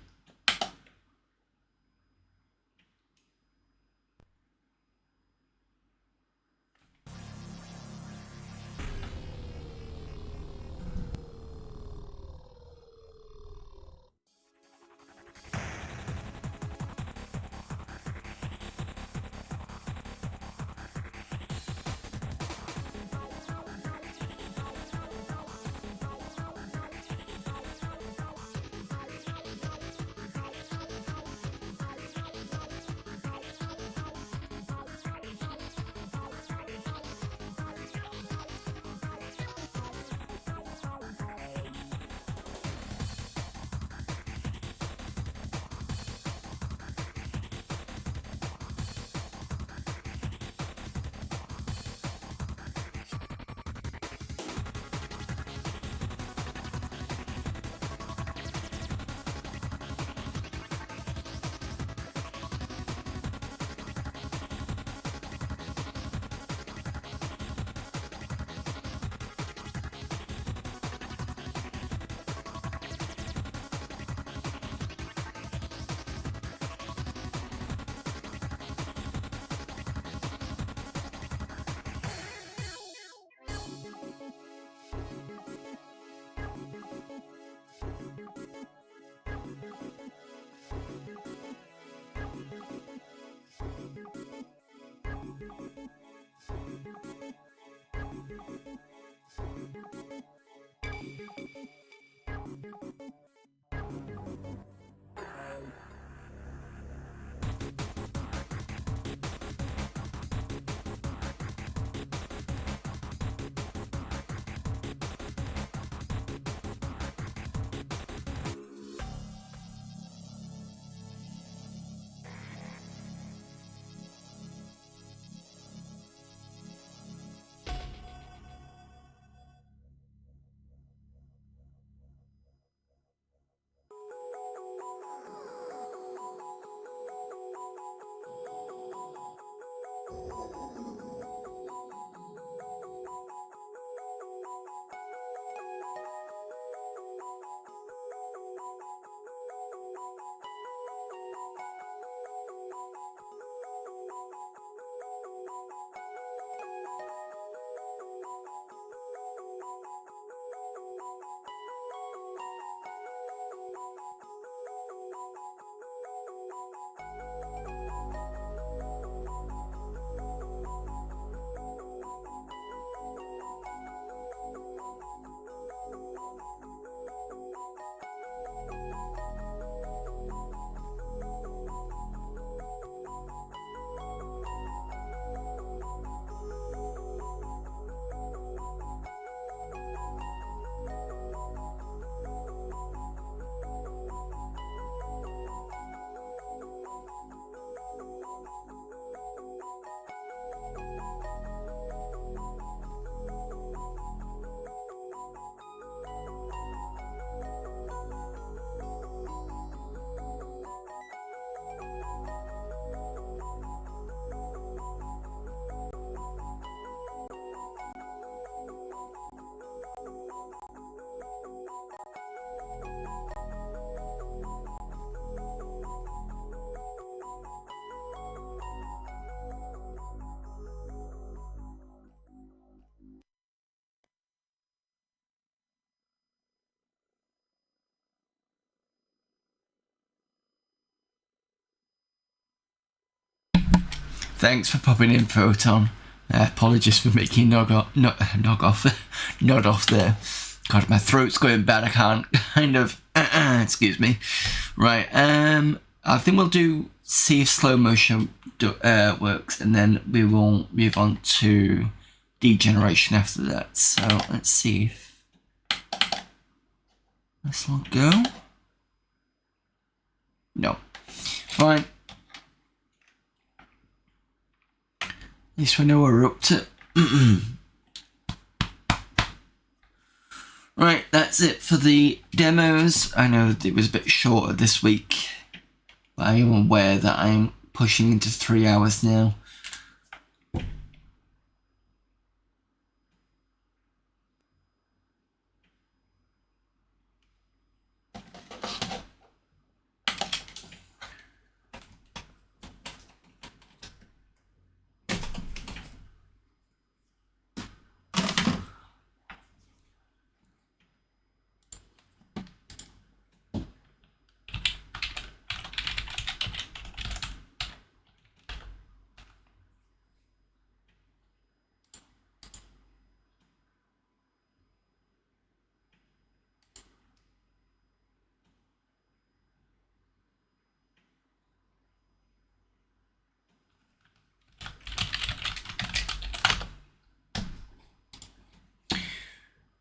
Thanks for popping in, Photon. Apologies for making nod off there. God, my throat's going bad. I can't kind of. Excuse me. Right. I think we'll see if slow motion works, and then we will move on to degeneration after that. So let's see if this will go. No. Fine. At least we know what we're up to. Right, that's it for the demos. I know that it was a bit shorter this week, but I am aware that I'm pushing into 3 hours now.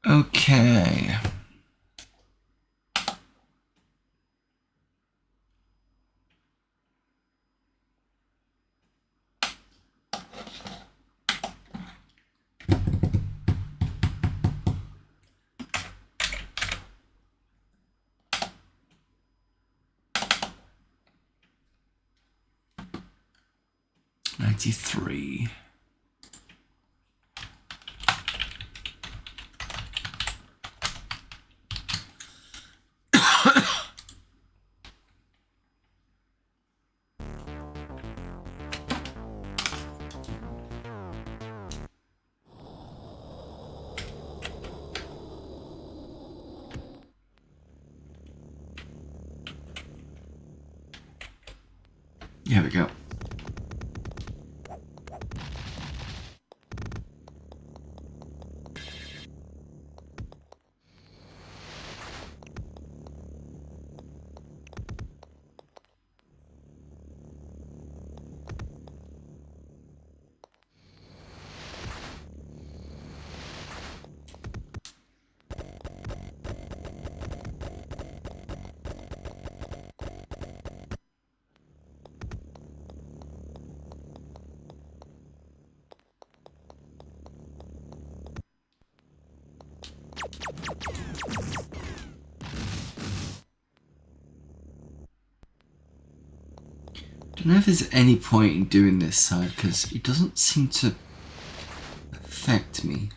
Okay. '93. Here we go. I don't know if there's any point in doing this side because it doesn't seem to affect me.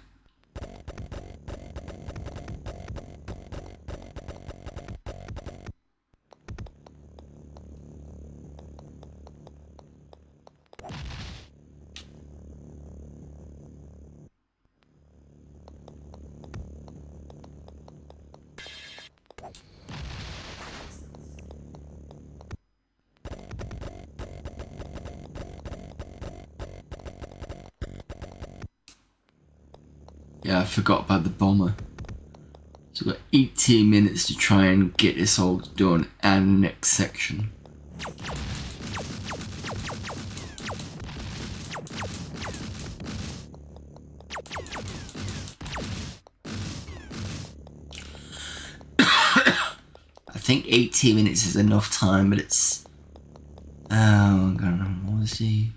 Yeah, I forgot about the bomber. So we've got 18 minutes to try and get this all done and next section. I think 18 minutes is enough time, but it's... Oh, I'm gonna want to see...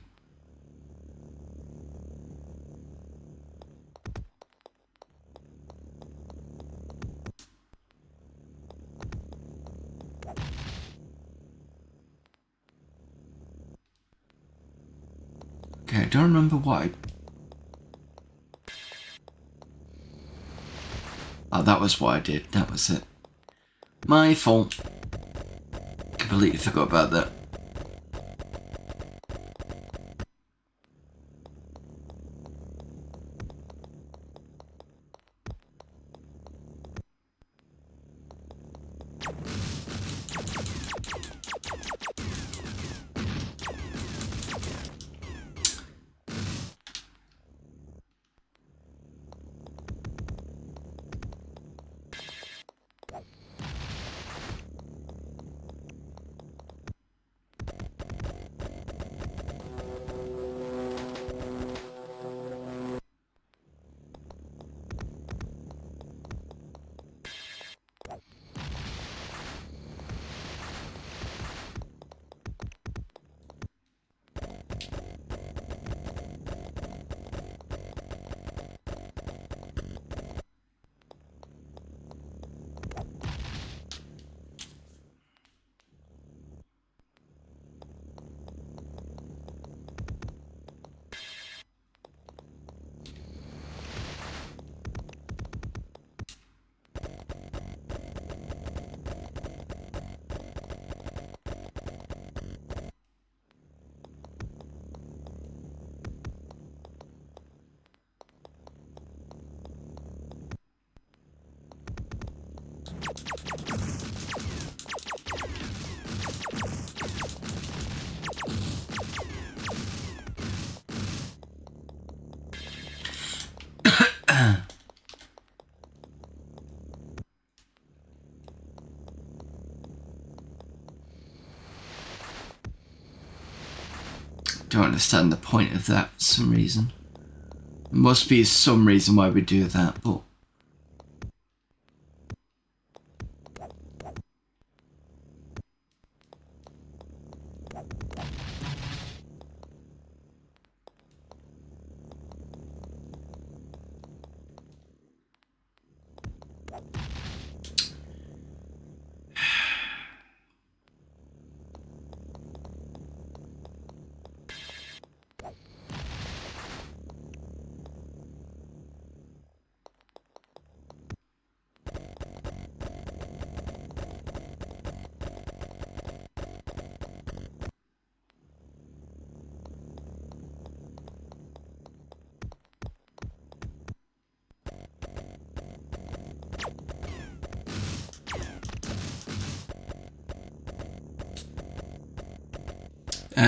Okay, I don't remember what I... Oh, that was what I did. That was it. My fault. Completely forgot about that. Don't understand the point of that for some reason. There must be some reason why we do that, but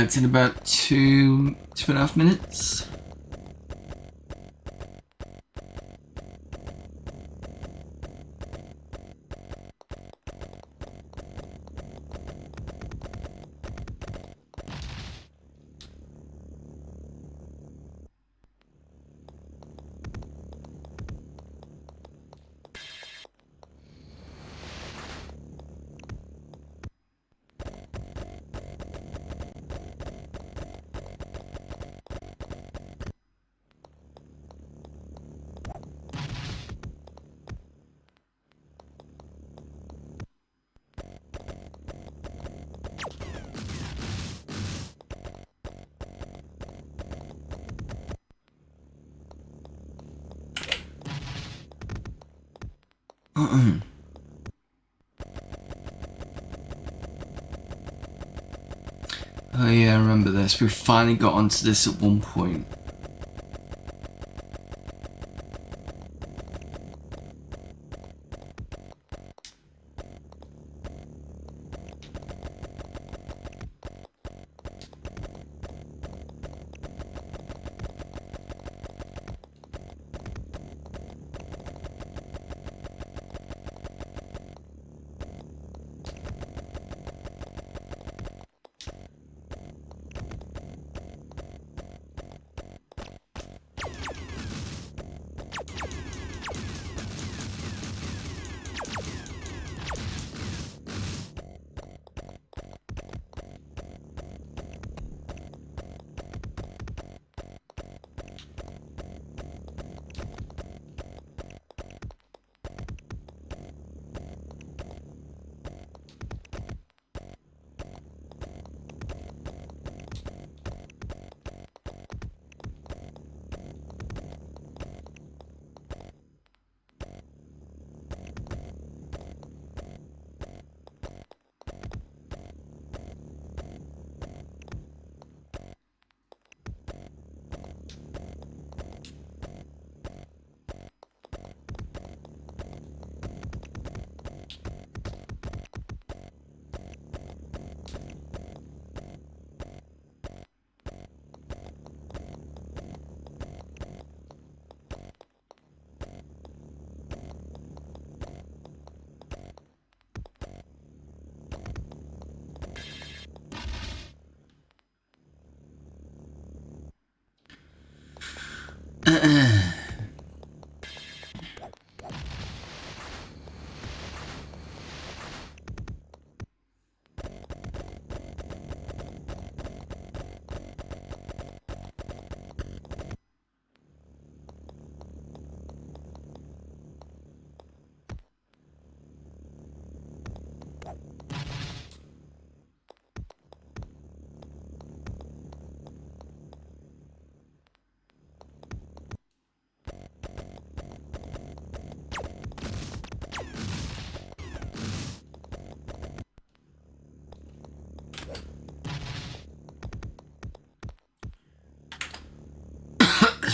it's in about 2.5 minutes. Oh yeah, I remember this. We finally got onto this at one point.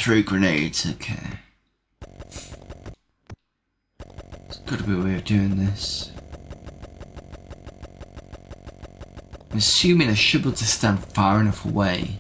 Three grenades, okay. Gotta be a way of doing this. I'm assuming I should be able to stand far enough away.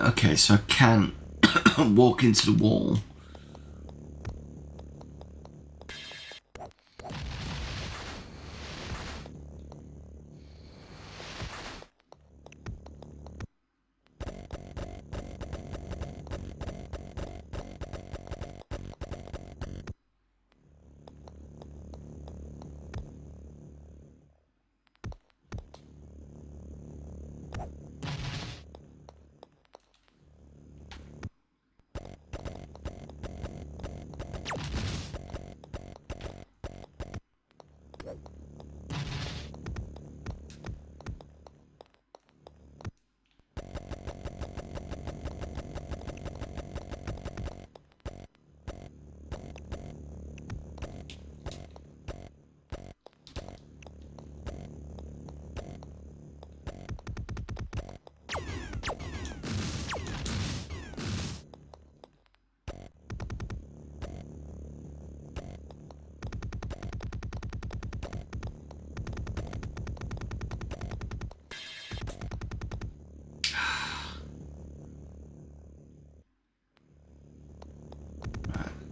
Okay, so I can't walk into the wall.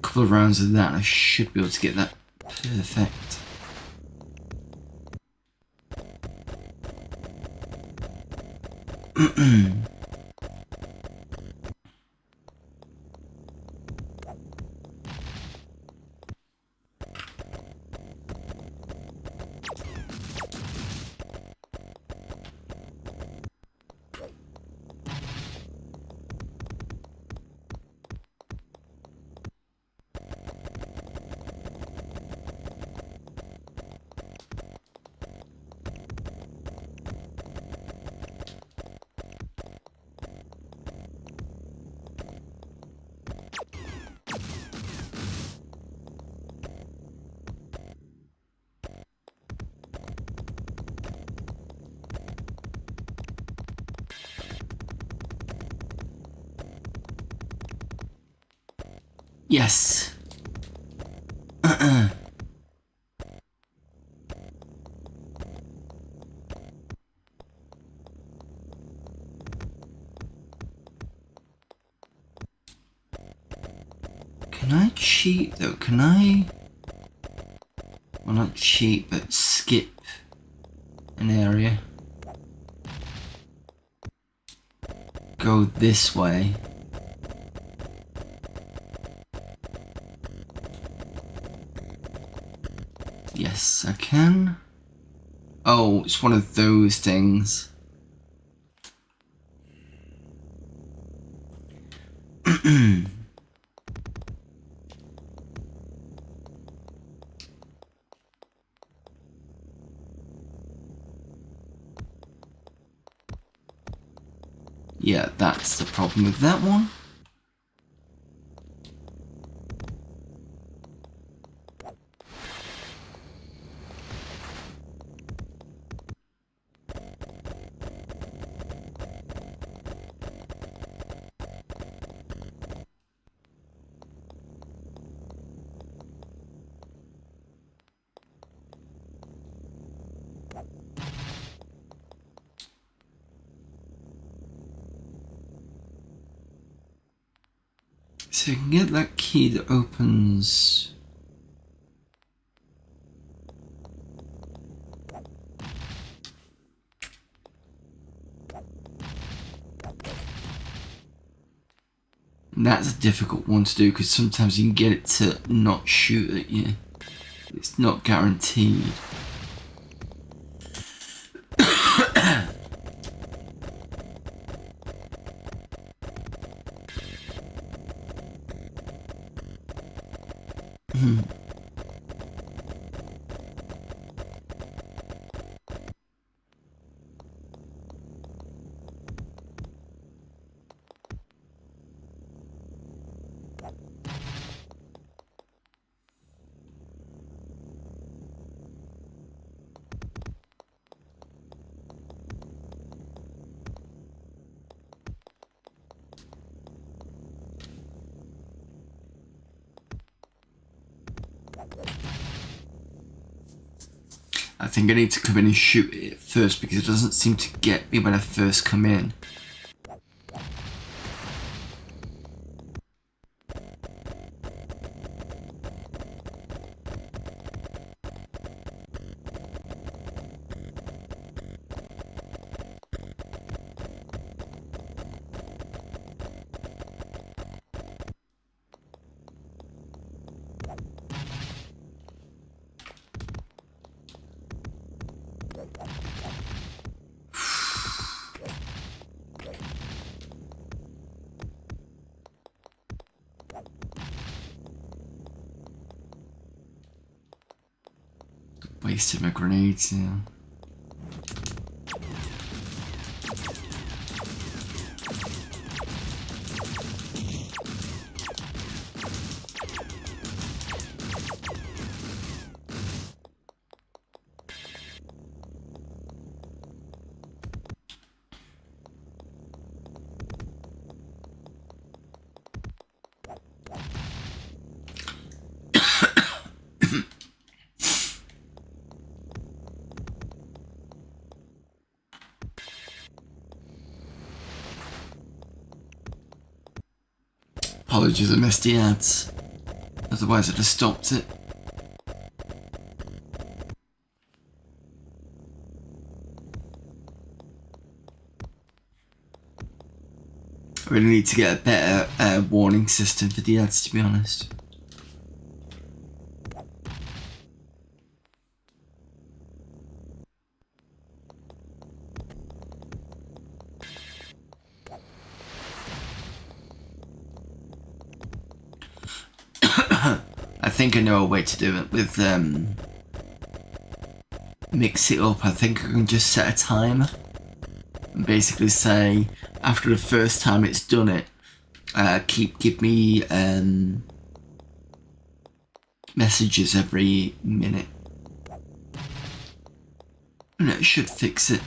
Couple of rounds of that and I should be able to get that perfect. Yes. Can I cheat though? Can I? Well, not cheat, but skip an area. Go this way. Yes, I can. Oh, it's one of those things. Yeah, that's the problem with that one. So you can get that key that opens... And that's a difficult one to do because sometimes you can get it to not shoot at you. It's not guaranteed. I think I need to come in and shoot it first because it doesn't seem to get me when I first come in. Wasted my grenades, yeah. Apologies, I missed the ads. Otherwise I'd have stopped it. I really need to get a better warning system for the ads, to be honest. I think I know a way to do it with mix it up. I think I can just set a timer and basically say after the first time it's done it, give me messages every minute, and it should fix it.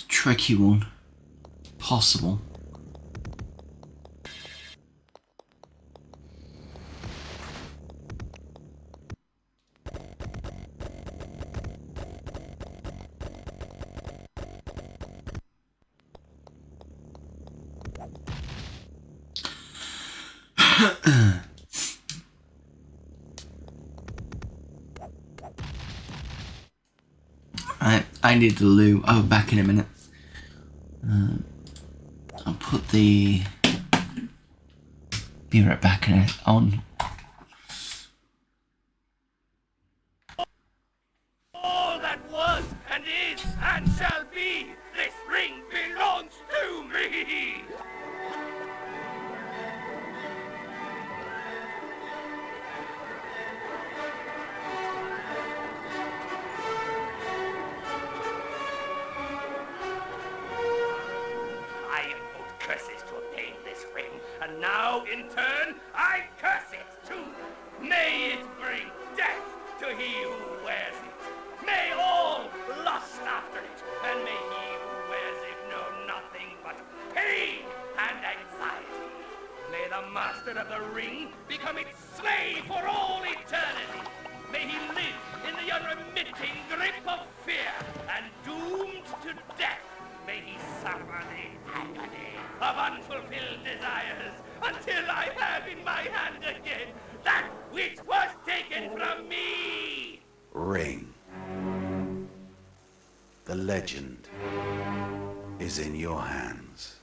Tricky one. Possible. Right, I need the loo. I'll be back in a minute. I'll put the... Be right back on. All that was and is and shall be, this ring belongs to me! I invoked curses to obtain this ring, and now, in turn, I curse it too! May it bring death to he who wears it! May all lust after it, and may he who wears it know nothing but pain and anxiety! May the master of the ring become its slave for all eternity! May he live in the unremitting grip of fear, and doomed to death, may he suffer the agony of unfulfilled desires until I have in my hand again that which was taken from me! Ring. The legend is in your hands.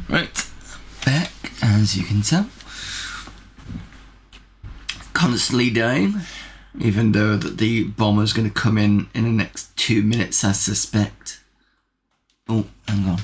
Right, back, as you can tell. Constantly dying, even though that the bomber's going to come in the next 2 minutes, I suspect. Oh, hang on.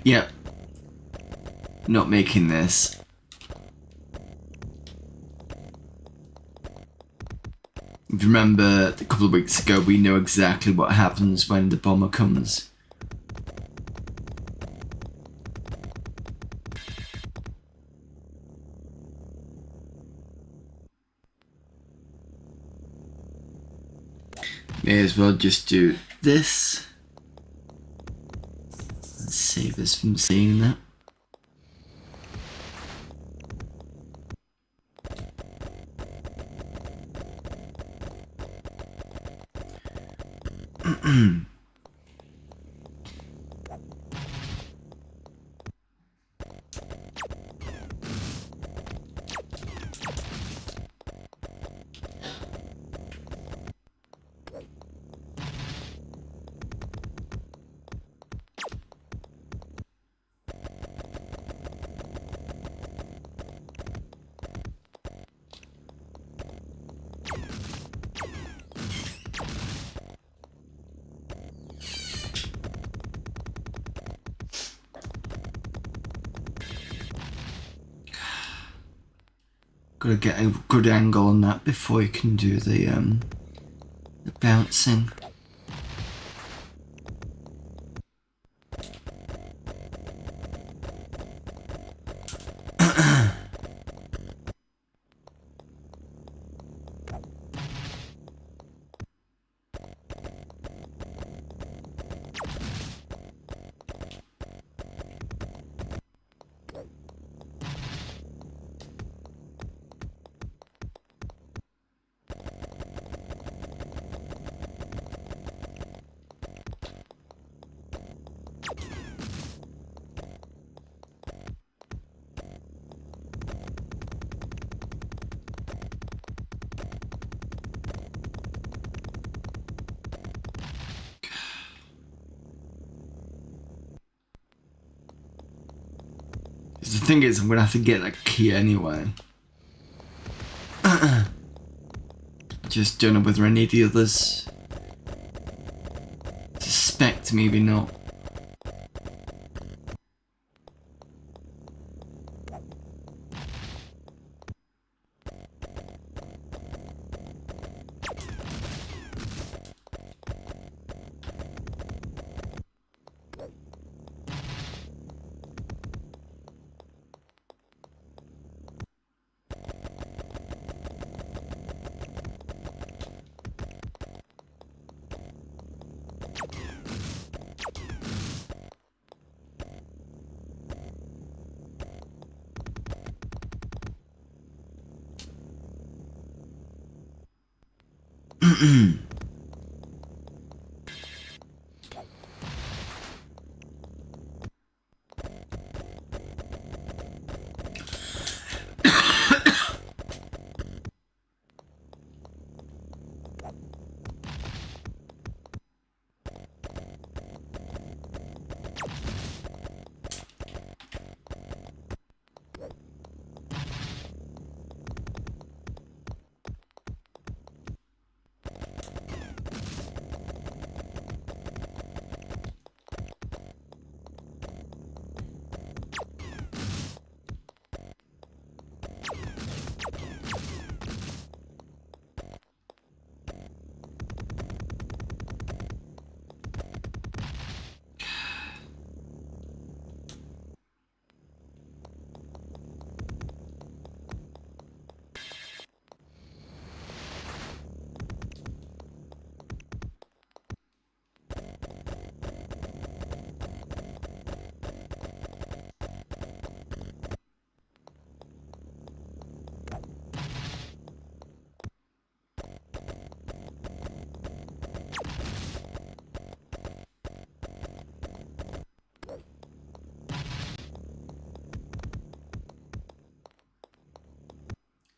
Yep. Not making this. If you remember a couple of weeks ago, we know exactly what happens when the bomber comes. May as well just do this. Let's save us from seeing that. Gotta get a good angle on that before you can do the bouncing. The thing is, I'm gonna have to get that key anyway. Just don't know whether any of the others suspect, maybe not.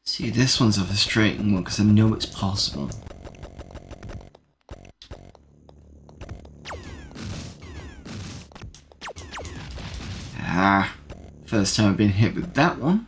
See, this one's a frustrating one because I know it's possible. Ah, first time I've been hit with that one.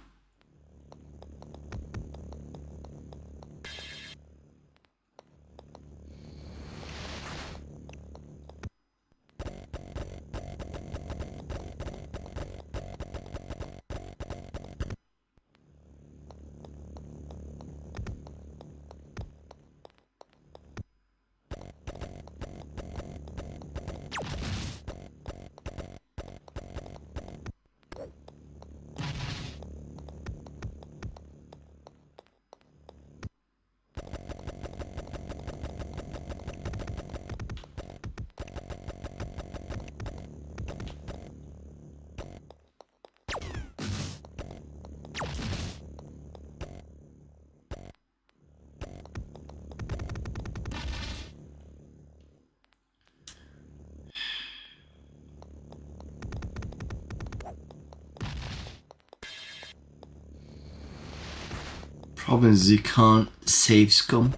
Problem is you can't save scum.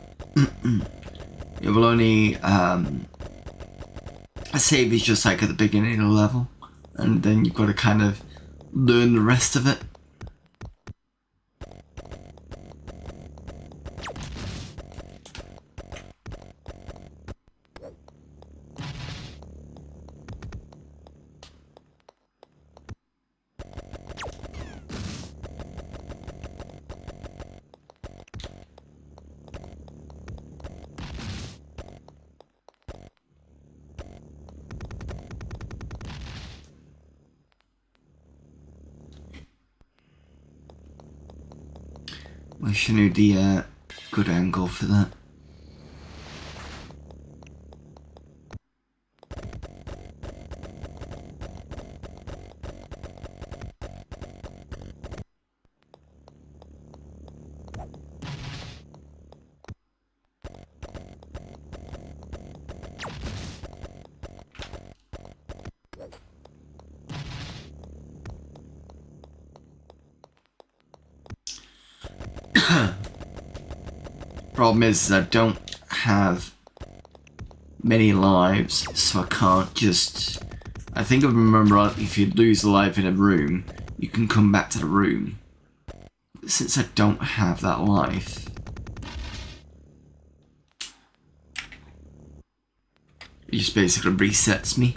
It will only a save is just like at the beginning of the level, and then you've got to kind of learn the rest of it. Wish I knew the good angle for that. Problem is I don't have many lives, so I can't just... I think I remember if you lose a life in a room, you can come back to the room. But since I don't have that life, it just basically resets me.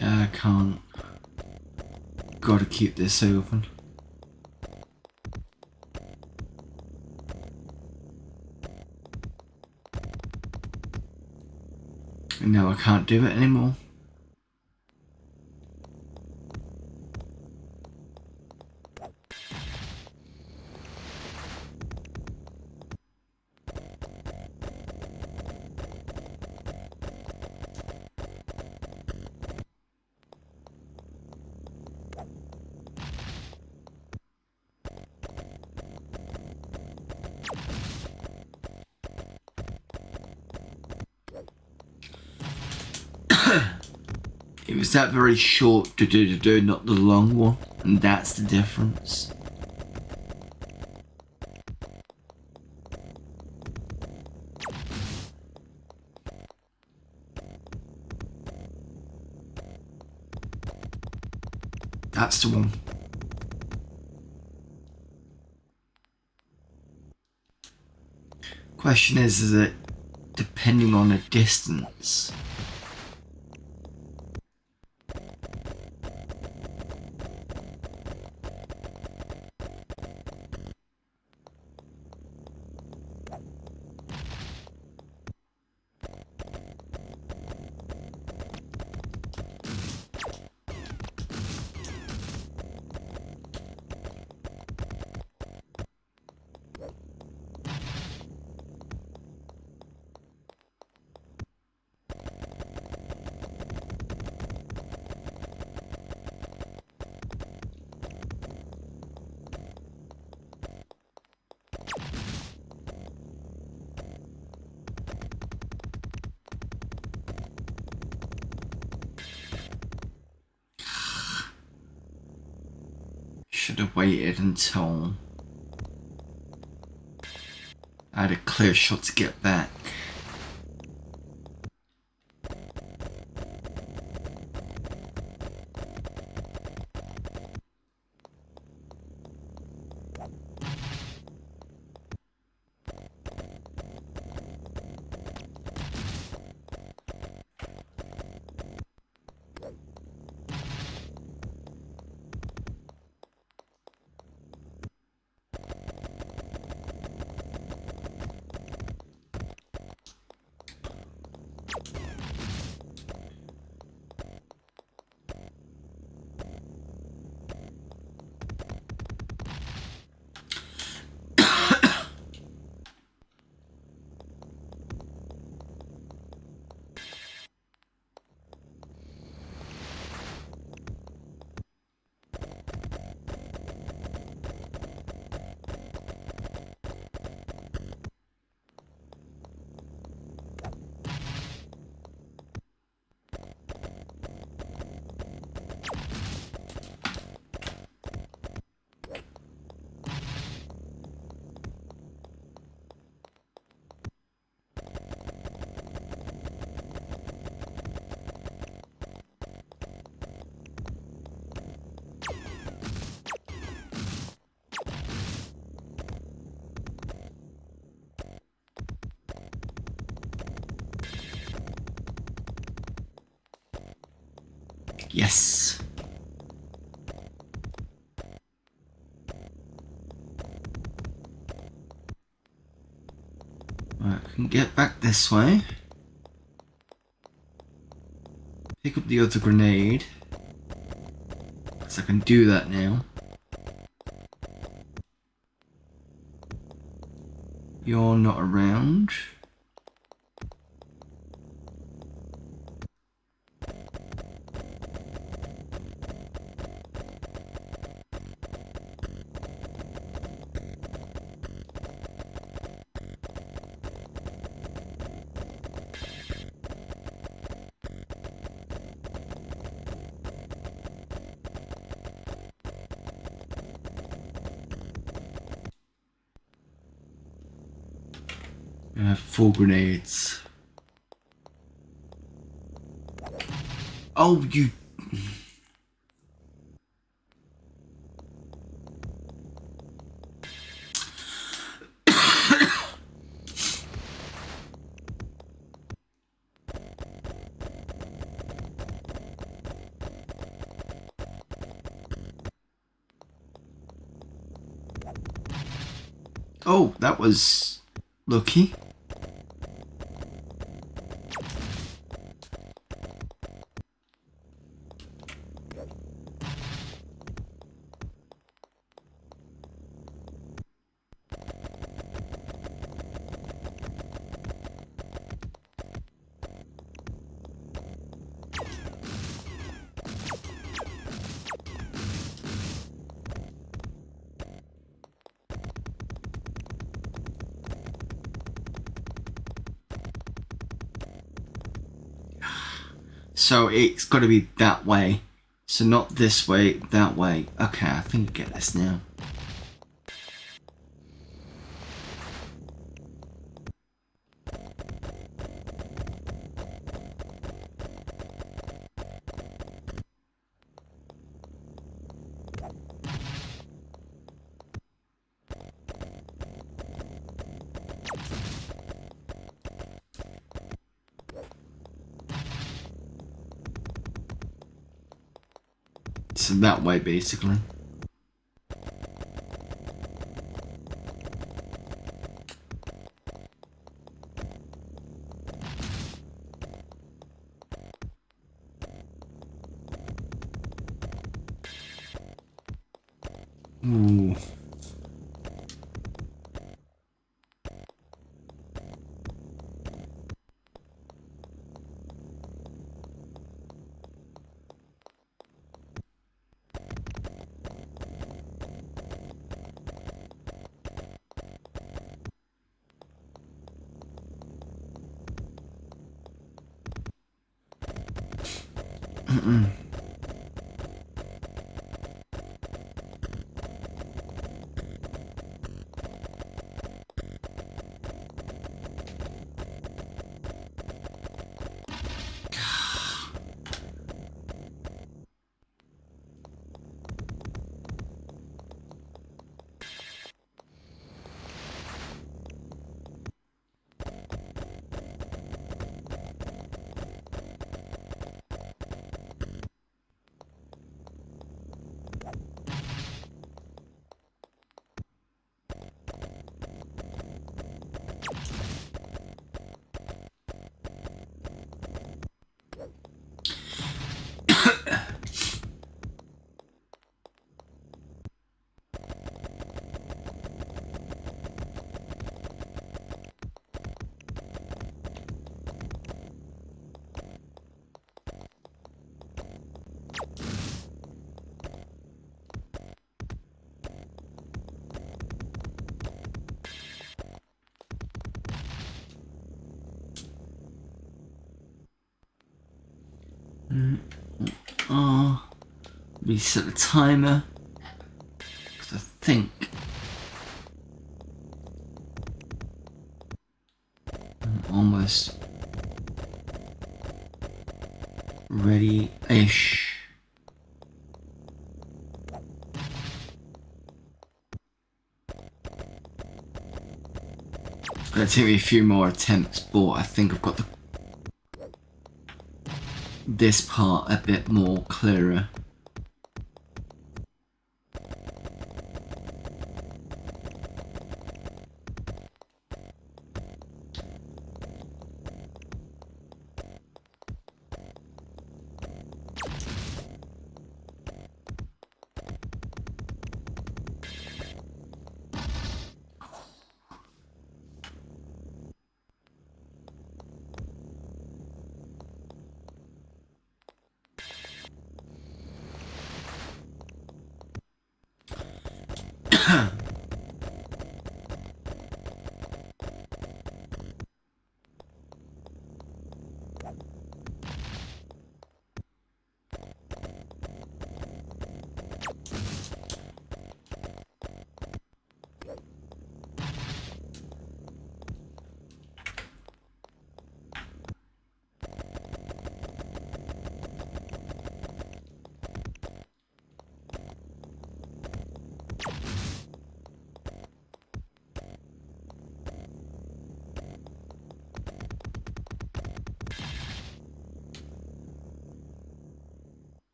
I can't. Gotta keep this open. And now I can't do it anymore. It was that very short do, not the long one, and that's the difference. That's the one. Question is it depending on the distance? Should have waited until I had a clear shot to get back. Yes. Right, I can get back this way. Pick up the other grenade. Because I can do that now. You're not around. I have 4 grenades. Oh, you... Oh, that was lucky. So it's got to be that way. So not this way, that way. Okay, I think I get this now. So that way, basically. Ooh. Reset the timer. Because I think I'm almost ready-ish. It's gonna take me a few more attempts, but I think I've got this part a bit more clearer.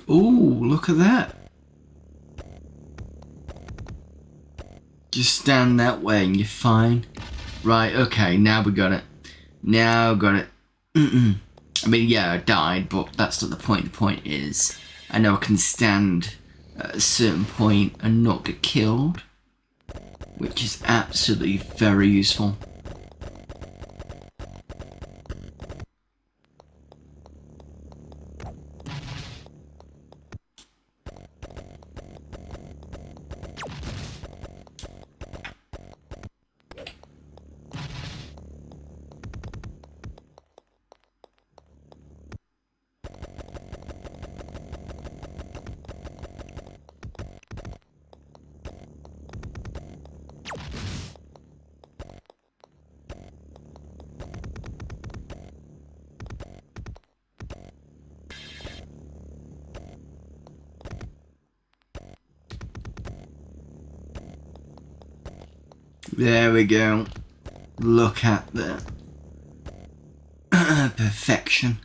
Ooh, look at that. Just stand that way and you're fine. Right, okay, now we got it. Now got it. I mean, yeah, I died, but that's not the point. The point is, I know I can stand at a certain point and not get killed, which is absolutely very useful. There we go. Look at that. Perfection.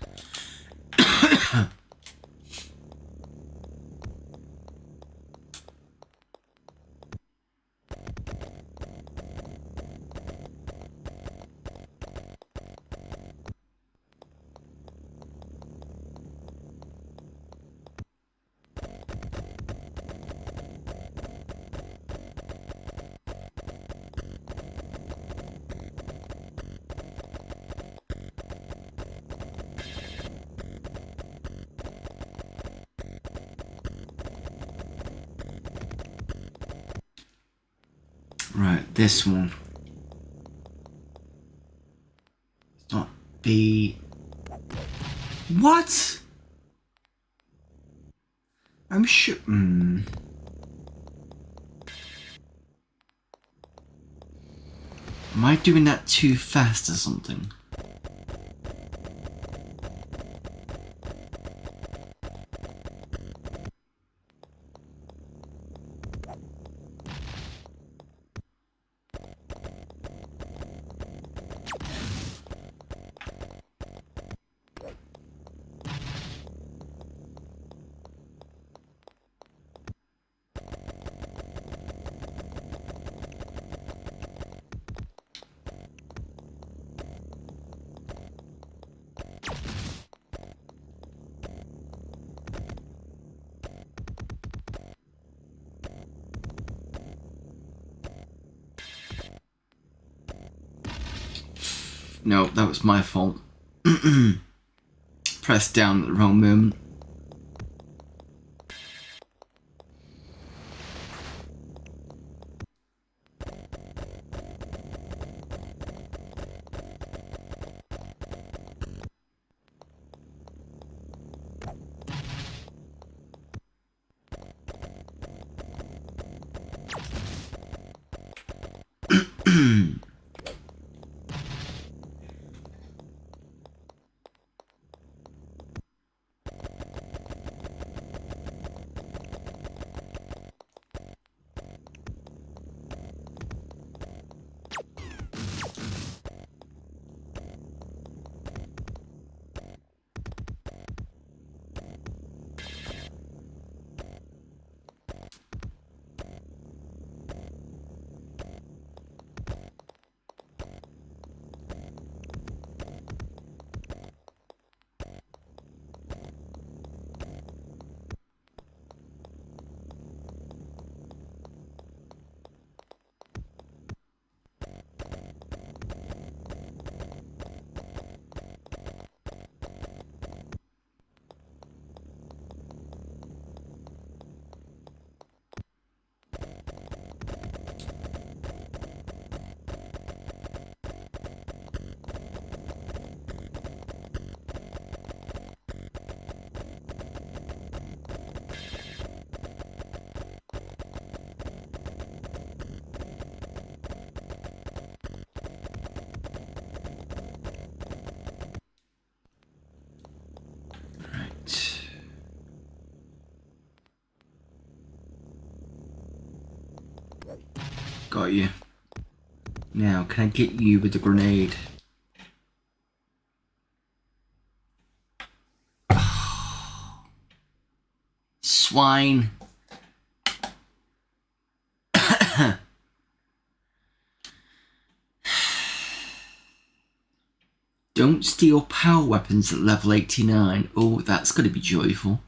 Right, this one. It's not B. What? I'm sure. Am I doing that too fast or something? No, that was my fault. Pressed down at the wrong moment. Got you. Now, can I get you with the grenade? Swine. Don't steal power weapons at level 89. Oh, that's going to be joyful.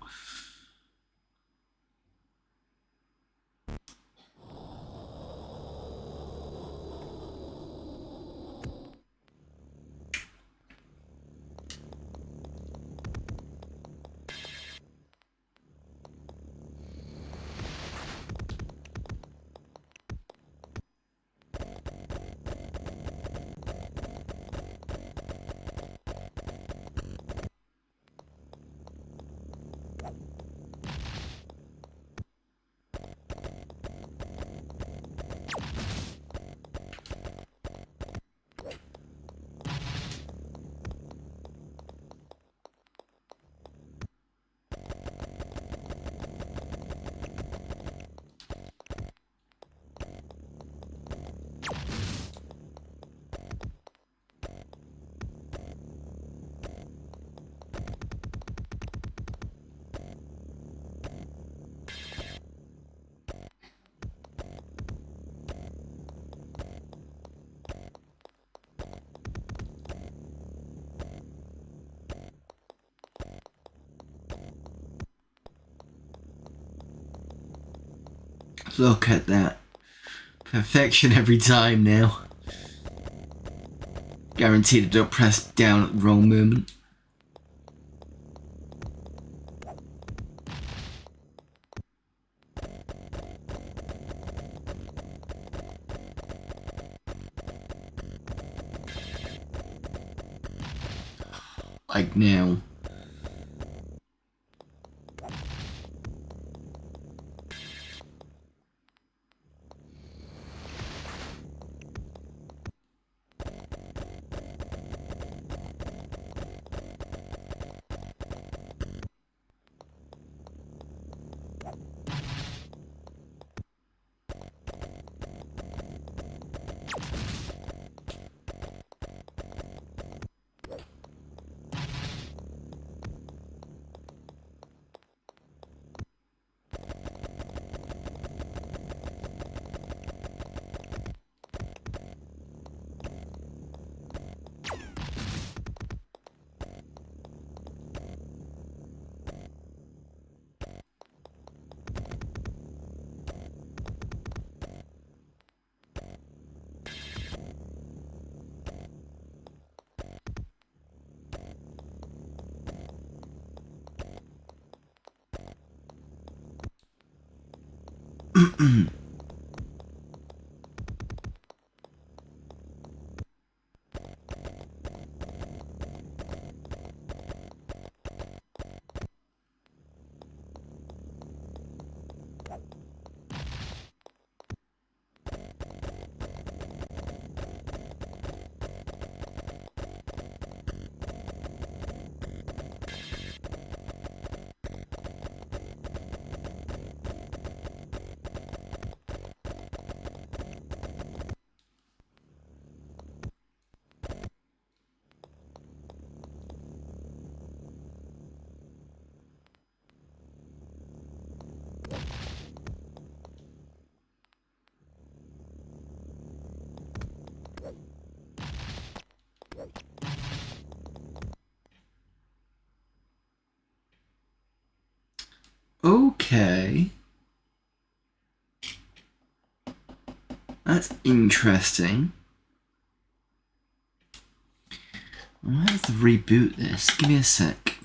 Look at that. Perfection every time now. Guaranteed I don't press down at the wrong moment. Like now. Okay. That's interesting. I might have to reboot this. Give me a sec.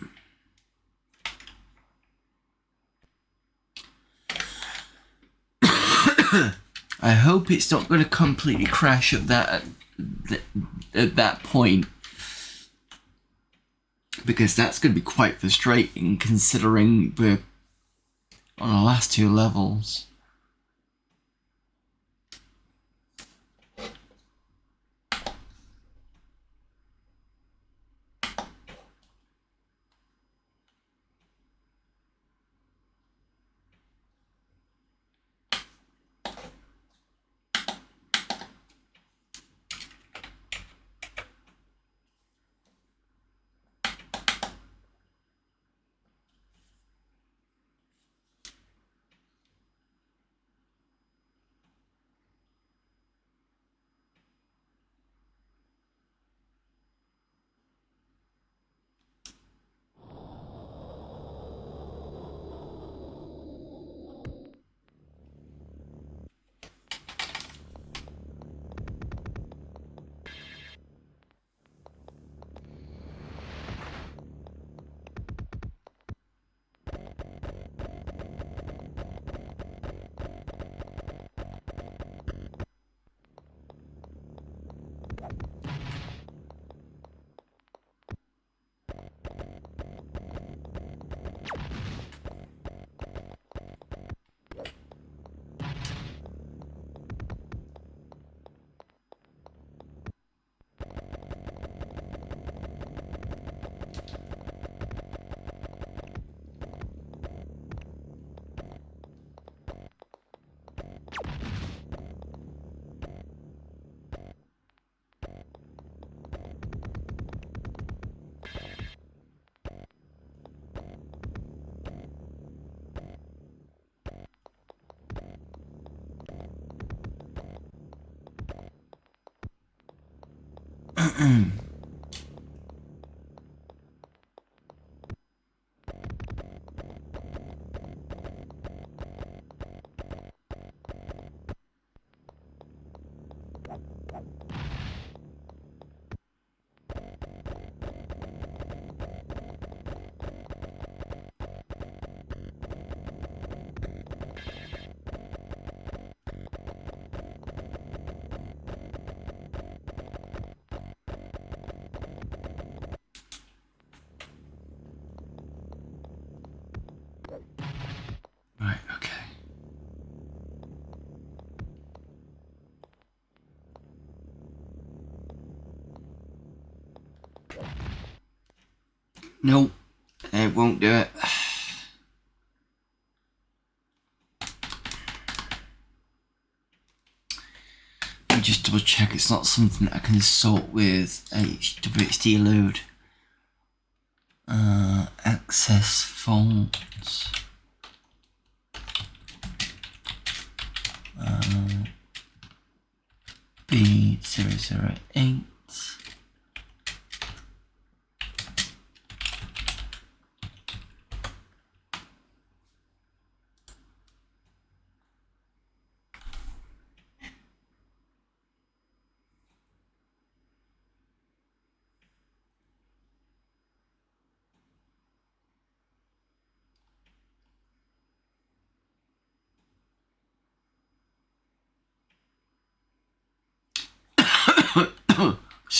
I hope it's not going to completely crash at that point, because that's going to be quite frustrating considering we're on our last 2 levels. Right, okay. Nope, it won't do it. Let me just double check it's not something that I can sort with WXD load. Access faults. B008.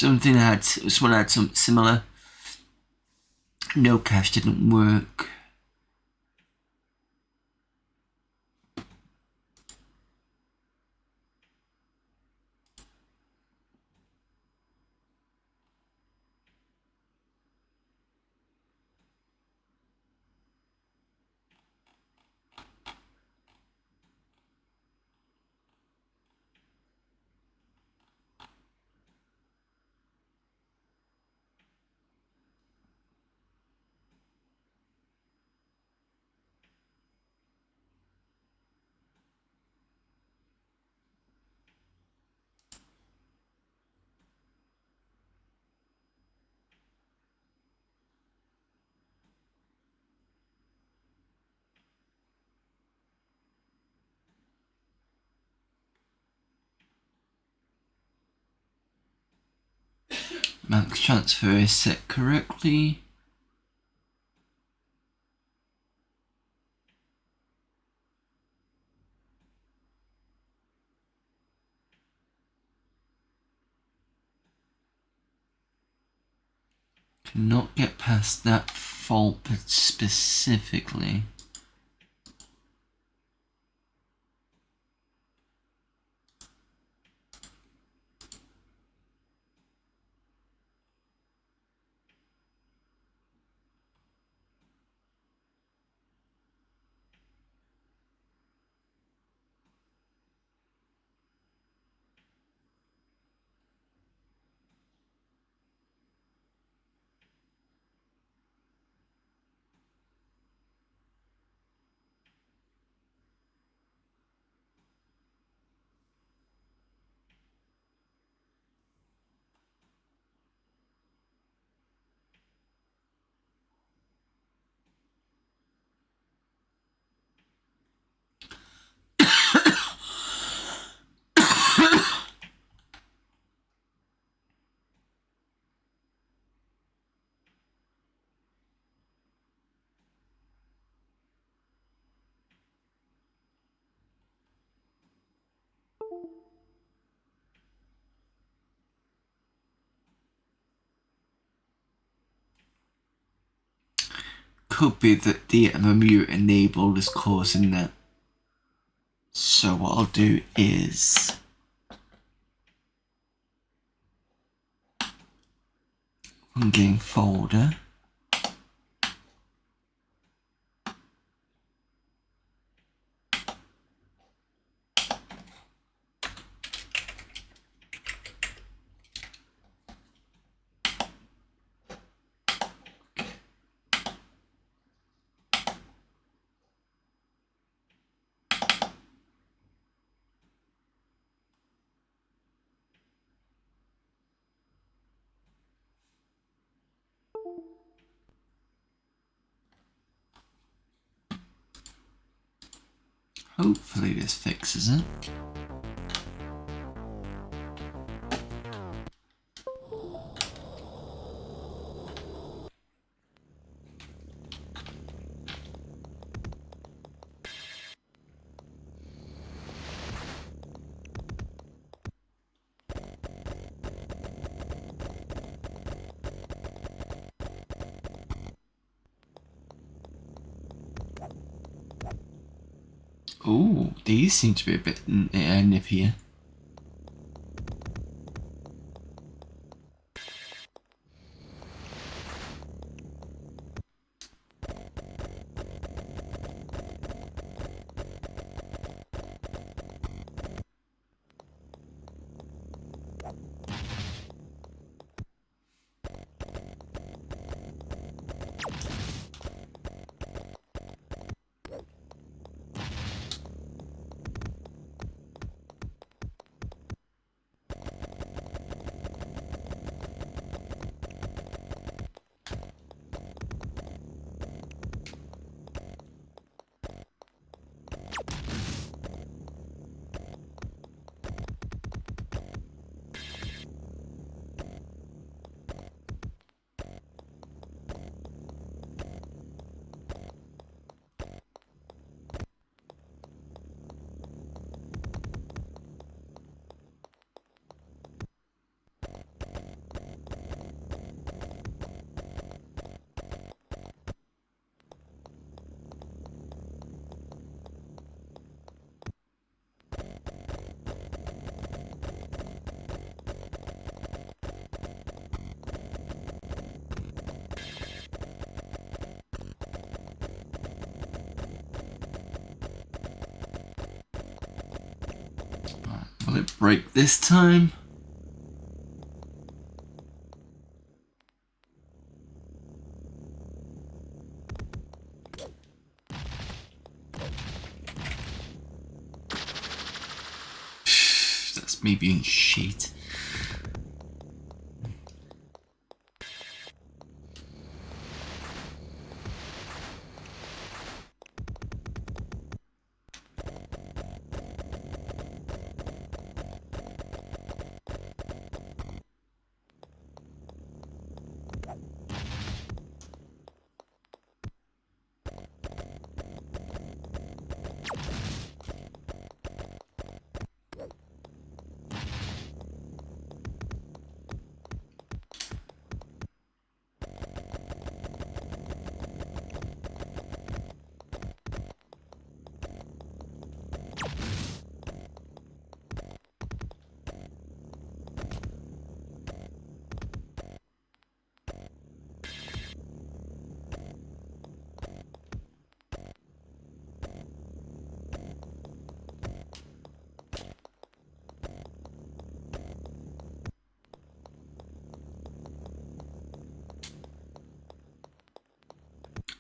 Someone had something similar. No cache didn't work. Max transfer is set correctly. Cannot get past that fault specifically. Could be that the mute enable is causing that. So what I'll do is game folder. Hopefully this fixes it. Ooh, these seem to be a bit nippier. Will it break this time? That's me being shit.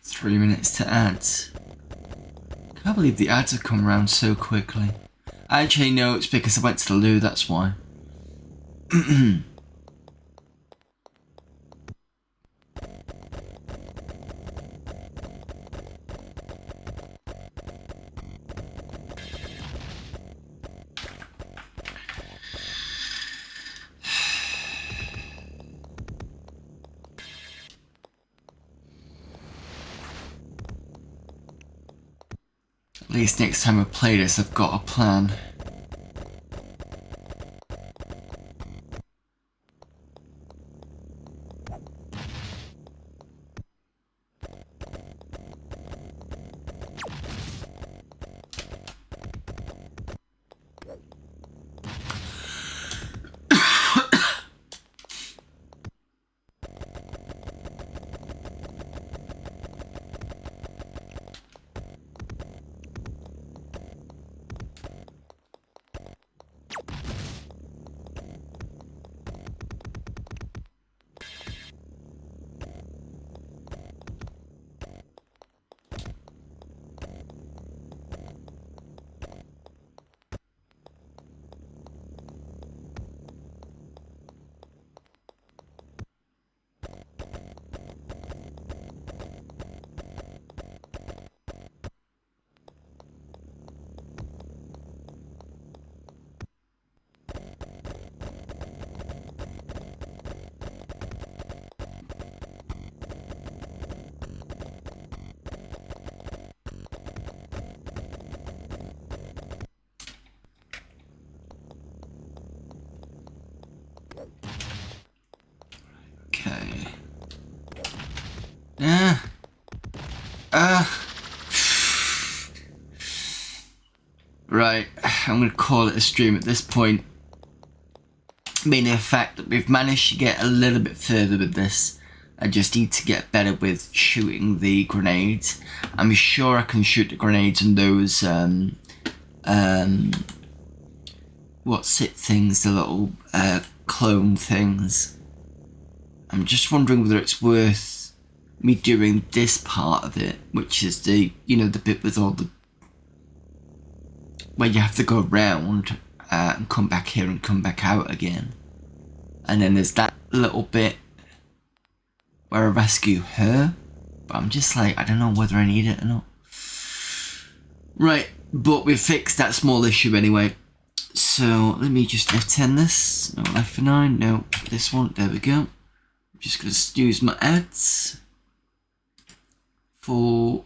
Three minutes to ads. Can't believe the ads have come around so quickly. Actually, no, it's because I went to the loo, that's why. At least next time I play this, I've got a plan. Okay. Right, I'm gonna call it a stream at this point. Meaning the fact that we've managed to get a little bit further with this. I just need to get better with shooting the grenades. I'm sure I can shoot the grenades and those what's it things, the little clone things. I'm just wondering whether it's worth me doing this part of it, which is the, you know, the bit with all the, where you have to go around and come back here and come back out again. And then there's that little bit where I rescue her, but I'm just like, I don't know whether I need it or not. Right, but we've fixed that small issue anyway. So let me just F10 this. No, F9, no, this one, there we go. I'm just going to use my ads for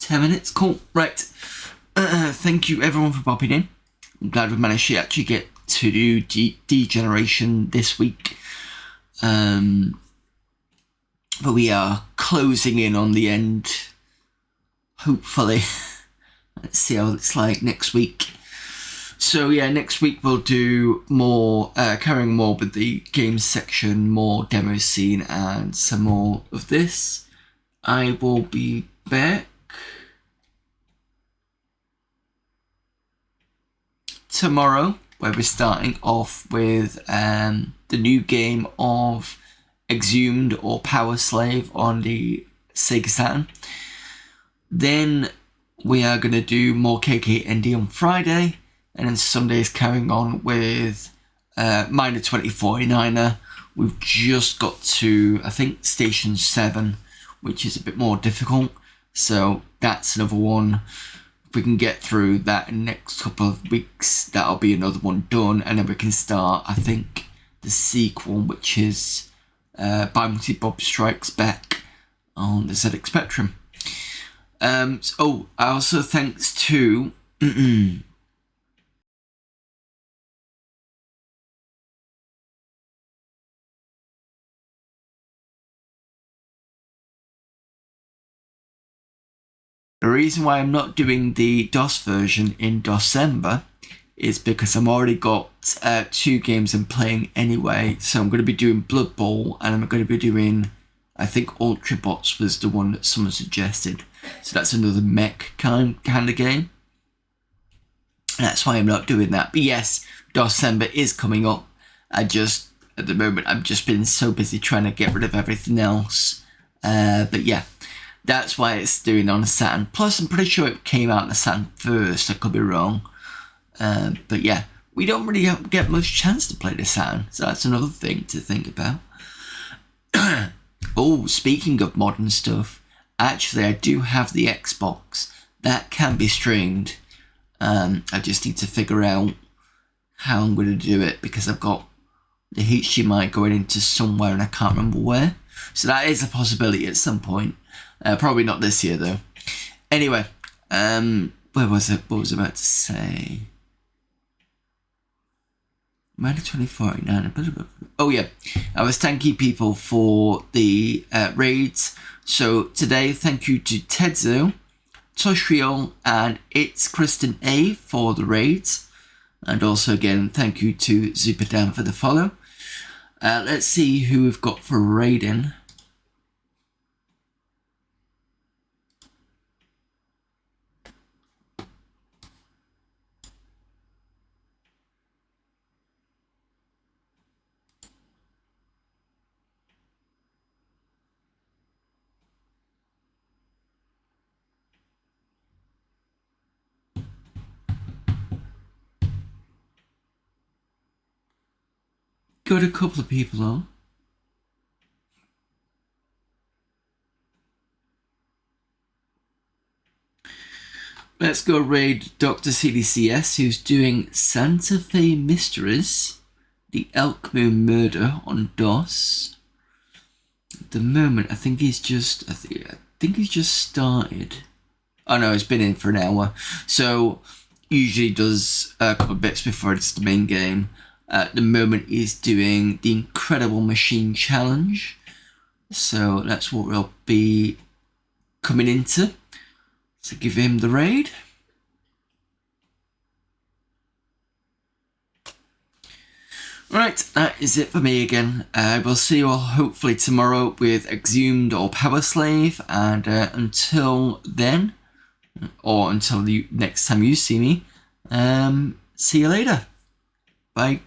minutes. Cool, right. Thank you everyone for popping in. I'm glad we managed to actually get to do Degeneration this week. But we are closing in on the end, hopefully. Let's see how it's like next week. So yeah, next week we'll do more, carrying more with the games section, more demo scene and some more of this. I will be back tomorrow, where we're starting off with the new game of Exhumed or Power Slave on the Sega Saturn. Then we are going to do more KKND on Friday, and then Sunday's carrying on with Minor 2049er. We've just got to, I think, Station 7, which is a bit more difficult, so that's another one. If we can get through that in the next couple of weeks, that'll be another one done, and then we can start, I think, the sequel, which is Bimonty Bob Strikes Back on the ZX Spectrum. Also thanks to the reason why I'm not doing the DOS version in December is because I've already got 2 games I'm playing anyway. So I'm going to be doing Blood Bowl, and I'm going to be doing, I think, Ultrabots was the one that someone suggested. So that's another mech kind of game. That's why I'm not doing that. But yes, December is coming up. At the moment, I've just been so busy trying to get rid of everything else. But yeah, that's why it's doing on the Saturn. Plus, I'm pretty sure it came out on the Saturn first. I could be wrong. But yeah, we don't really get much chance to play the Saturn. So that's another thing to think about. Oh, speaking of modern stuff, actually, I do have the Xbox. That can be streamed. I just need to figure out how I'm going to do it, because I've got the HDMI going into somewhere and I can't remember where. So that is a possibility at some point. Probably not this year, though. Anyway, where was it? What was I about to say? Minor 2049. Oh yeah, I was thanking people for the raids. So today, thank you to Tedzo, Toshriel, and It's Kristen A for the raids. And also again, thank you to Zupadan for the follow. Let's see who we've got for raiding. Got a couple of people on. Let's go raid Dr. CDCS, who's doing Santa Fe Mysteries, the Elk Moon Murder on DOS. At the moment, I think he's just started. Oh no, it's been in for an hour. So usually does a couple of bits before it's the main game. At the moment, he's doing the Incredible Machine Challenge. So that's what we'll be coming into. So give him the raid. Right, that is it for me again. We'll see you all hopefully tomorrow with Exhumed or Power Slave. And until then, or until the next time you see me, see you later. Bye.